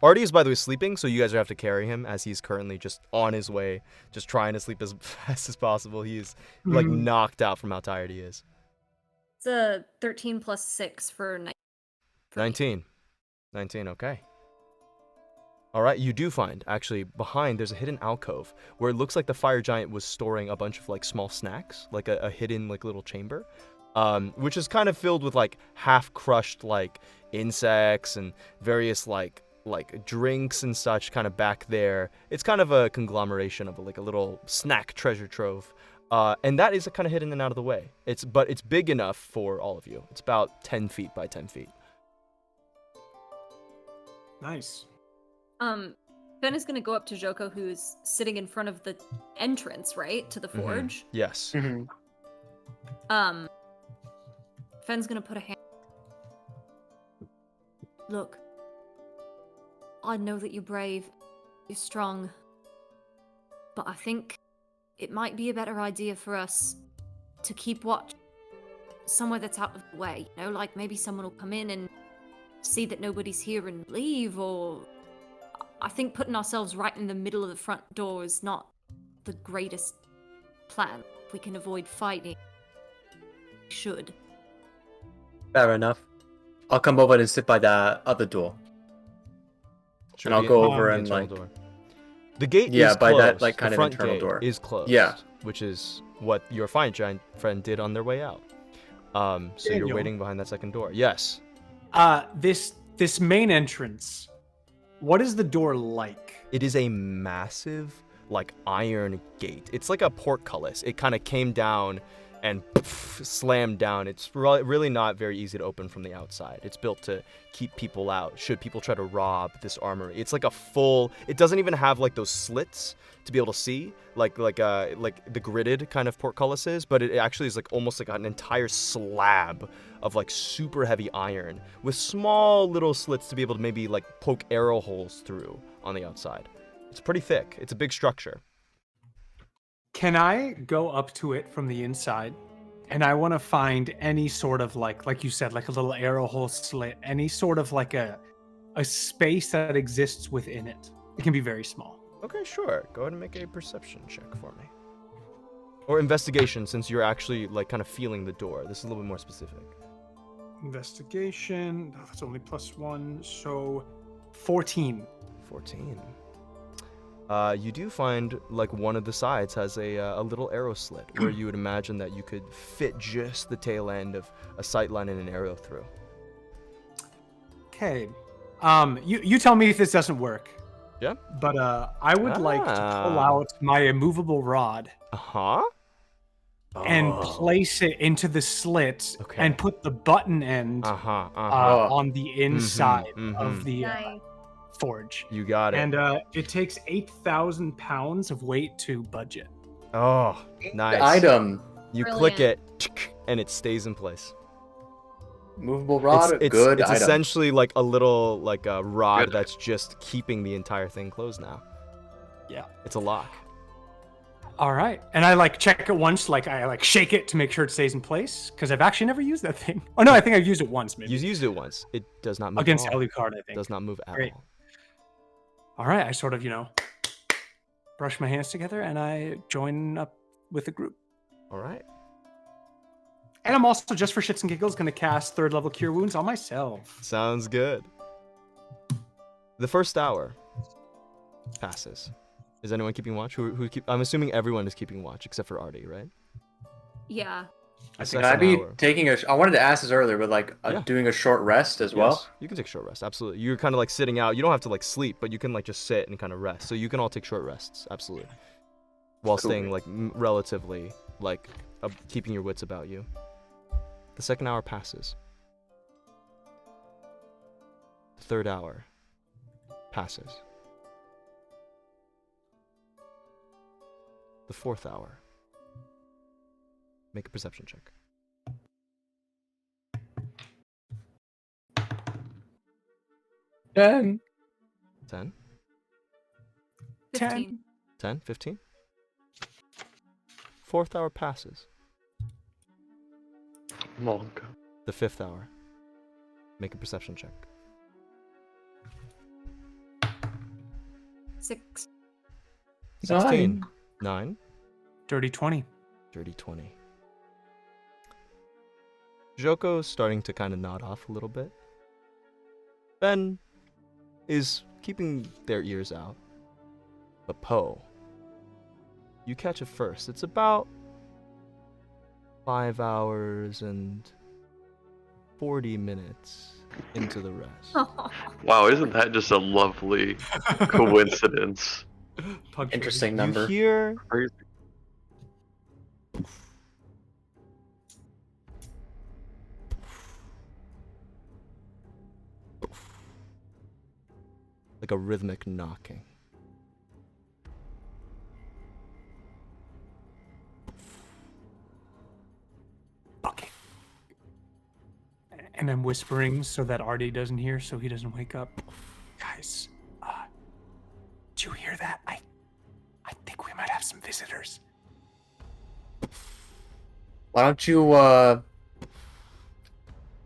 Artie is, by the way, sleeping, so you guys have to carry him as he's currently just on his way, just trying to sleep as fast as possible. He is like knocked out from how tired he is. It's a 13 plus 6 for 19. 19, okay. All right, you do find, actually, behind, there's a hidden alcove where it looks like the fire giant was storing a bunch of, like, small snacks, like a hidden, like, little chamber, which is kind of filled with, like, half-crushed, like, insects and various, like drinks and such kind of back there. It's kind of a conglomeration of, like, a little snack treasure trove. And that is kind of hidden and out of the way. But it's big enough for all of you. It's about 10 feet by 10 feet. Nice. Ben is gonna go up to Joko, who's sitting in front of the entrance, right, to the forge. Yes. Fenn's gonna put a hand. Look, I know that you're brave, you're strong, but I think it might be a better idea for us to keep watch somewhere that's out of the way. You know, like maybe someone will come in and see that nobody's here and leave, or I think putting ourselves right in the middle of the front door is not the greatest plan. If we can avoid fighting, we should. Fair enough. I'll come over and sit by the other door. Sure, And I'll the- go the over and internal like door. The gate Yeah, is by closed. that, like, kind the of front internal gate door. is closed. Yeah. Which is what your fine giant friend did on their way out. So you're Daniel. waiting behind that second door. Yes. This main entrance, what is the door like? It is a massive, like, iron gate. It's like a portcullis. It kind of came down and slammed down. It's really not very easy to open from the outside. It's built to keep people out should people try to rob this armory. It's like a full. It doesn't even have like those slits to be able to see, like the gridded kind of portcullises, but it actually is like almost like an entire slab of like super heavy iron with small little slits to be able to maybe like poke arrow holes through on the outside. It's pretty thick. It's a big structure. Can I go up to it from the inside? And I want to find any sort of like you said, like a little arrow hole slit, any sort of like a space that exists within it. It can be very small. Okay, sure. Go ahead and make a perception check for me. Or investigation, since you're actually like kind of feeling the door. This is a little bit more specific. Investigation. Oh, that's only +1, so 14. 14. You do find like one of the sides has a little arrow slit where you would imagine that you could fit just the tail end of a sightline and an arrow through. Okay. You tell me if this doesn't work. Yeah. But I would like to pull out my immovable rod Uh-huh. and place it into the slit Okay. and put the button end on the inside of the Nice. forge. You got it. And it takes 8,000 pounds of weight to budget. Oh, nice. item. You click it, and it stays in place. Movable rod. It's Good it's item. essentially like a little like a rod Good. that's just keeping the entire thing closed now. Yeah. It's a lock. All right. And I like check it once, like I like shake it to make sure it stays in place because I've actually never used that thing. Oh no, I think I've used it once maybe. You used it once. It does not move Against at all. Alucard, I think. Does not move at Great. all. All right, I sort of, brush my hands together and I join up with the group. All right. And I'm also, just for shits and giggles, going to cast 3rd level Cure Wounds on myself. Sounds good. The first hour passes. Is anyone keeping watch? I'm assuming everyone is keeping watch except for Artie, right? Yeah. The Can I second be hour. taking I wanted to ask this earlier, but like Yeah. doing a short rest as well. Yes, you can take a short rest. Absolutely. You're kind of like sitting out. You don't have to like sleep, but you can like just sit and kind of rest. So you can all take short rests. Absolutely. While Cool. staying like relatively like keeping your wits about you. The second hour passes. The third hour passes. The fourth hour. Make a perception check. Then 10, 15. 10, 15. Fourth hour passes. Monk. The fifth hour. Make a perception check. 6. 16. 9. Dirty 20. Dirty 20. Joko's starting to kind of nod off a little bit. Ben is keeping their ears out. But Poe, you catch it first. It's about 5 hours and 40 minutes into the rest. Wow, isn't that just a lovely coincidence? interesting You number. hear Crazy. like a rhythmic knocking. Okay. And I'm whispering so that Artie doesn't hear, so he doesn't wake up. Guys, Did you hear that? I think we might have some visitors. Why don't you,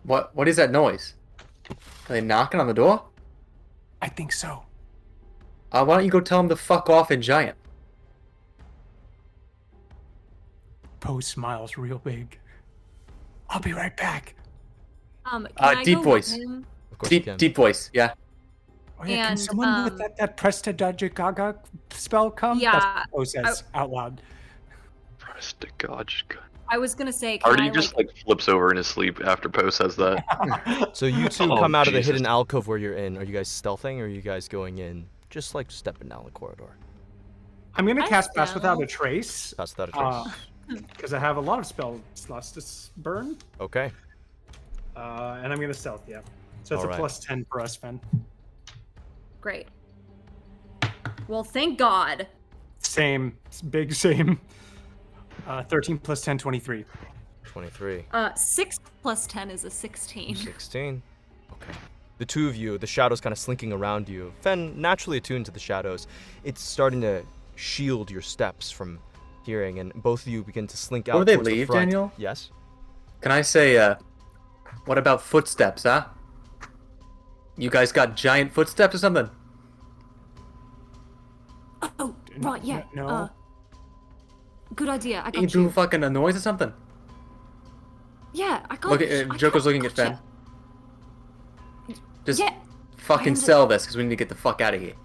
What is that noise? Are they knocking on the door? I think so. Why don't you go tell them to fuck off in Giant? Poe smiles real big. I'll be right back. Can I deep go voice. with him? Of course you can. Deep voice, yeah. Oh, yeah, can And, someone with that Prestidigitaga spell come? Yeah, That's what Poe says out loud. I was gonna say, can Artie I, just like flips over in his sleep after Poe says that. So you two Oh, come out of the Jesus. hidden alcove where you're in. Are you guys stealthing, or are you guys going in just like stepping down the corridor? I'm gonna I cast Pass Without a stealth. Trace. That's without a trace. Because I have a lot of spell slots to burn. Okay. And I'm gonna stealth, yeah. So it's All a right. plus 10 for us, Fen. Great. Well, thank God. Same. It's big same. 13 plus 10, 23. 23. 6 plus 10 is a 16. 16. Okay. The two of you, the shadows kind of slinking around you. Fen, naturally attuned to the shadows, it's starting to shield your steps from hearing, and both of you begin to slink out Before they towards the leave, front. Daniel? Yes? Can I say, what about footsteps, huh? You guys got giant footsteps or something? Oh, right, yeah. No. Good idea. I You got do you. fucking a noise or something? Yeah, I got Look, I Joker's got- looking at gotcha. Fen. Just Yeah, fucking I sell this, because we need to get the fuck out of here.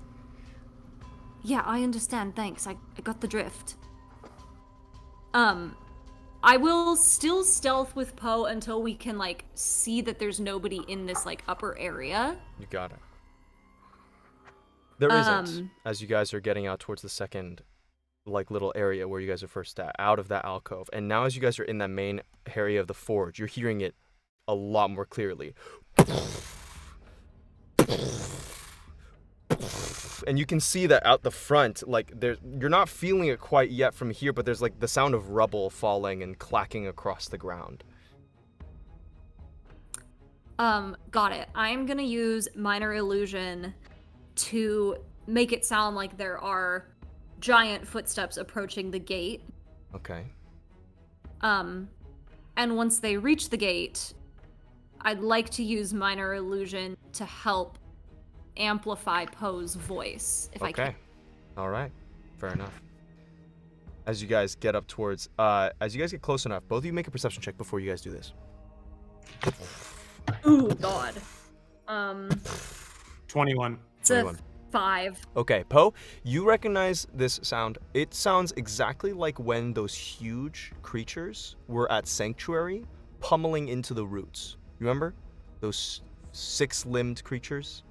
Yeah, I understand. Thanks. I got the drift. I will still stealth with Poe until we can like see that there's nobody in this like upper area. You got it. There isn't, Um, as you guys are getting out towards the second, like, little area where you guys are first at, out of that alcove. And now as you guys are in that main area of the forge, you're hearing it a lot more clearly. And you can see that out the front, like, you're not feeling it quite yet from here, but there's, like, the sound of rubble falling and clacking across the ground. Got it. I'm gonna use Minor Illusion to make it sound like there are giant footsteps approaching the gate. Okay. And once they reach the gate, I'd like to use Minor Illusion to help amplify Poe's voice, if I Okay. can. All right. Fair enough. As you guys get up towards, as you guys get close enough, both of you make a perception check before you guys do this. Ooh, God. 21. It's a 21. 5. Okay, Poe, you recognize this sound. It sounds exactly like when those huge creatures were at Sanctuary pummeling into the roots. Remember? Those 6-limbed creatures?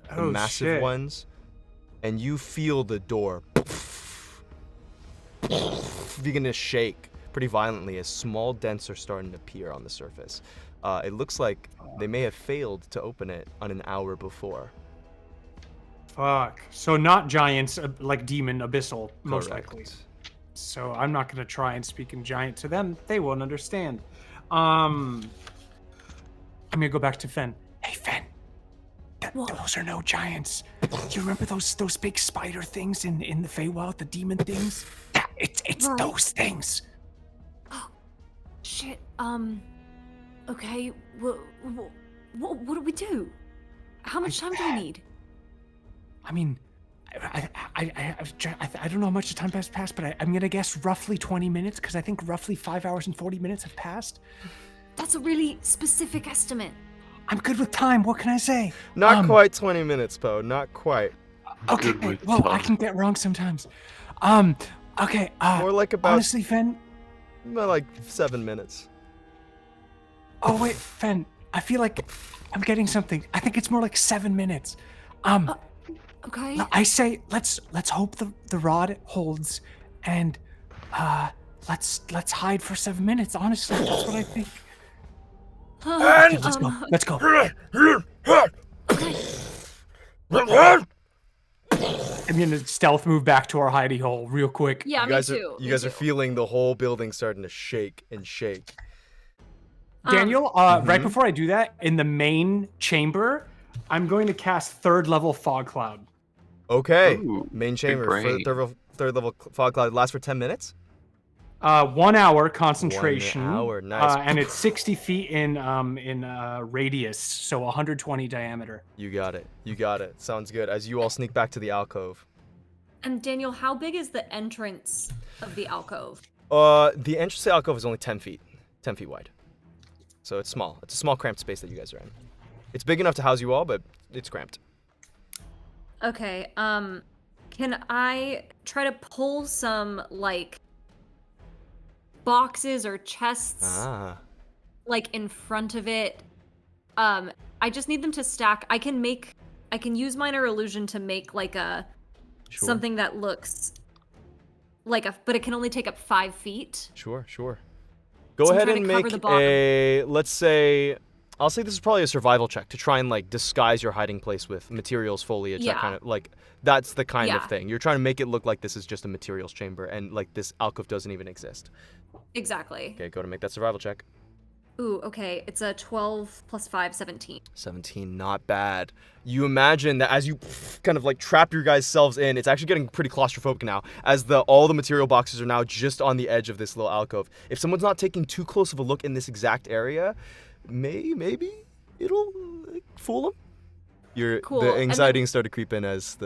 The Oh, massive shit. ones. And you feel the door begin to shake pretty violently as small dents are starting to appear on the surface. It looks like they may have failed to open it on an hour before. Fuck. So not giants, like demon abyssal, most Correct. likely. So I'm not going to try and speak in giant to them. They won't understand. I'm going to go back to Fen. Hey, Fen. Those are no giants. Do you remember those big spider things in the Feywild, the demon things? Yeah, it's Right. those things. Shit, okay, what do we do? How much time do we need? I mean, I don't know how much time has passed, but I'm gonna guess roughly 20 minutes because I think roughly 5 hours and 40 minutes have passed. That's a really specific estimate. I'm good with time. What can I say? Not quite 20 minutes, Poe. Not quite. Okay, Good with well, I time. can get wrong sometimes. Okay. More like about Honestly, Fen. like 7 minutes. Oh wait, Fen. I feel like I'm getting something. I think it's more like 7 minutes. Okay. I say let's hope the rod holds, and let's hide for 7 minutes. Honestly, that's what I think. Okay, let's go. Let's go. I'm gonna stealth move back to our hidey hole real quick. Yeah, You me guys too. are you guys are feeling the whole building starting to shake and shake. Daniel, right before I do that, in the main chamber, I'm going to cast 3rd level fog cloud. Okay. Ooh, Main big chamber. brain. Third level fog cloud lasts for 10 minutes. 1 hour concentration. 1 hour, nice. And it's 60 feet in radius, so 120 diameter. You got it. You got it. Sounds good. As you all sneak back to the alcove. And Daniel, how big is the entrance of the alcove? The entrance to the alcove is only 10 feet. 10 feet wide. So it's small. It's a small, cramped space that you guys are in. It's big enough to house you all, but it's cramped. Okay, can I try to pull some, like, boxes or chests, like, in front of it? I just need them to stack. I can use minor illusion to make, like, something that looks like but it can only take up 5 feet. Sure. Go ahead and make let's say, I'll say this is probably a survival check to try and like disguise your hiding place with materials, foliage, that kind of like, that's the kind of thing. You're trying to make it look like this is just a materials chamber and like this alcove doesn't even exist. Exactly. Okay, go to make that survival check. Ooh, okay. It's a 12 plus 5, 17. 17, not bad. You imagine that as you kind of like trap your guys' selves in, it's actually getting pretty claustrophobic now, as all the material boxes are now just on the edge of this little alcove. If someone's not taking too close of a look in this exact area, maybe it'll like, fool them. Cool. The anxiety started to creep in as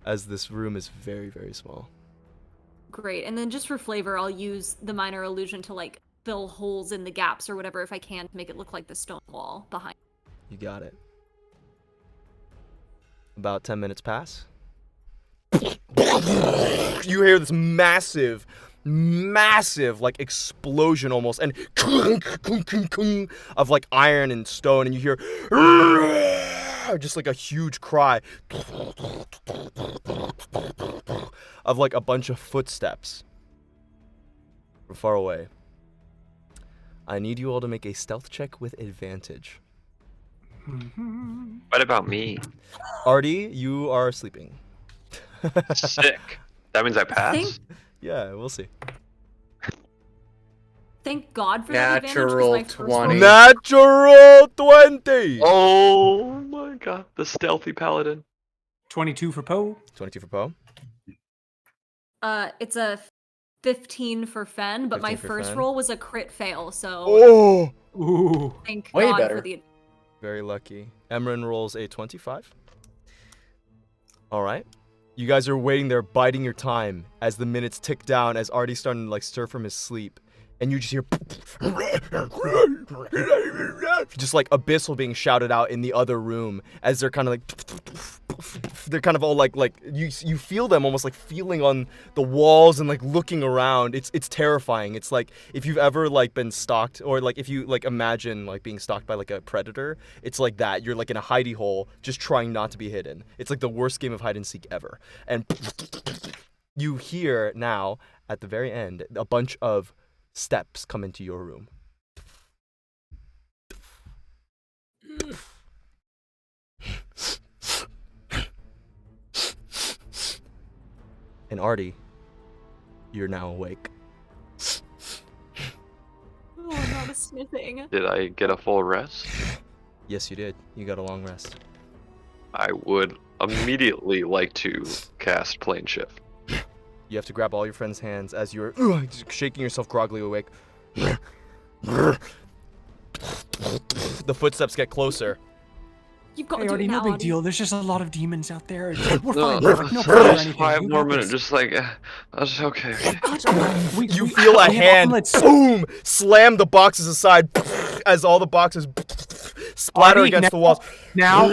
this room is very, very small. Great. And then just for flavor, I'll use the minor illusion to like fill holes in the gaps or whatever if I can to make it look like the stone wall behind. You got it. About 10 minutes pass. You hear this massive like explosion almost, and of like iron and stone, and you hear just like a huge cry of like a bunch of footsteps from far away. I need you all to make a stealth check with advantage. What about me? Artie, you are sleeping. Sick. That means I pass? Yeah, we'll see. Thank God for that advantage. Natural 20. Natural 20! Oh my god, the stealthy paladin. 22 for Poe. 22 for Poe. It's a 15 for Fen, but my 15 for first Fen. roll was a crit fail, so Oh! Ooh. thank Way God better. for the... Very lucky. Emeryn rolls a 25. Alright. You guys are waiting there, biding your time as the minutes tick down, as Artie's starting to like stir from his sleep. And you just hear just like abyssal being shouted out in the other room as they're kind of like they're kind of all like you feel them almost like feeling on the walls and like looking around. It's terrifying. It's like if you've ever like been stalked, or like if you like imagine like being stalked by like a predator, it's like that. You're like in a hidey hole just trying not to be hidden. It's like the worst game of hide and seek ever. And you hear now at the very end a bunch of steps come into your room. And Artie, you're now awake. Oh, not a sniffing. Did I get a full rest? Yes, you did. You got a long rest. I would immediately like to cast Plane Shift. You have to grab all your friends' hands as you're shaking yourself groggily awake. The footsteps get closer. You've got Hey, to do Artie, it no now, big Artie. deal. There's just a lot of demons out there. We're fine. No, Like, no problem or just anything. 5 You more got minutes, this. just like, that's okay. You feel a we have hand, omelets. boom, slam the boxes aside as all the boxes splatter Artie, against now- the walls. Now,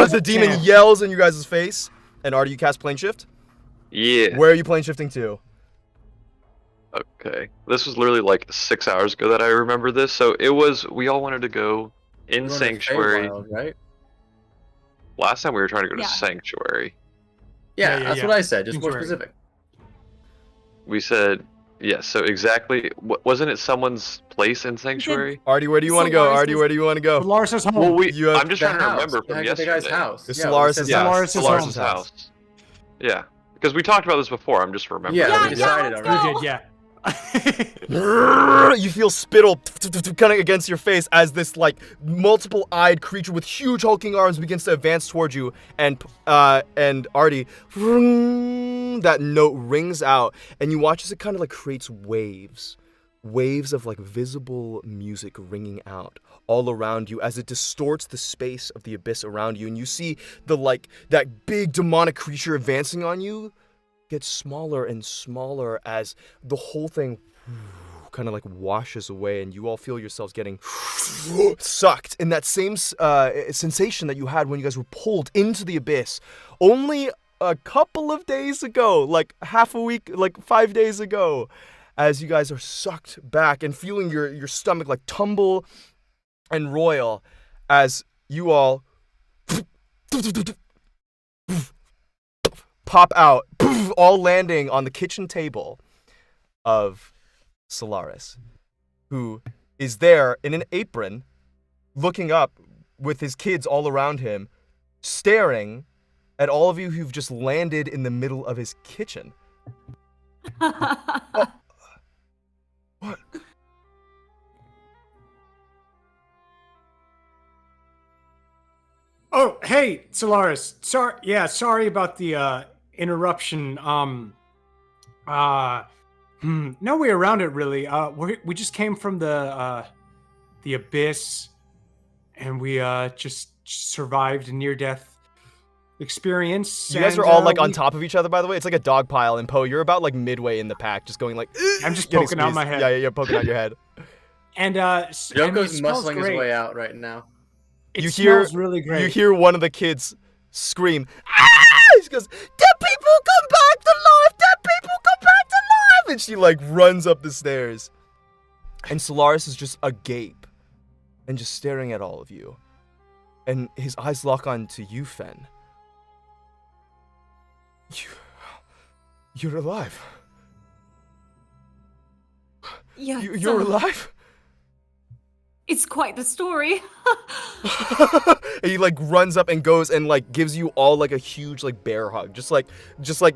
As the demon Sam. yells in your guys' face. And Artie, you cast plane shift? Yeah. Where are you plane shifting to? Okay. This was literally like 6 hours ago that I remember this. So it was, we all wanted to go in We're going to Sanctuary. Feywild, right? Last time we were trying to go to Yeah. Sanctuary. Yeah, Yeah, that's yeah. what I said. Just more Sanctuary. specific. We said, yes, so exactly, wasn't it someone's place in Sanctuary? Artie, where do you want to go? Artie, where do you want to go? Solaris' home. Well, You have I'm just The trying to house. remember from Yeah, the guy's yesterday. house. It's Yeah, we Solaris' said house. Solaris' Solaris' home. house. Yeah, because we talked about this before. I'm just remembering. Yeah, Yeah, we decided let's already. go. We did, yeah. You feel spittle kind of against your face as this like multiple-eyed creature with huge hulking arms begins to advance towards you, and Artie, that note rings out, and you watch as it kind of like creates waves of like visible music ringing out all around you as it distorts the space of the abyss around you, and you see the like that big demonic creature advancing on you gets smaller and smaller as the whole thing kind of like washes away, and you all feel yourselves getting sucked in that same sensation that you had when you guys were pulled into the abyss only a couple of days ago, like half a week, like 5 days ago, as you guys are sucked back and feeling your stomach like tumble and roil as you all pop out, all landing on the kitchen table of Solaris, who is there in an apron, looking up with his kids all around him, staring at all of you who've just landed in the middle of his kitchen. Oh. What? Oh, hey, Solaris. Sorry about the interruption. No way around it, really. We just came from the abyss, and we just survived a near-death experience. You guys are all like on top of each other, by the way. It's like a dog pile, and Poe, you're about like midway in the pack, just going like. I'm just poking out my head. Yeah, poking out your head. And Yoko's muscling his way out right now. It smells really great. You hear one of the kids scream, "Ah!" She goes, "Dead people come back to life! Dead people come back to life!" And she like runs up the stairs. And Solaris is just agape and just staring at all of you. And his eyes lock on to you, Fen. You're alive. Yeah. You're alive? It's quite the story. And he like runs up and goes and like gives you all like a huge like bear hug, just like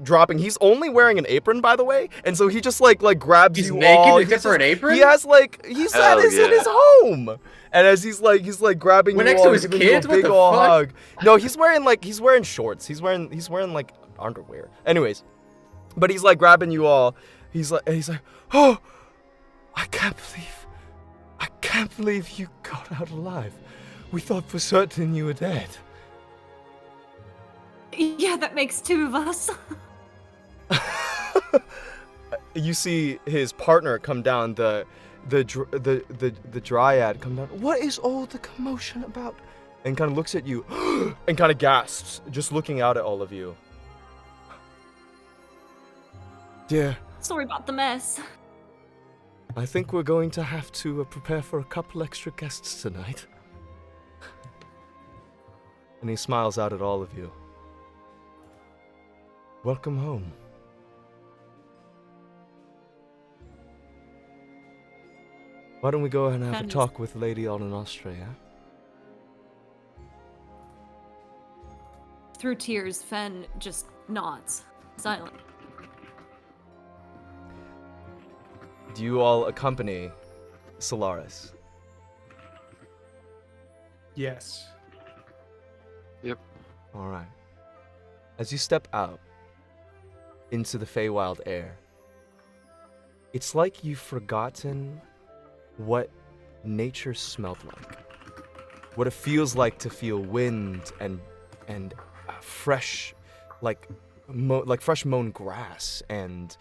dropping. He's only wearing an apron, by the way, and so he just like grabs He's you naked all. except for an apron. He has like he's at his in his home, and as he's like grabbing We're you next all, to his giving you kids? a What big the ol' fuck? hug. No, he's wearing shorts. He's wearing like underwear. Anyways, but he's like grabbing you all. He's like, oh, I can't believe you got out alive. We thought for certain you were dead. Yeah, that makes two of us. You see his partner come down, the dryad come down. What is all the commotion about? And kind of looks at you and kind of gasps, just looking out at all of you. Dear, Sorry about the mess. I think we're going to have to prepare for a couple extra guests tonight. And he smiles out at all of you. Welcome home. Why don't we go ahead and have a talk with Lady Aldenostra, yeah? Through tears, Fen just nods, silent. Do you all accompany Solaris? Yes. Yep. All right. As you step out into the Feywild air, it's like you've forgotten what nature smelled like. What it feels like to feel wind and fresh, like fresh mown grass, and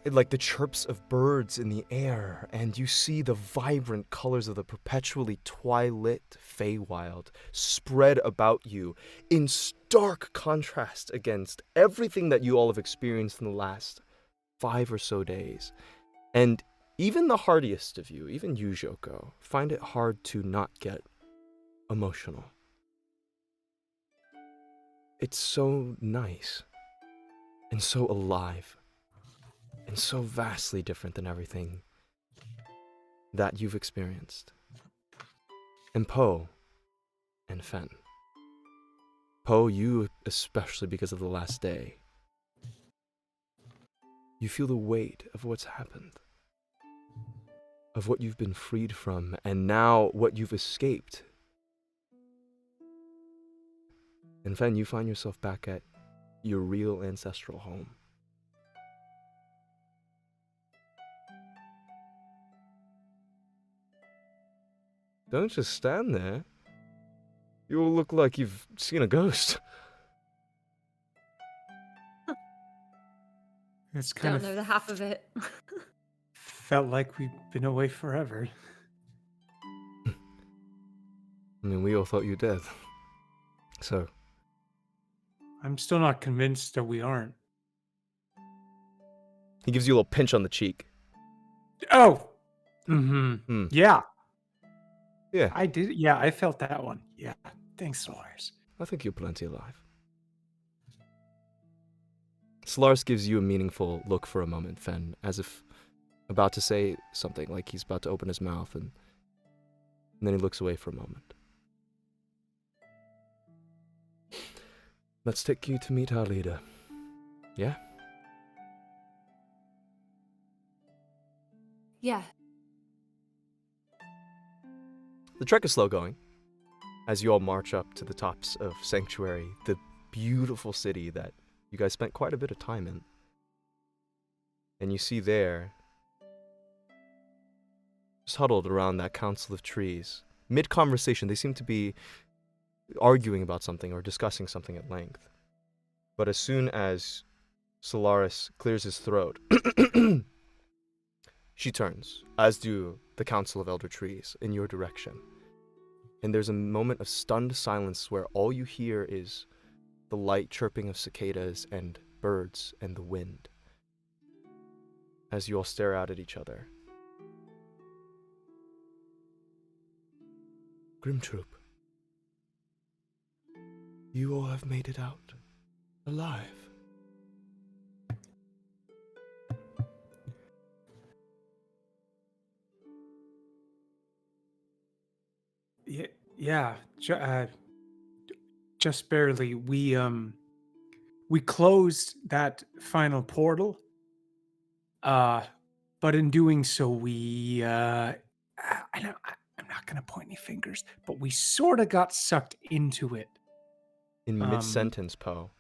like the chirps of birds in the air, and you see the vibrant colors of the perpetually twilit Feywild spread about you in stark contrast against everything that you all have experienced in the last 5 or so days. And even the hardiest of you, even you, Joko, find it hard to not get emotional. It's so nice and so alive. And so vastly different than everything that you've experienced. And Poe and Fen. Poe, you especially because of the last day. You feel the weight of what's happened, of what you've been freed from, and now what you've escaped. And Fen, you find yourself back at your real ancestral home. Don't just stand there. You all look like you've seen a ghost. It's kind Don't know the half of it. felt like we've been away forever. I mean, we all thought you dead. So, I'm still not convinced that we aren't. he gives you a little pinch on the cheek. Oh! Mm-hmm. Hmm. Yeah. Yeah, I did. Yeah, I felt that one. Yeah. Thanks, Solaris. I think you're plenty alive. Solaris gives you a meaningful look for a moment, Fen, as if about to say something, like he's about to open his mouth, and then he looks away for a moment. Let's take you to meet our leader. Yeah? Yeah. The trek is slow going as you all march up to the tops of Sanctuary, the beautiful city that you guys spent quite a bit of time in. And you see there, just huddled around that council of trees, mid-conversation, they seem to be arguing about something or discussing something at length. But as soon as Solaris clears his throat, she turns, as do the Council of Elder Trees, in your direction. And there's a moment of stunned silence where all you hear is the light chirping of cicadas and birds and the wind, as you all stare out at each other. Grim Troupe, you all have made it out alive. Yeah. Just barely. We closed that final portal. But in doing so, we I'm not gonna point any fingers, but we sort of got sucked into it. In mid-sentence, Poe,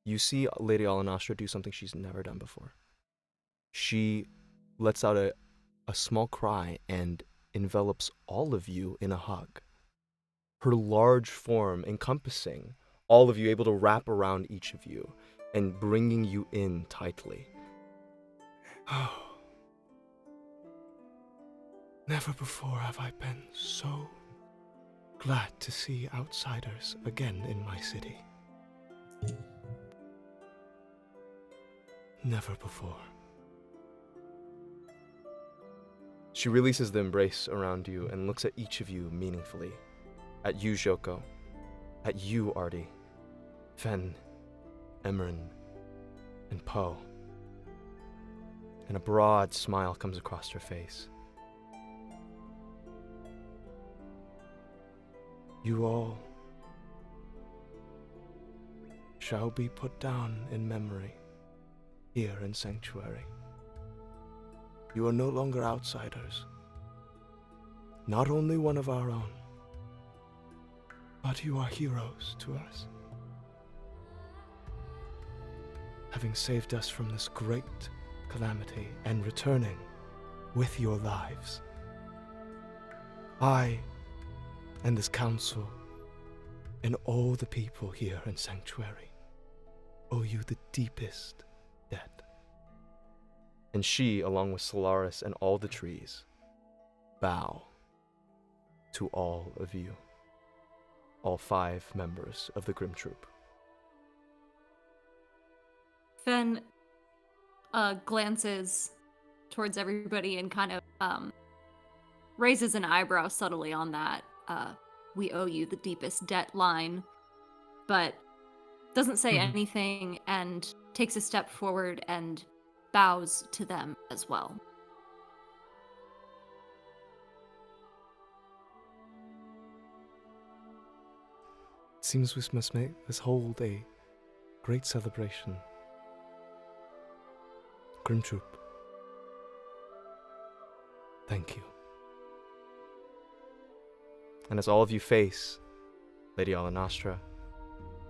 you see Lady Alanastra do something she's never done before. She lets out a small cry and envelops all of you in a hug. Her large form encompassing all of you, able to wrap around each of you and bringing you in tightly. Oh. Never before have I been so glad to see outsiders again in my city. Never before. She releases the embrace around you and looks at each of you meaningfully. At you, Joko. At you, Artie. Fen, Emeryn, and Poe. And a broad smile comes across her face. You all shall be put down in memory here in Sanctuary. You are no longer outsiders. Not only one of our own, but you are heroes to us. Having saved us from this great calamity and returning with your lives. I and this council and all the people here in Sanctuary owe you the deepest debt. And she, along with Solaris and all the trees, bow to all of you. All 5 members of the Grim Troupe. Fen glances towards everybody and kind of raises an eyebrow subtly on that we owe you the deepest debt line, but doesn't say anything and takes a step forward and bows to them as well. It seems we must hold a great celebration. Grim Troupe, thank you. And as all of you face Lady Alanostra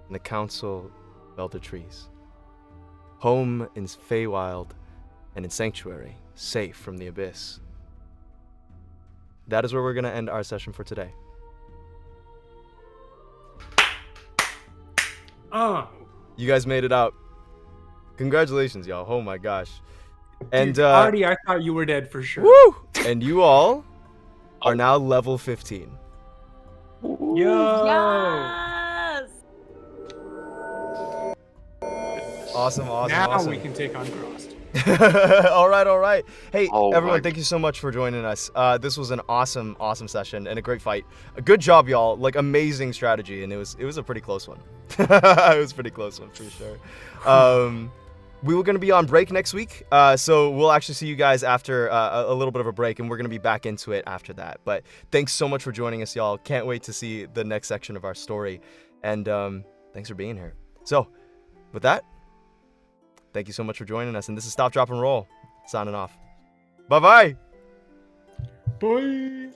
and the Council of Elder Trees, home in Feywild and in Sanctuary, safe from the Abyss, that is where we're going to end our session for today. You guys made it out. Congratulations, y'all. Oh my gosh. And Dude, Artie, I thought you were dead for sure. woo! And you all are now level 15. Yo! Yes. Awesome. Now we can take on Graz'zt. all right. Hey, Oh everyone, my- thank you so much for joining us. This was an awesome session and a great fight. A good job, y'all. Like, amazing strategy, and it was a pretty close one. It was a pretty close one for sure. We were going to be on break next week, so we'll actually see you guys after a little bit of a break, and we're going to be back into it after that. But thanks so much for joining us, y'all. Can't wait to see the next section of our story, and thanks for being here. So, with that, thank you so much for joining us, and this is Stop, Drop, and Roll, signing off. Bye-bye! Bye!